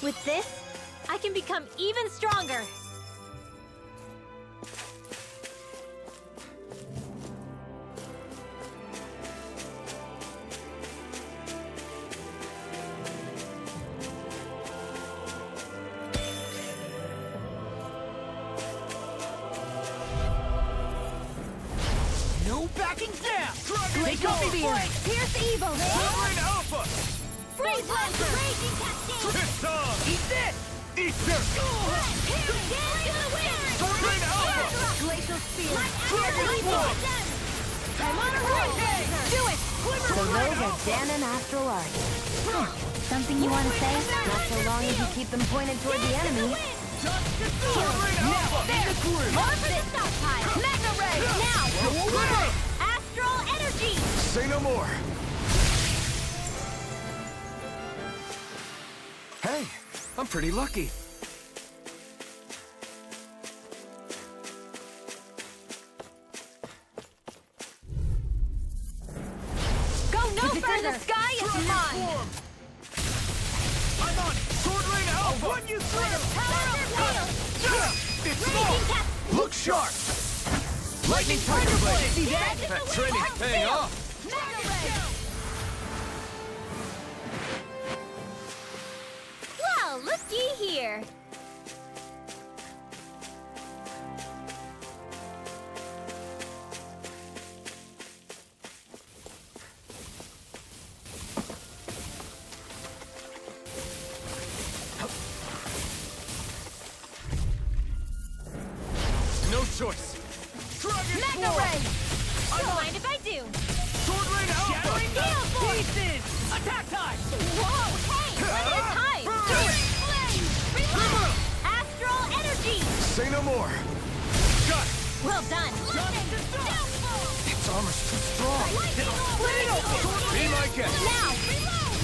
Speaker 3: With this, I can become even stronger.
Speaker 2: No backing down!
Speaker 6: Dragon
Speaker 2: They got me flanked!
Speaker 5: Pierce evil.
Speaker 6: Sword Rain Alpha!
Speaker 5: Freeze lancer. Raging cascade.
Speaker 6: Pissed off!
Speaker 2: Eat this!
Speaker 6: Eat this!
Speaker 5: Dance in the wind.
Speaker 6: Sword Rain Alpha!
Speaker 5: Glacial spear.
Speaker 6: Dragon Sword!
Speaker 5: I'm on a roll. Do it.
Speaker 4: So those are Dan and Astral Arts. Something you want to say? Not so long as you keep them pointed toward the enemy.
Speaker 6: Sword Rain Alpha!
Speaker 2: In the groove!
Speaker 5: Morphin stockpile. Mega ray. Now.
Speaker 6: River!
Speaker 5: Astral energy.
Speaker 1: Say no more. Hey, I'm pretty lucky.
Speaker 5: Go no
Speaker 4: If it's in
Speaker 5: further.
Speaker 4: the sky, it's mine.
Speaker 6: Form! I'm on it! Sword Rain Alpha!
Speaker 2: Run you through!
Speaker 5: Power of wheel.
Speaker 6: It's
Speaker 5: Raging
Speaker 6: on!
Speaker 5: cat.
Speaker 6: Look sharp! Lightning Tiger Blade!
Speaker 2: See that?
Speaker 6: That training's paying off!
Speaker 5: Mega ray.
Speaker 3: Well, looky here.
Speaker 6: choice! Dragon
Speaker 5: Mega
Speaker 6: Swarm!
Speaker 5: Ray!
Speaker 3: Don't mind if I do.
Speaker 6: Sword Rain Alpha!
Speaker 5: Shattering Gale Force!
Speaker 2: Pieces! Attack time!
Speaker 3: Whoa, hey, one at a time.
Speaker 5: Searing Flame! Relax!
Speaker 3: Astral energy.
Speaker 6: Say no more! Got it!
Speaker 3: Well done.
Speaker 5: Lightning! Downfall!
Speaker 1: Its armor's too strong.
Speaker 5: Lightning!
Speaker 2: Split it open!
Speaker 6: Be my guest!
Speaker 3: Now.
Speaker 5: Reload!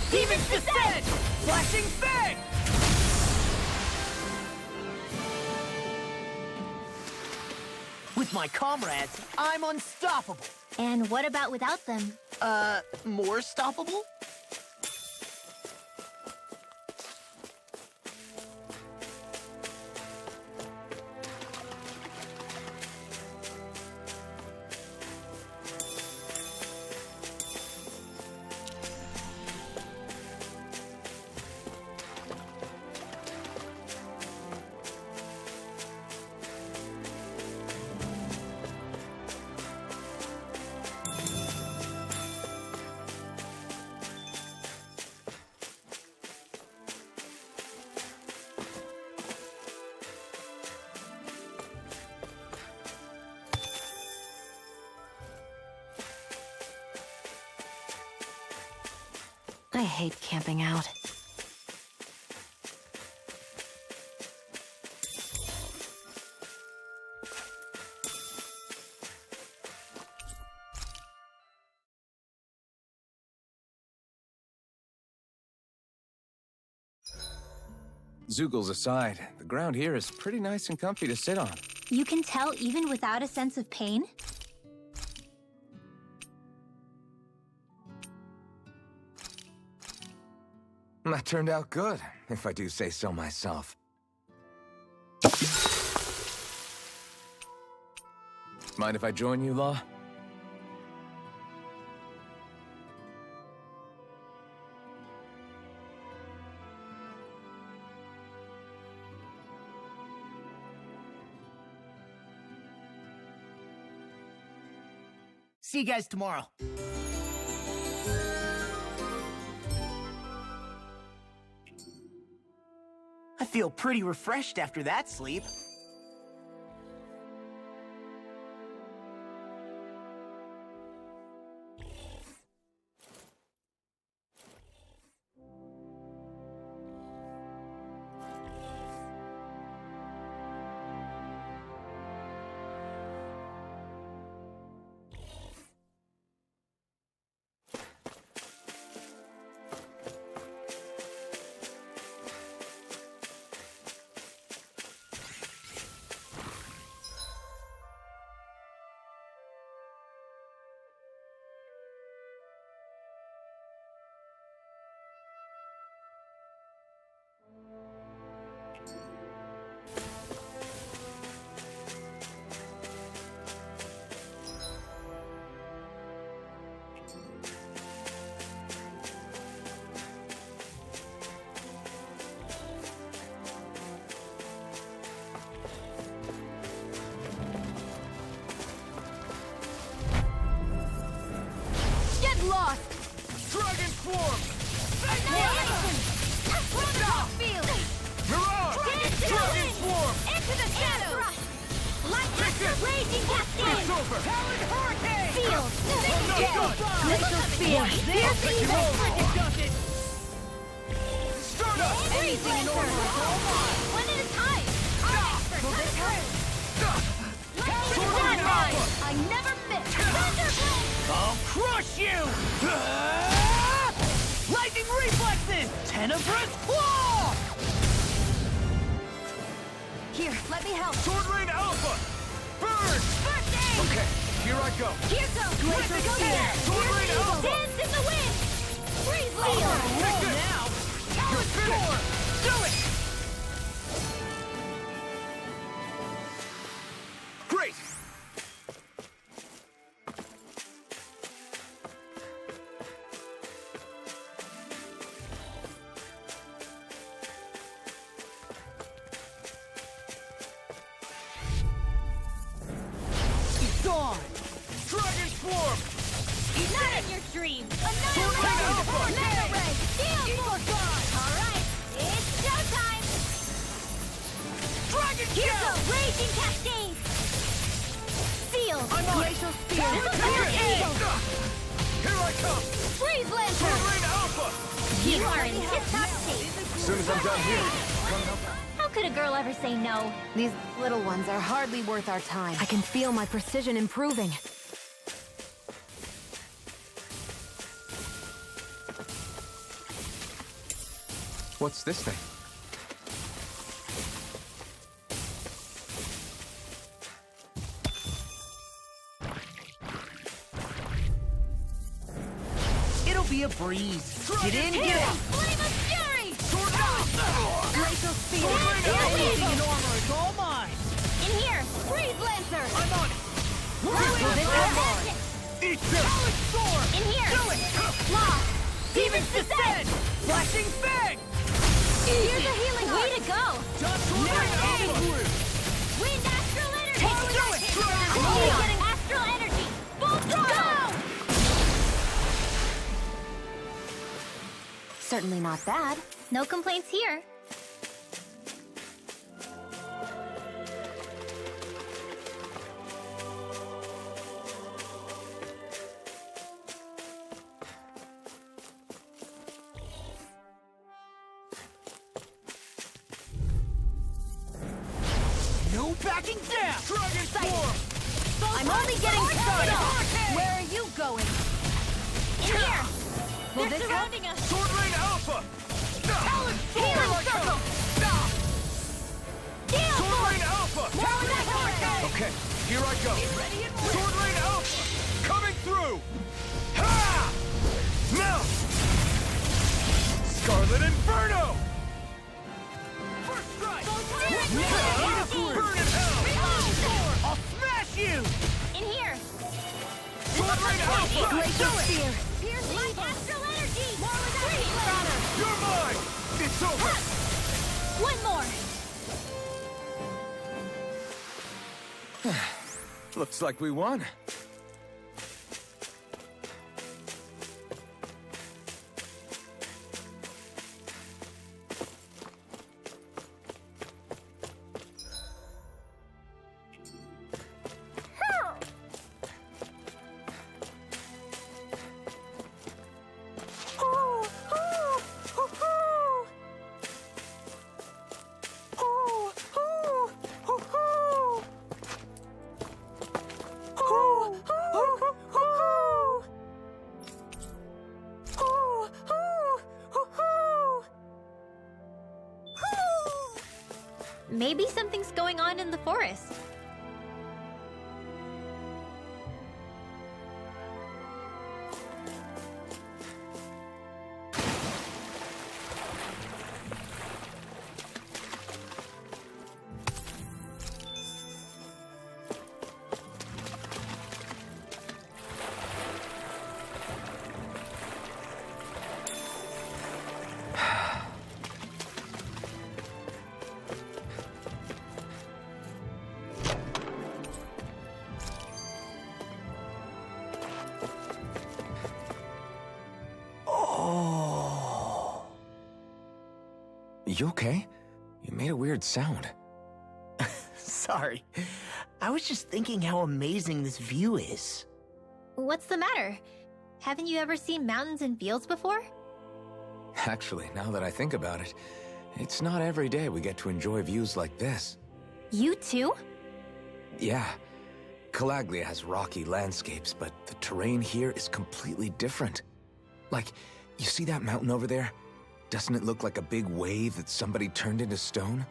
Speaker 2: Demon's Descent! Flashing Fang! With my comrades, I'm unstoppable.
Speaker 3: And what about without them?
Speaker 2: More stoppable?
Speaker 4: I hate camping out.
Speaker 1: Zoogles aside, the ground here is pretty nice and comfy to sit on.
Speaker 3: You can tell even without a sense of pain?
Speaker 1: That turned out good, if I do say so myself. Mind if I join you, Law?
Speaker 2: See you guys tomorrow. I feel pretty refreshed after that sleep.
Speaker 5: Get lost!
Speaker 6: Dragon Swarm!
Speaker 5: Annihilation! Protocol Field!
Speaker 6: Mirage!
Speaker 5: Into the
Speaker 6: Dragon
Speaker 5: wind!
Speaker 6: Swarm!
Speaker 5: Into the shadows! Lightning!
Speaker 6: Take it!
Speaker 5: Raging Cascade!
Speaker 6: It's over!
Speaker 2: Talon Hurricane!
Speaker 5: Field!
Speaker 6: not done!
Speaker 5: Glacial Spear! Fierce Evil!
Speaker 2: Does it!
Speaker 6: Stardust!
Speaker 5: Anything in order!
Speaker 3: One at a time.
Speaker 5: Will this help?
Speaker 6: Sword Rain
Speaker 5: Sunrise!
Speaker 6: Alpha!
Speaker 5: I never miss! Thunderblade!
Speaker 2: I'll crush you! Lightning reflexes! Tenebrous claw!
Speaker 5: Here, let me help!
Speaker 6: Sword Rain Alpha! Burn!
Speaker 5: First aid!
Speaker 6: Okay, here I go.
Speaker 5: Here goes!
Speaker 6: Glacial
Speaker 5: Go
Speaker 6: Spear!
Speaker 5: there!
Speaker 6: Sword Rain
Speaker 5: Fierce Evil!
Speaker 6: Alpha!
Speaker 5: Dance in the wind! Freeze
Speaker 6: Take
Speaker 5: Wheel!
Speaker 6: this!
Speaker 2: Now!
Speaker 6: You're finished!
Speaker 2: Do it!
Speaker 6: Great!
Speaker 2: It's on!
Speaker 6: Dragon Swarm!
Speaker 3: Not in your dreams.
Speaker 6: Sword Rain Alpha!
Speaker 5: Mega Ray! Steel Force!
Speaker 3: All right, it's showtime.
Speaker 2: Dragon
Speaker 3: Here
Speaker 2: Shell!
Speaker 3: goes Raging Cascade.
Speaker 6: I'm on it!
Speaker 5: Glacial Spear!
Speaker 6: Here I come!
Speaker 5: Freeze Lantern!
Speaker 6: Sword Rain Alpha!
Speaker 3: You are in tip-top shape.
Speaker 1: As soon as I'm done here,
Speaker 3: How could a girl ever say no?
Speaker 4: These little ones are hardly worth our time. I can feel my precision improving.
Speaker 1: what's this thing?
Speaker 2: It'll be a breeze. Get in, get out.
Speaker 5: Flame of Fury!
Speaker 2: Glacial Spear. Anything in armor is all mine.
Speaker 5: In here! Freeze Lancer!
Speaker 6: I'm on it! Eat this!
Speaker 5: In here! Law! Demon's Descent!
Speaker 2: Flashing Fang.
Speaker 5: Here's a healing
Speaker 3: Way
Speaker 5: art!
Speaker 3: to go!
Speaker 6: Sword Rain Alpha!
Speaker 5: Wind Astral Energy!
Speaker 3: Only getting astral energy!
Speaker 5: Full throttle!
Speaker 4: Certainly not bad.
Speaker 3: No complaints here.
Speaker 2: No backing down.
Speaker 6: Dragon Form!
Speaker 5: I'm only getting started! Where are you going? In here!
Speaker 3: They're
Speaker 5: this
Speaker 3: surrounding us!
Speaker 6: Sword Rain Alpha!
Speaker 5: Healing Circle! Gale
Speaker 6: Sword
Speaker 5: Force!
Speaker 6: Rain Alpha!
Speaker 5: More with that hurricane!
Speaker 6: Okay, here I go. Sword Rain Alpha! Coming through! Ha! Now! Scarlet Inferno! First strike! Burn in hell!
Speaker 2: I'll smash you.
Speaker 3: In here!
Speaker 6: Sword Rain Alpha!
Speaker 5: Glacial Spear!
Speaker 3: Pierce light astral energy!
Speaker 5: More with that
Speaker 6: You're mine! It's over!
Speaker 3: One more!
Speaker 1: Looks like we won.
Speaker 3: Maybe something's going on in the forest.
Speaker 1: You okay? You made a weird sound.
Speaker 2: Sorry. I was just thinking how amazing this view is.
Speaker 3: What's the matter? Haven't you ever seen mountains and fields before?
Speaker 1: Actually, now that I think about it, it's not every day we get to enjoy views like this.
Speaker 3: You too?
Speaker 1: Yeah, Calaglia has rocky landscapes, but the terrain here is completely different. Like, you see that mountain over there? Doesn't it look like a big wave that somebody turned into stone?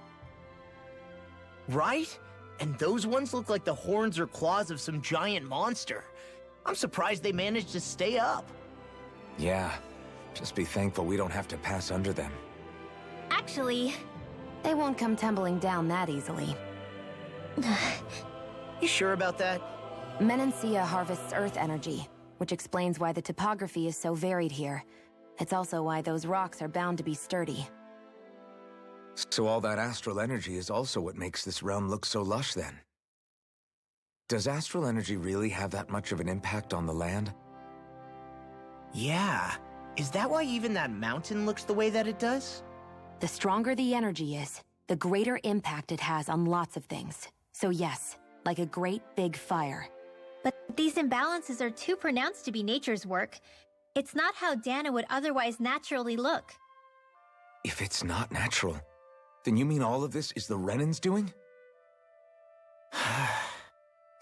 Speaker 2: Right? And those ones look like the horns or claws of some giant monster. I'm surprised they managed to stay up.
Speaker 1: Yeah, just be thankful we don't have to pass under them.
Speaker 3: Actually,
Speaker 4: They won't come tumbling down that easily.
Speaker 2: You sure about that?
Speaker 4: Menancia harvests earth energy, which explains why the topography is so varied here. It's also why those rocks are bound to be sturdy.
Speaker 1: So all that astral energy is also what makes this realm look so lush then. Does astral energy really have that much of an impact on the land?
Speaker 2: Yeah. Is that why even that mountain looks the way that it does?
Speaker 4: The stronger the energy is, the greater impact it has on lots of things. So yes, like a great big fire.
Speaker 3: But these imbalances are too pronounced to be nature's work. It's not how Dana would otherwise naturally look.
Speaker 1: If it's not natural, then you mean all of this is the Renans doing?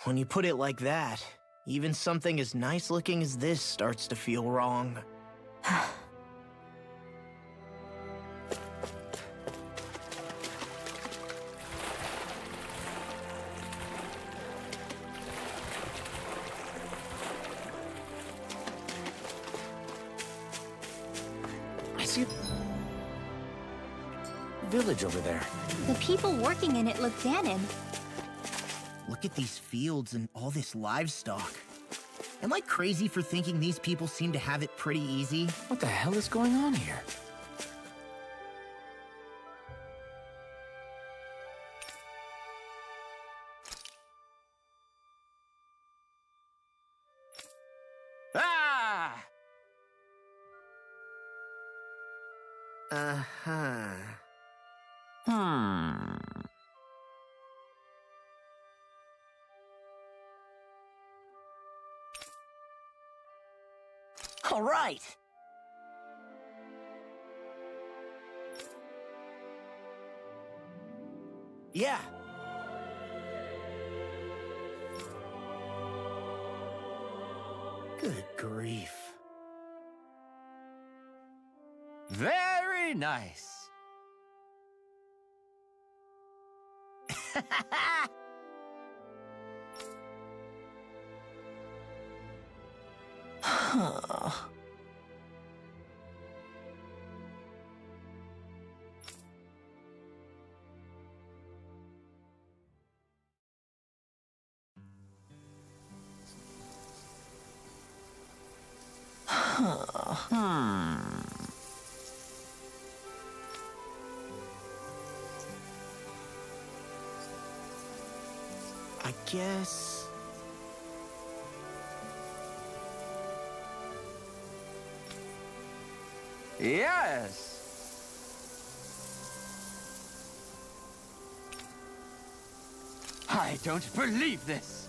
Speaker 2: When you put it like that, even something as nice looking as this starts to feel wrong.
Speaker 1: I see village over there.
Speaker 3: The people working in it look Danon.
Speaker 2: Look at these fields and all this livestock. Am I crazy for thinking these people seem to have it pretty easy?
Speaker 1: What the hell is going on here?
Speaker 6: Ah!
Speaker 2: Uh-huh. All right. Yeah. Good grief.
Speaker 6: Very nice.
Speaker 2: I guess...
Speaker 6: Yes. I don't believe this.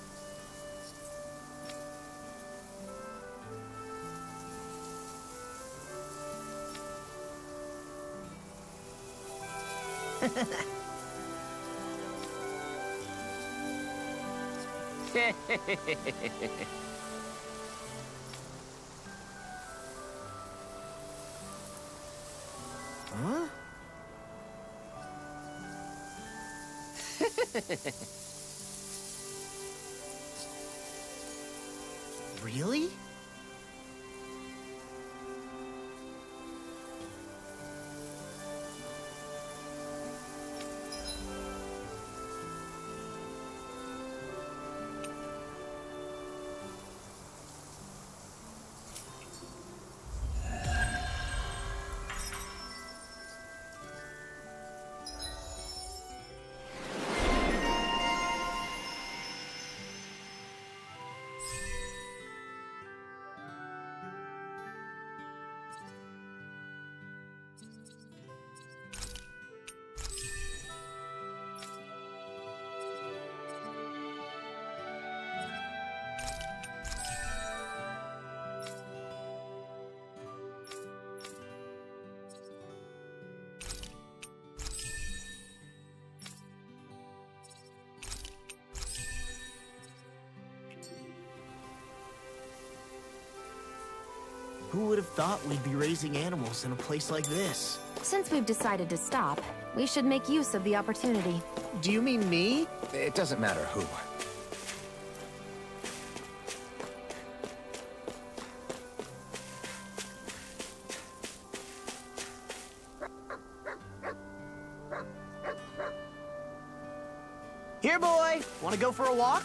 Speaker 2: Huh? Really? Who would have thought we'd be raising animals in a place like this?
Speaker 4: Since we've decided to stop, we should make use of the opportunity.
Speaker 2: Do you mean me?
Speaker 1: It doesn't matter who.
Speaker 2: Here, boy! Want to go for a walk?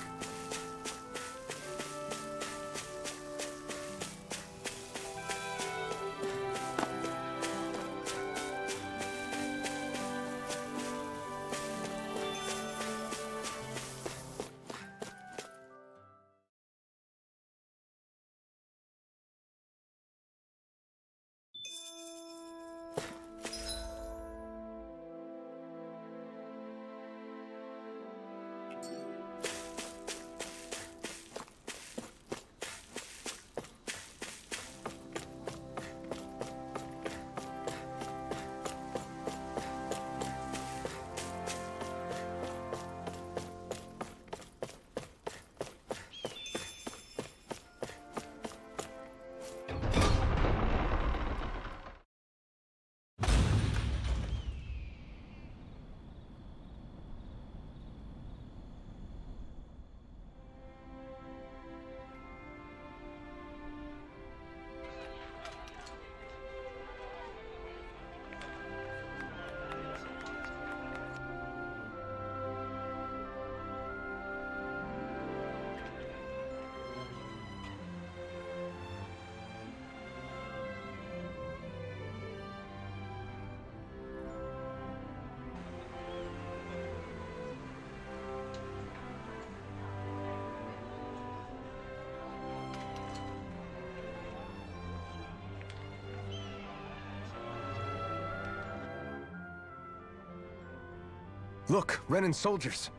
Speaker 1: Look, Renan soldiers.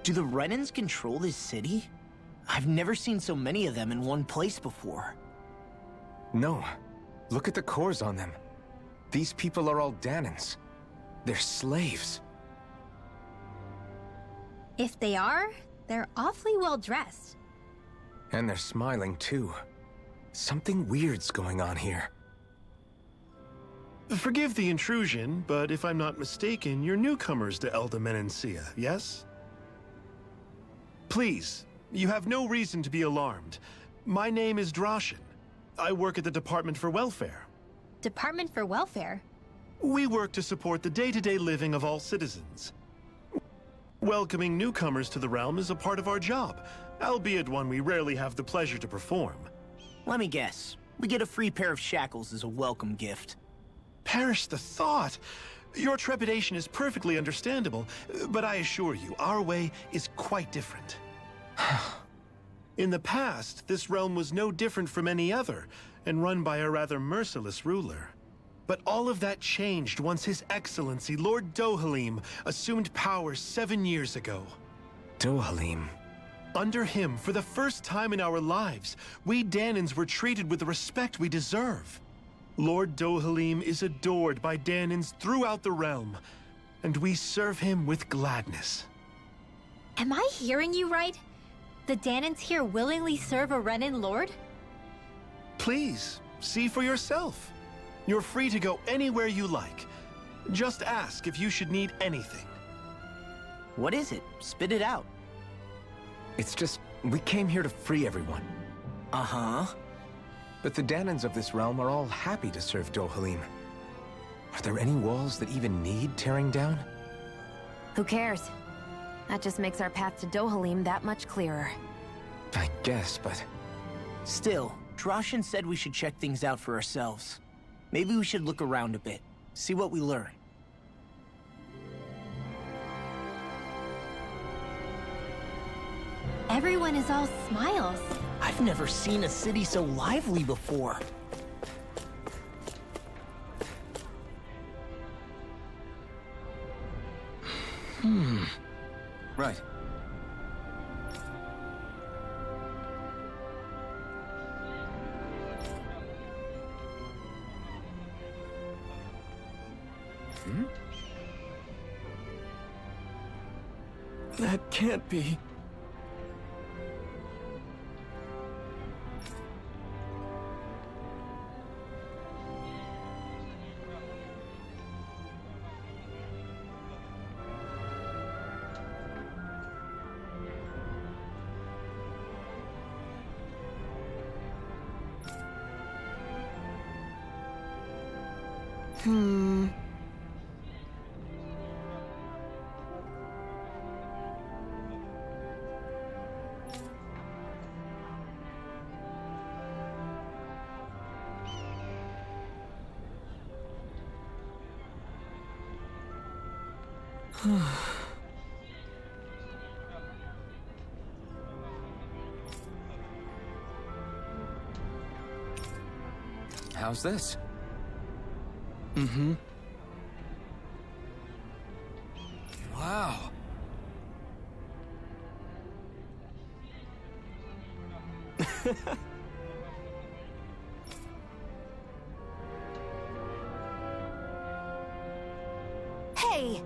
Speaker 2: Do the Renans control this city? I've never seen so many of them in one place before.
Speaker 1: No. Look at the cores on them. These people are all Danans. They're slaves.
Speaker 3: If they are, they're awfully well dressed.
Speaker 1: And they're smiling, too. Something weird's going on here.
Speaker 7: Forgive the intrusion, but if I'm not mistaken, you're newcomers to Elda Menancia, yes? Please, you have no reason to be alarmed. My name is Droshin. I work at the Department for Welfare.
Speaker 3: Department for Welfare?
Speaker 7: We work to support the day-to-day living of all citizens. Welcoming newcomers to the realm is a part of our job, albeit one we rarely have the pleasure to perform.
Speaker 2: Let me guess. We get a free pair of shackles as a welcome gift.
Speaker 7: Perish the thought! Your trepidation is perfectly understandable, but I assure you, our way is quite different. In the past, this realm was no different from any other, and run by a rather merciless ruler. But all of that changed once His Excellency, Lord Dohalim, assumed power 7 years ago.
Speaker 1: Dohalim.
Speaker 7: Under him, for the first time in our lives, we Danans were treated with the respect we deserve. Lord Dohalim is adored by Danans throughout the realm, and we serve him with gladness.
Speaker 3: Am I hearing you right? The Danans here willingly serve a Renan lord?
Speaker 7: Please, see for yourself. You're free to go anywhere you like. Just ask if you should need anything.
Speaker 2: What is it? Spit it out.
Speaker 1: It's just, we came here to free everyone.
Speaker 2: Uh-huh.
Speaker 1: But the Danans of this realm are all happy to serve Dohalim. Are there any walls that even need tearing down?
Speaker 4: Who cares? That just makes our path to Dohalim that much clearer.
Speaker 1: I guess, but...
Speaker 2: Still, Droshin said we should check things out for ourselves. Maybe we should look around a bit, see what we learn.
Speaker 3: Everyone is all smiles.
Speaker 2: I've never seen a city so lively before.
Speaker 1: Right. That can't be. How's this? Wow.
Speaker 4: Hey!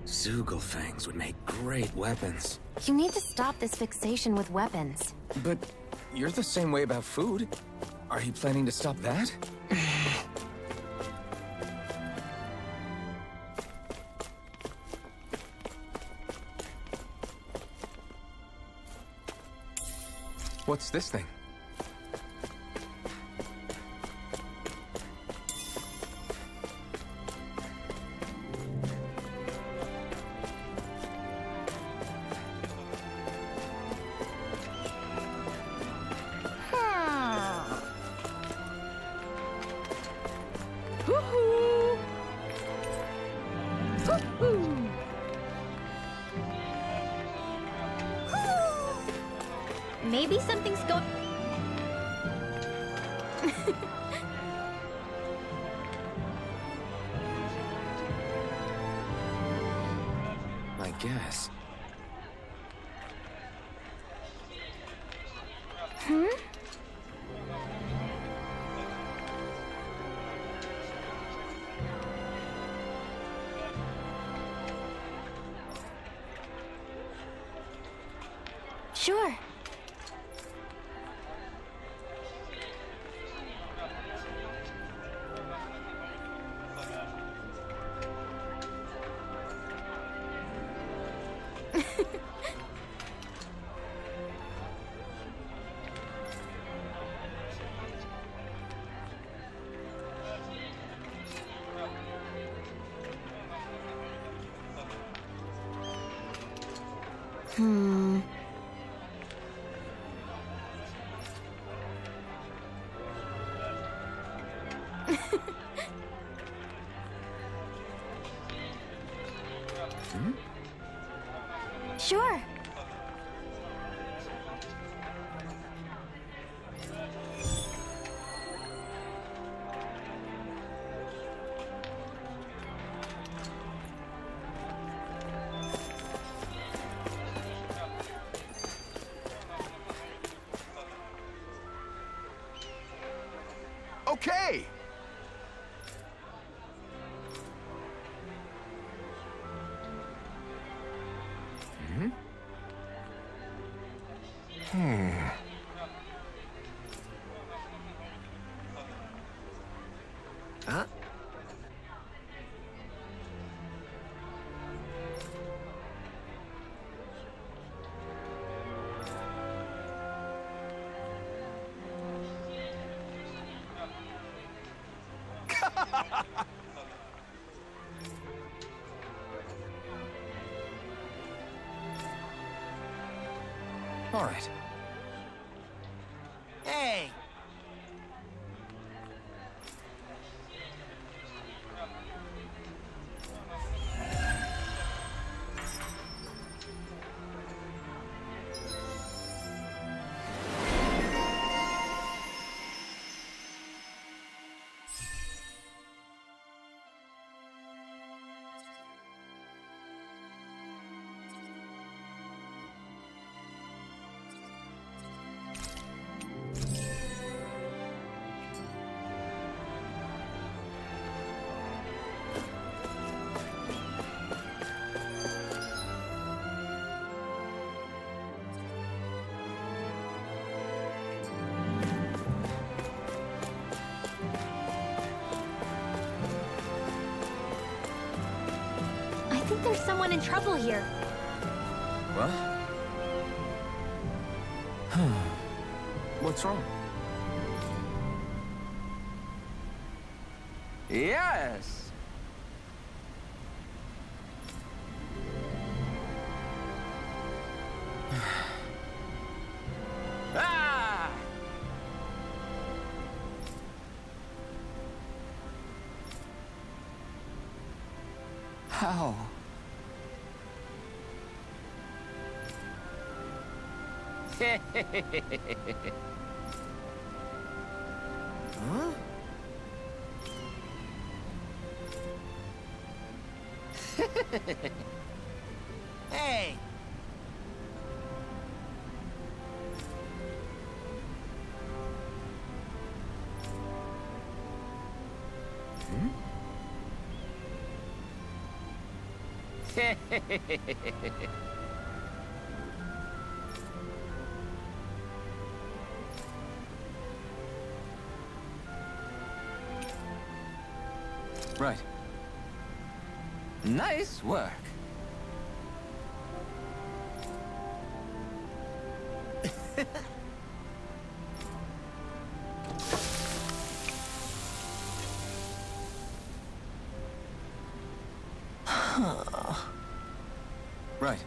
Speaker 1: Zugelfangs would make great weapons.
Speaker 4: You need to stop this fixation with weapons.
Speaker 1: But you're the same way about food. Are you planning to stop that? What's this thing?
Speaker 5: Hoo-hoo! Hoo-hoo!
Speaker 3: Maybe something's going...
Speaker 1: I guess.
Speaker 4: Sure. Hmm. Sure.
Speaker 6: Okay!
Speaker 2: Huh?
Speaker 1: All right.
Speaker 2: Hey!
Speaker 3: I think there's someone in trouble here.
Speaker 1: What? What's wrong?
Speaker 8: Yes! Ah! How?
Speaker 2: Huh? Hey!
Speaker 1: Right.
Speaker 8: Nice work.
Speaker 1: Right.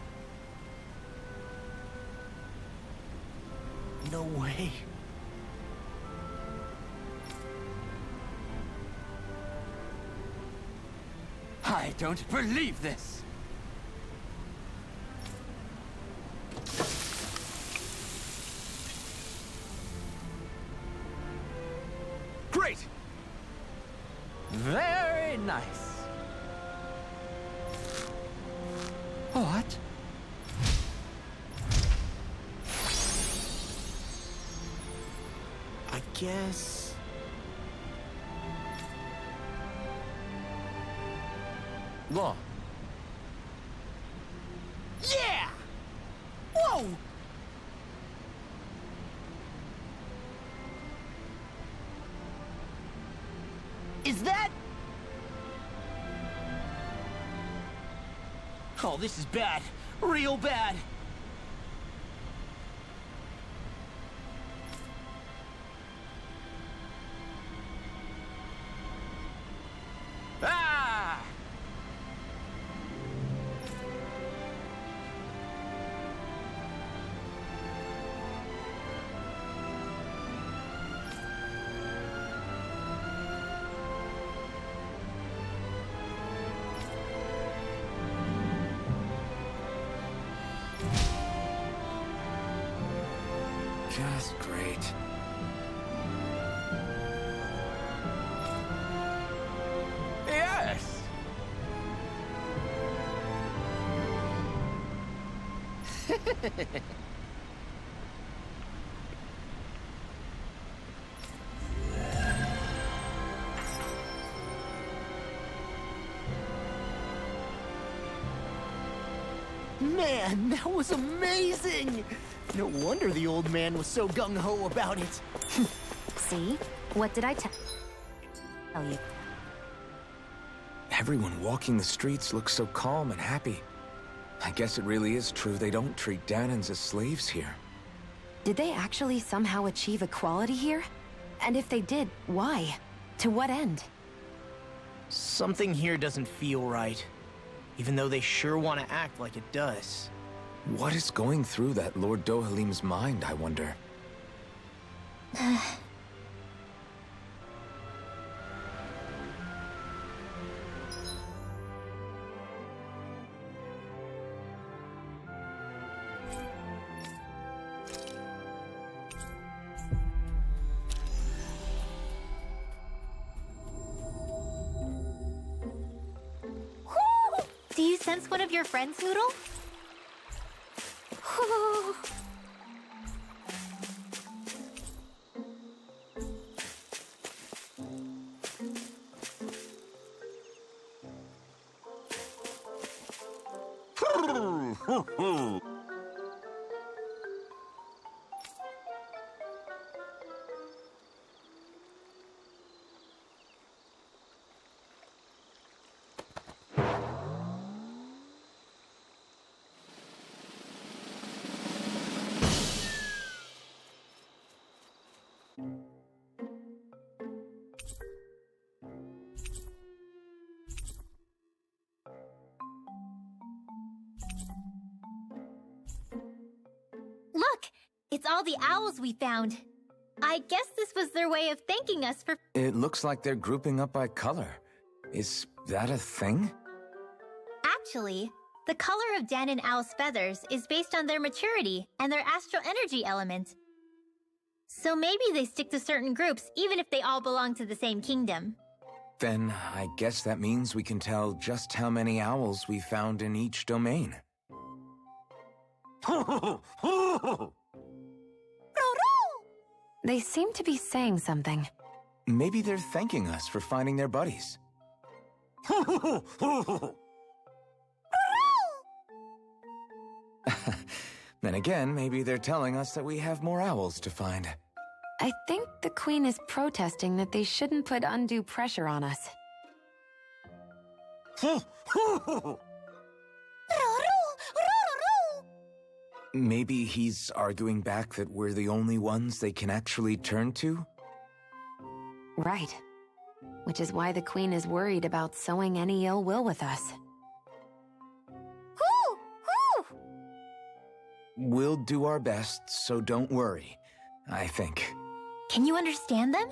Speaker 2: No way.
Speaker 8: I don't believe this.
Speaker 6: Great!
Speaker 8: Very nice. What?
Speaker 2: I guess...
Speaker 1: Law.
Speaker 2: Yeah! Whoa! Is that... Oh, this is bad. Real bad.
Speaker 8: Ah!
Speaker 1: Just great.
Speaker 8: Yes!
Speaker 2: Man, that was amazing! No wonder the old man was so gung-ho about it.
Speaker 4: See? What did I tell you?
Speaker 1: Everyone walking the streets looks so calm and happy. I guess it really is true they don't treat Danans as slaves here.
Speaker 4: Did they actually somehow achieve equality here? And if they did, why? To what end?
Speaker 2: Something here doesn't feel right. Even though they sure want to act like it does.
Speaker 1: What is going through that Lord Dohalim's mind, I wonder?
Speaker 3: Do you sense one of your friends, Noodle? Look! It's all the owls we found. I guess this was their way of thanking us for...
Speaker 1: It looks like they're grouping up by color. Is that a thing?
Speaker 3: Actually, the color of Danan owls' feathers is based on their maturity and their astral energy element. So maybe they stick to certain groups even if they all belong to the same kingdom.
Speaker 1: Then I guess that means we can tell just how many owls we found in each domain.
Speaker 4: They seem to be saying something.
Speaker 1: Maybe they're thanking us for finding their buddies. Then again, maybe they're telling us that we have more owls to find.
Speaker 4: I think the Queen is protesting that they shouldn't put undue pressure on us.
Speaker 1: Maybe he's arguing back that we're the only ones they can actually turn to?
Speaker 4: Right. Which is why the Queen is worried about sowing any ill will with us.
Speaker 1: We'll do our best, so don't worry, I think.
Speaker 3: Can you understand them?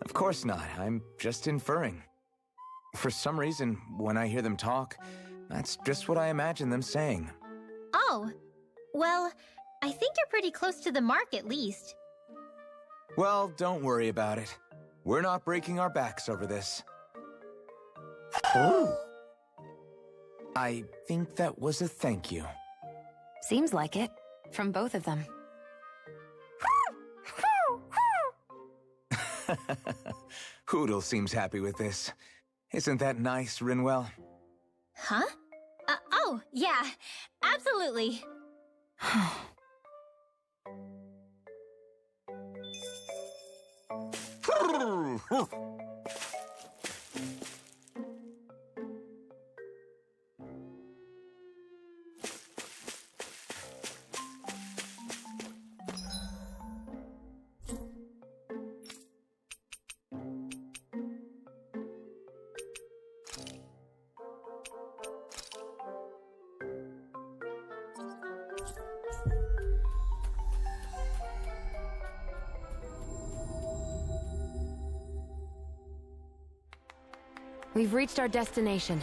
Speaker 1: Of course not. I'm just inferring. For some reason, when I hear them talk, that's just what I imagine them saying.
Speaker 3: Oh, well, I think you're pretty close to the mark at least.
Speaker 1: Well, don't worry about it. We're not breaking our backs over this. Oh! I think that was a thank you.
Speaker 4: Seems like it. From both of them.
Speaker 1: Hootle seems happy with this. Isn't that nice, Rinwell?
Speaker 3: Huh? Oh, yeah, absolutely.
Speaker 4: We've reached our destination.